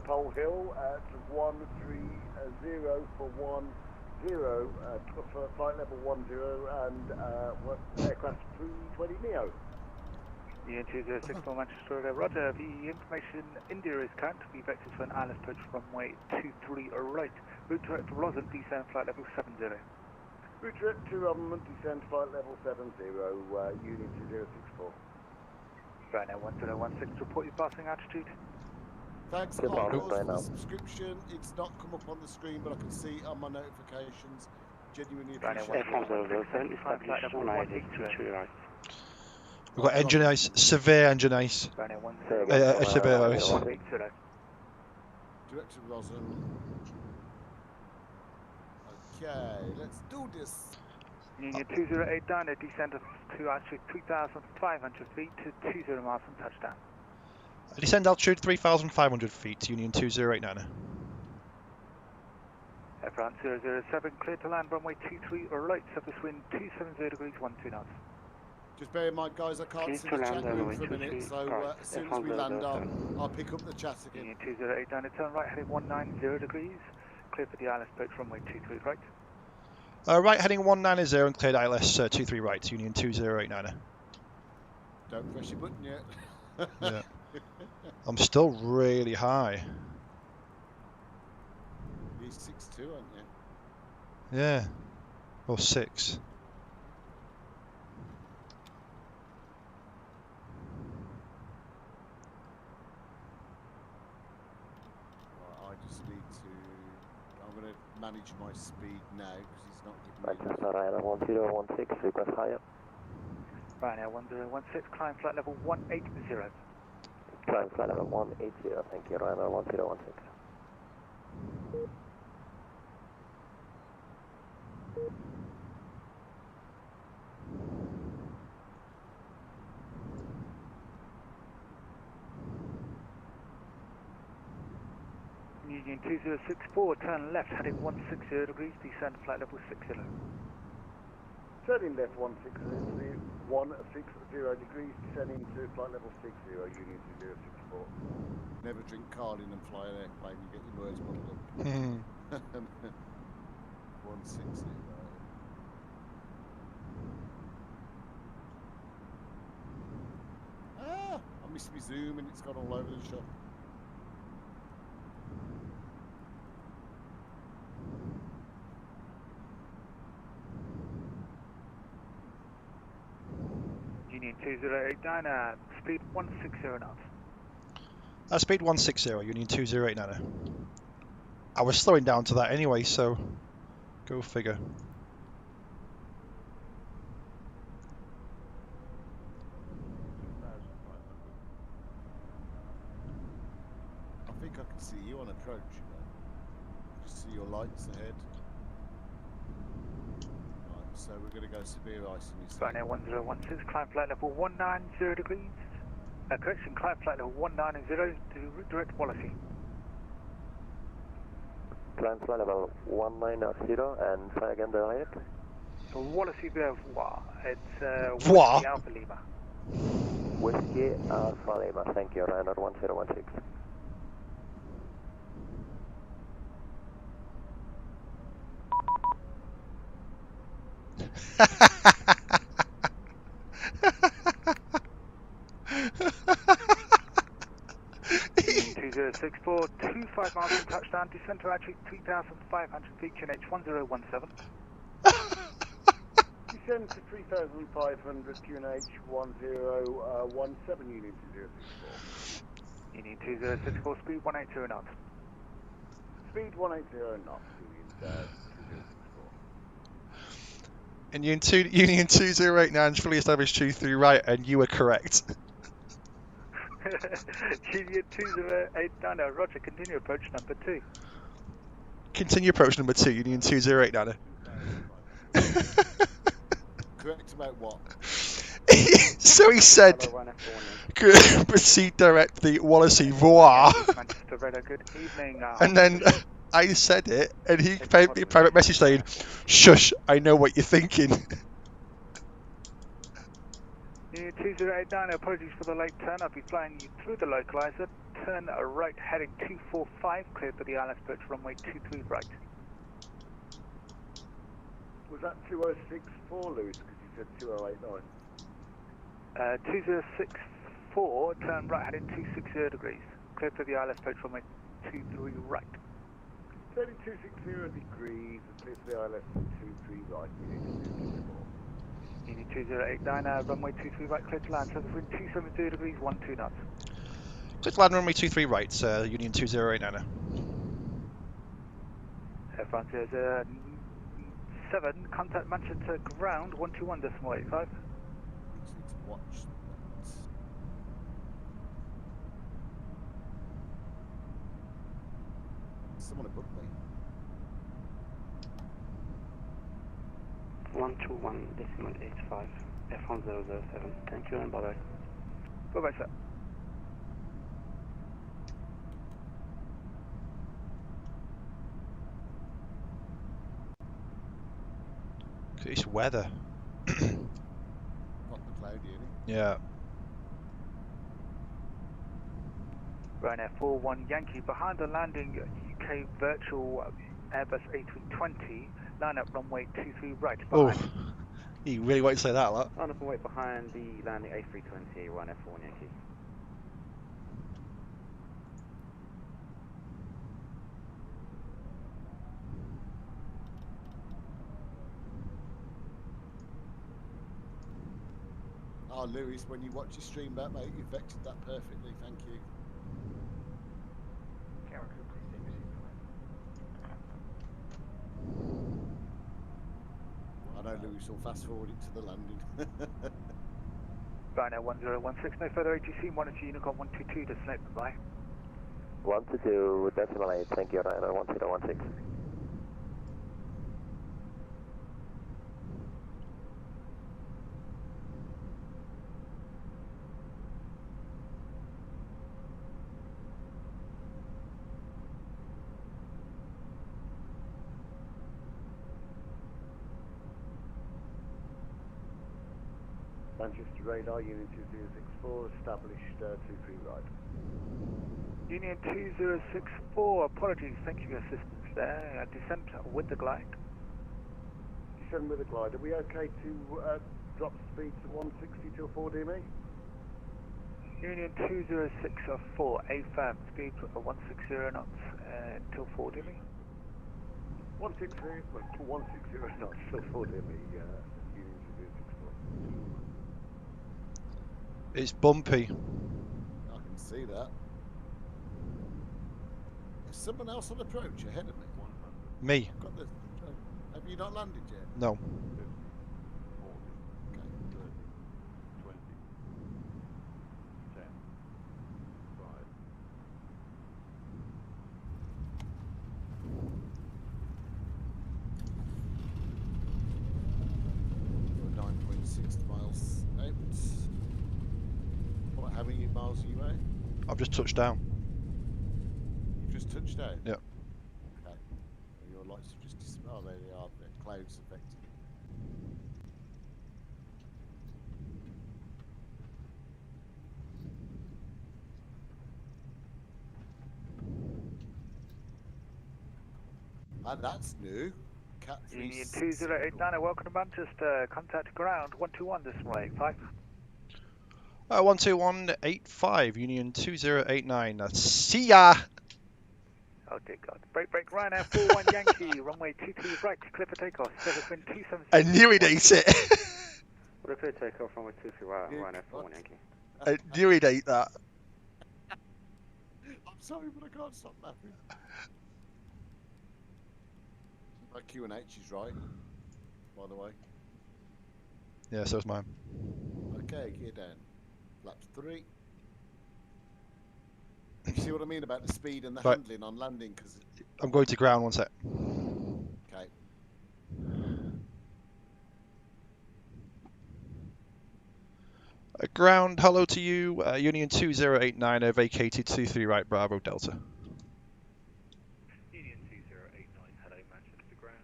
Pole Hill at 130 for 10 for flight level 10 and aircraft 320 Neo. Union 2064 Manchester, roger. The information India is current. We vector to an ILS approach runway 23 right. Route direct to Roslyn, descend flight level 70. Route direct to descend flight level 70, Union 2064. Ryanair 1016, report your passing altitude. Thanks, Good for morning, the subscription. It's not come up on the screen, but I can see it on my notifications. Genuinely appreciate F1007, established on ILS 23 right. We've got engine ice, severe engine ice. Severe ice. Director Roslyn. Okay, let's do this. Union 2089, descend to altitude 3,500 feet to 20 miles from touchdown. Descend altitude 3,500 feet, Union 2089. France 007, clear to land runway 23 right, surface wind 270 degrees, 12 knots. Just bear in mind, guys, I can't Clear see to the chat land room runway for a minute, 23 so right, as soon as we land, I'll pick up the chat again. Union 208 turn right, heading 190 degrees, clear for the ILS approach runway 23 right. Right, heading 190 and cleared ILS 23 right, Union 2089er. Don't press your button yet. Yeah. I'm still really high. You're 6'2", aren't you? Yeah. Or 6. Right, I just need to... I'm going to manage my speed now because he's not giving me... Manchester Ryanair 1016, request higher. Ryanair 1016, climb flight level 180. Climb flight level 180, thank you, Ryanair 1016. Union 2064, turn left, heading 160 degrees, descend flight level 60. Turning left 160 degrees, descending to flight level 60, Union 2064. Never drink Carlin and fly an airplane, you get your words muddled up. 160, right. Ah, I missed my zoom and it's gone all over the shop. Union 2089, speed 160 knots. Speed 160, Union 2089er. I was slowing down to that anyway, so go figure. I think I can see you on approach, you know. Just see your lights ahead. Right, so we're going to go severe ice in your Ryanair 1016, climb flight level 190 degrees. Correction, climb flight level 190 to direct Wallasey. Climb flight level 190 and try again the right. Wallasey Voir, it's Voir? Whiskey Alpha Lima. Whiskey Alpha Lima, thank you, Ryanair 1016. Union 2064, 25 miles from touchdown, descend to altitude 3,500 feet, QNH 1017. Descend to 3,500, QNH 1017, Union 2064. Union 2064, speed 180 knots. Speed 180 knots, Union 2064. And Union 2089 fully established 23 right, and you were correct. Union 2089, roger, continue approach number 2. Continue approach number 2, Union 2089er. Correct about what? So he said, proceed direct the Wallasey Voir. Manchester Radar, good evening. And then I said it, and he sent me a private message saying, shush, I know what you're thinking. Union 2089, apologies for the late turn. I'll be flying you through the localizer. Turn right, heading 245, clear for the ILS approach runway 23 right. Was that 2064, Lewis? Because you said 2089. 2064, turn right, heading 260 degrees. Clear for the ILS approach runway 23 right. 3260 degrees, clear for the ILS 23 right, Union 264. Union 2089, runway 23 right, clear to land, surface wind 270 degrees, 12 knots. Clear to land runway 23 right, Union 2089er. Air France 007, contact Manchester ground 121.85. Just need to watch that. Someone had booked me. 121.85, Air France 007, thank you and bye bye. Bye bye, sir. It's weather. Proper cloudy, isn't it? Yeah. Ryanair 41 Yankee, behind the landing UK virtual Airbus A320, line up runway 23 right. Oh, you really want to say that a lot? On up and wait behind the landing A320, Ryanair 41 Yankee. Oh, Lewis, when you watch your stream back, mate, you vectored that perfectly. Thank you. I know Lewis will fast forward it to the landing. Ryanair 1016, no further ATC, monitor Unicorn 122, destinate, bye. 122 decimal 8, thank you, Ryanair 1016. Manchester radar, Union 2064, established 23 right. Union 2064, apologies, thank you for your assistance there. Descent with the glide. Descend with a glide. Are we okay to drop speed to 160 till 4 DME? Union 2064, A firm, speed 160 knots until 4 DME. 160 knots till 4 DME, Union 2064. It's bumpy. I can see that. There's someone else on approach ahead of me. Me. I've got the, have you not landed yet? No. 40, 30, 20, 10, 5. 9.6 miles out. What, how many miles are you out? I've just touched down. You've just touched out? Yep. Okay. And your lights have just oh, there they are. The clouds affected. And that's new. Cat Union 2089, welcome to Manchester. Contact ground 121 decimal 85. 12185, Union 2089. See ya! Oh dear God. Break, Ryanair 41 Yankee, runway 22 right, clear for takeoff. Service wind 276. I knew he'd ate it. We're clear takeoff runway 23 right, Ryanair 41 Yankee. I knew he'd ate that. I'm sorry, but I can't stop laughing. My Q&H is right, by the way. Yeah, so's mine. Okay, gear down. Flaps 3. You see what I mean about the speed and the Right. handling on landing? Cause I'm going to ground, one sec. okay. Ground, hello to you. Union 2089, vacated 23 right, Bravo Delta. Union 2089, hello Manchester ground.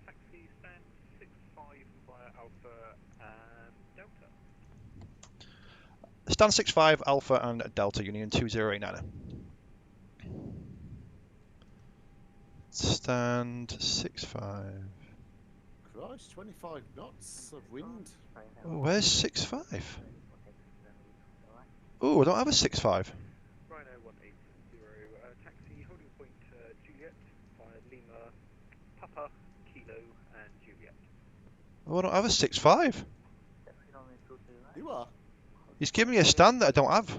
Taxi stand 65 via Alpha and Delta. Stand 65, Alpha and Delta, Union 2089. Stand 65. Christ, 25 knots of wind. Oh, where's 65? Oh, I don't have a 65. Rhino 180, taxi holding point Juliet via Lima, Papa, Kilo and Juliet. Oh, I don't have a 65. You are? He's giving me a stand that I don't have.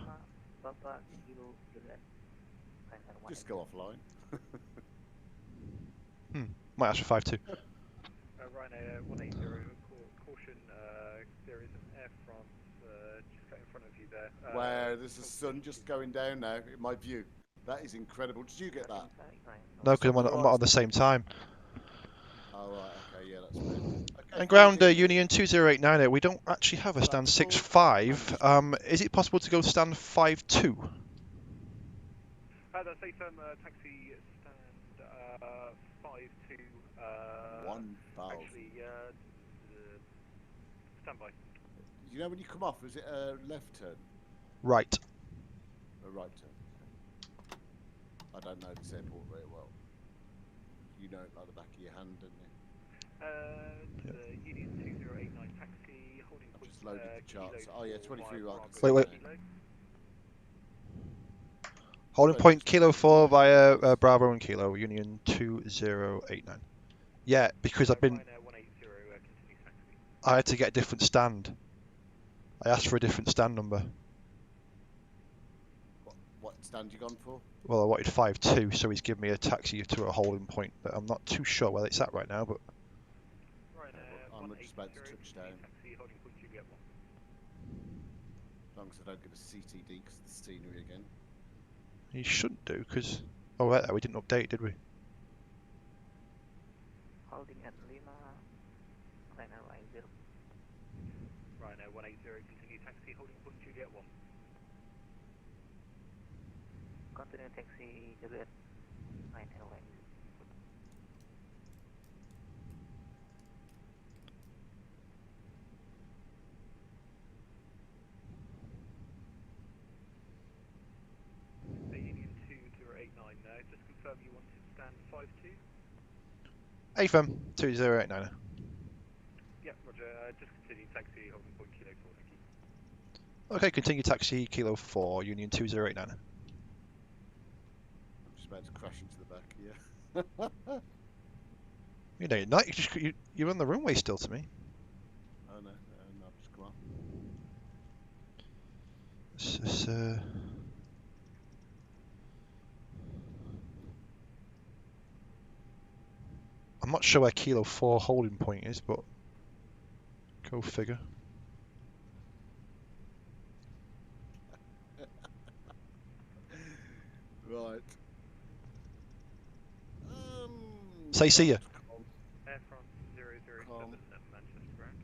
Just go offline. Might ask for 5-2. Rhino 180, caution, there is an Air France just in front of you there. Wow, there's a sun just going down now, in my view. That is incredible. Did you get that? No, because I'm not on the same time. Oh, right, okay, yeah, that's brilliant. Okay, And ground Union 2089, we don't actually have a stand 65. Is it possible to go stand 5-2? That's a firm taxi stand 5-2. One foul. Actually, stand by. You know when you come off, is it a left turn? Right. A right turn? I don't know this airport very well. You know it like the back of your hand, don't you? Union 2089 taxi, holding I've point. just loaded the charts. Kilo Oh yeah, 4 23 right. I can see Wait, it wait. now. Holding Sorry, point just Kilo loaded 4 the via charts. Bravo and Kilo, Union 2089. Yeah, because I've been... Ryanair 180, continue taxi. I had to get a different stand. I asked for a different stand number. What stand you gone for? Well, I wanted 5-2, so he's given me a taxi to a holding point, but I'm not too sure where it's at right now, but... Ryanair I'm just about to 180, touch down. taxi, holding point Juliet 1. As long as I don't get a CTD because of the scenery again. He shouldn't do, because... Oh, right there, we didn't update, did we? Holding at Lima, Ryanair 10. Ryanair 180, continue taxi, holding point Juliet 1. Continue taxi, Juliet, Ryanair 10. Union 2089 now, just confirm you wanted stand 52? AFM 2089. Yeah, roger, just continue taxi, holding point Kilo 4, thank you. Okay, continue taxi Kilo 4, Union 2089. I'm just about to crash into the back here. You know, you're not, you're on the runway still to me. Oh no, no, I've just come on. This is, I'm not sure where Kilo 4 holding point is, but go figure. Right. Say see ya. Air France 007 Calm. at Manchester ground.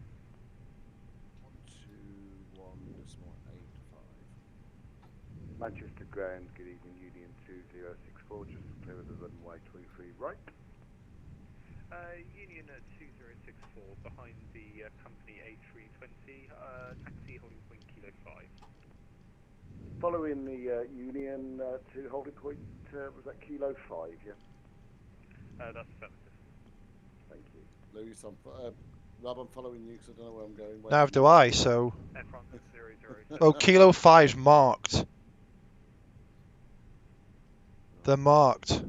121.85. Manchester ground, good evening, Union 2064, just clear of the runway 23 right. Union 2064 behind the company A320, taxi holding point Kilo 5. Following the Union to holding point, was that Kilo 5, yeah? That's affirmative. Thank you. Lewis, Rob, I'm following you because I don't know where I'm going. Now do I, so... Air France 007. Oh, Kilo 5's marked. They're marked.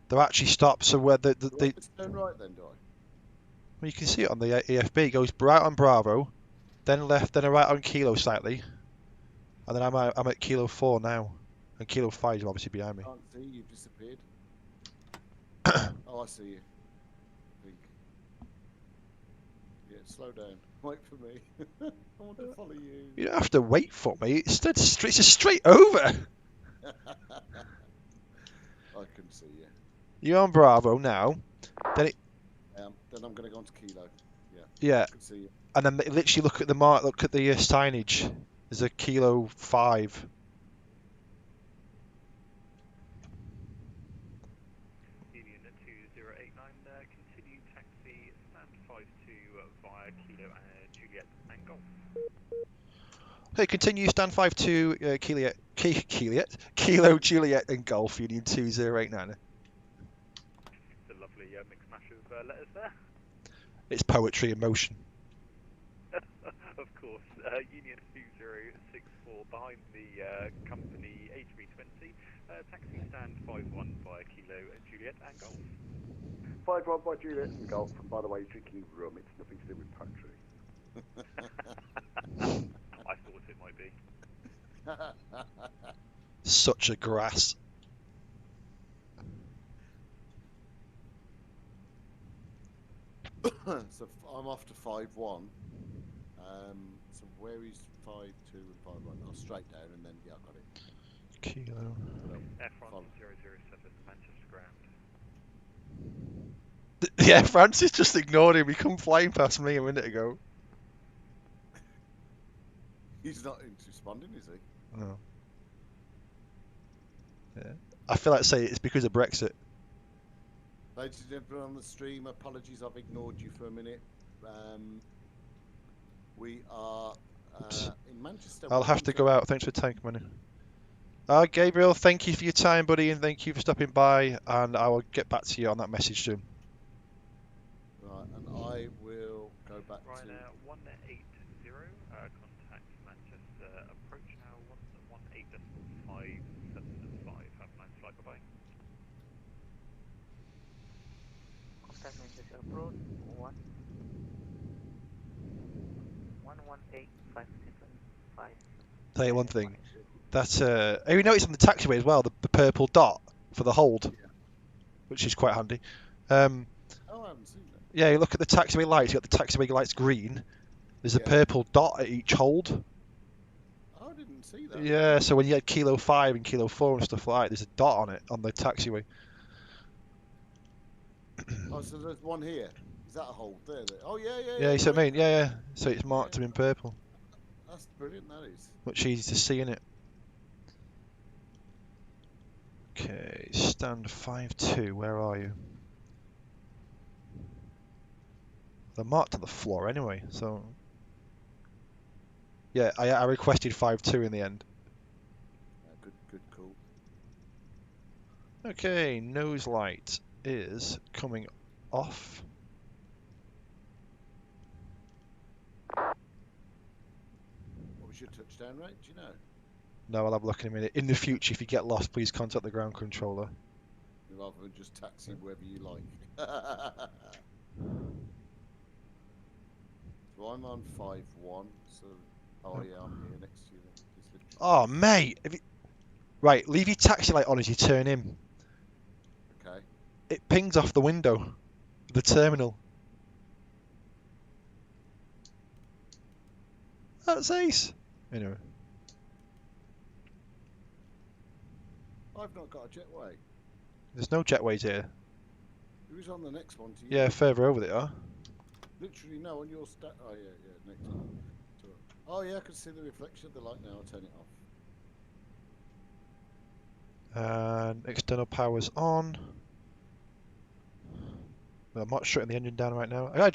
They're actually stopped, so where the Let's turn right then, do I? well, you can see it on the EFB. It goes right on Bravo, then left, then a right on Kilo slightly, and then I'm at Kilo 4 now, and Kilo 5 is obviously behind me. Can't see, you've disappeared. Oh, I see you. I think. Yeah, slow down. Wait for me. I want to follow you. You don't have to wait for me. It's just straight over. I can see you. You're on Bravo now. Then Then I'm going to go on to Kilo. yeah, I can see you. and then literally look at the mark. Look at the signage. There's a Kilo 5. Union 2089, continue taxi, stand 52 via Kilo Juliet and Golf. Okay, continue stand 5-2 Kilo Juliet and Golf Union 2089. It's a lovely mixed mash of letters there. It's poetry in motion. Of course, Union 2064 behind the company A320, taxi stand 51 via Kilo Juliet and Golf. 5-1 by Juliet and Golf, and by the way, drinking rum, it's nothing to do with poetry. I thought it might be. Such a grass. So I'm off to 5-1. So where is 5-2 and 5-1? Oh, straight down and then, yeah, I got it. Kilo. Air France 007 Manchester ground. Yeah, Francis just ignored him. He come flying past me a minute ago. He's not responding, is he? No. Yeah. I feel like saying it's because of Brexit. Ladies and gentlemen on the stream, apologies, I've ignored you for a minute. We are in Manchester. I'll have to go out. Thanks for tank money. Gabriel, thank you for your time, buddy, and thank you for stopping by. And I will get back to you on that message soon. Right, and I will go back to... Ryanair 180, contact Manchester, approach now 118.575, have a nice flight, bye-bye. Contact Manchester approach 118.575. Tell you one thing. That's you notice on the taxiway as well, the purple dot for the hold, which is quite handy. Oh, I haven't seen that. Yeah, you look at the taxiway lights. You got the taxiway lights green. There's a purple dot at each hold. Oh, I didn't see that. Yeah, so when you had Kilo 5 and Kilo 4 and stuff like that, there's a dot on it on the taxiway. Oh, so there's one here. Is that a hold there? Oh, yeah. Yeah, you see what I mean? Yeah. So it's marked in purple. That's brilliant, that is. Much easier to see in it. Okay, stand 5-2, where are you? They're marked on the floor anyway, so... Yeah, I requested 5-2 in the end. Good call. Okay, nose light is coming off. What was your touchdown rate, do you know? No, I'll have a look in a minute. In the future, if you get lost, please contact the ground controller. Rather than just taxi wherever you like. So I'm on 5-1, so... Oh yeah, I'm here next to you. Oh, mate! Right, leave your taxi light on as you turn in. Okay. It pings off the window of the terminal. That's ace. Anyway. I've not got a jetway. There's no jetways here. Who's on the next one to you? Yeah, further over they are. Literally no, on your stat. Oh yeah, next one. Oh yeah, I can see the reflection of the light now. I'll turn it off. And external power's on. I'm not shutting the engine down right now. I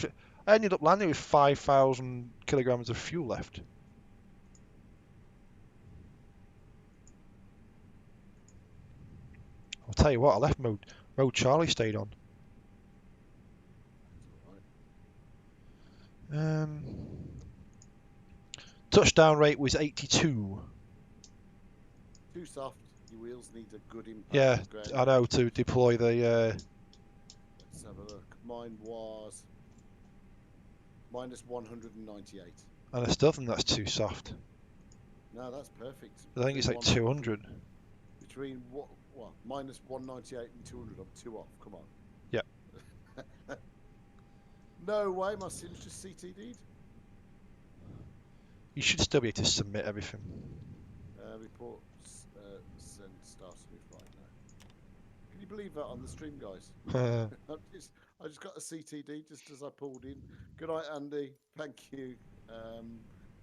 ended up landing with 5,000 kilograms of fuel left. I'll tell you what, I left mode Charlie stayed on. Touchdown rate was 82. Too soft. Your wheels need a good impact. Yeah, I know, to deploy the... Let's have a look. Mine was minus 198. And I still think that's too soft. No, that's perfect. I think it's like 200. Between what minus 198 and 200, I'm 2 off. Come on. Yep. No way, my sim's just CTD'd. You should still be able to submit everything. Report send Star Smith right now. Can you believe that on the stream, guys? I just got a CTD just as I pulled in. Good night, Andy. Thank you.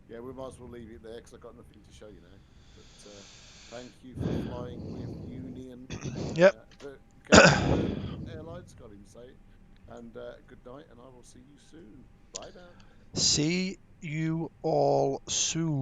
Yeah, we might as well leave it there because I've got nothing to show you now. But thank you for flying with Union. Yep. Airlines, got him say. And good night, and I will see you soon. Bye now. See you all soon.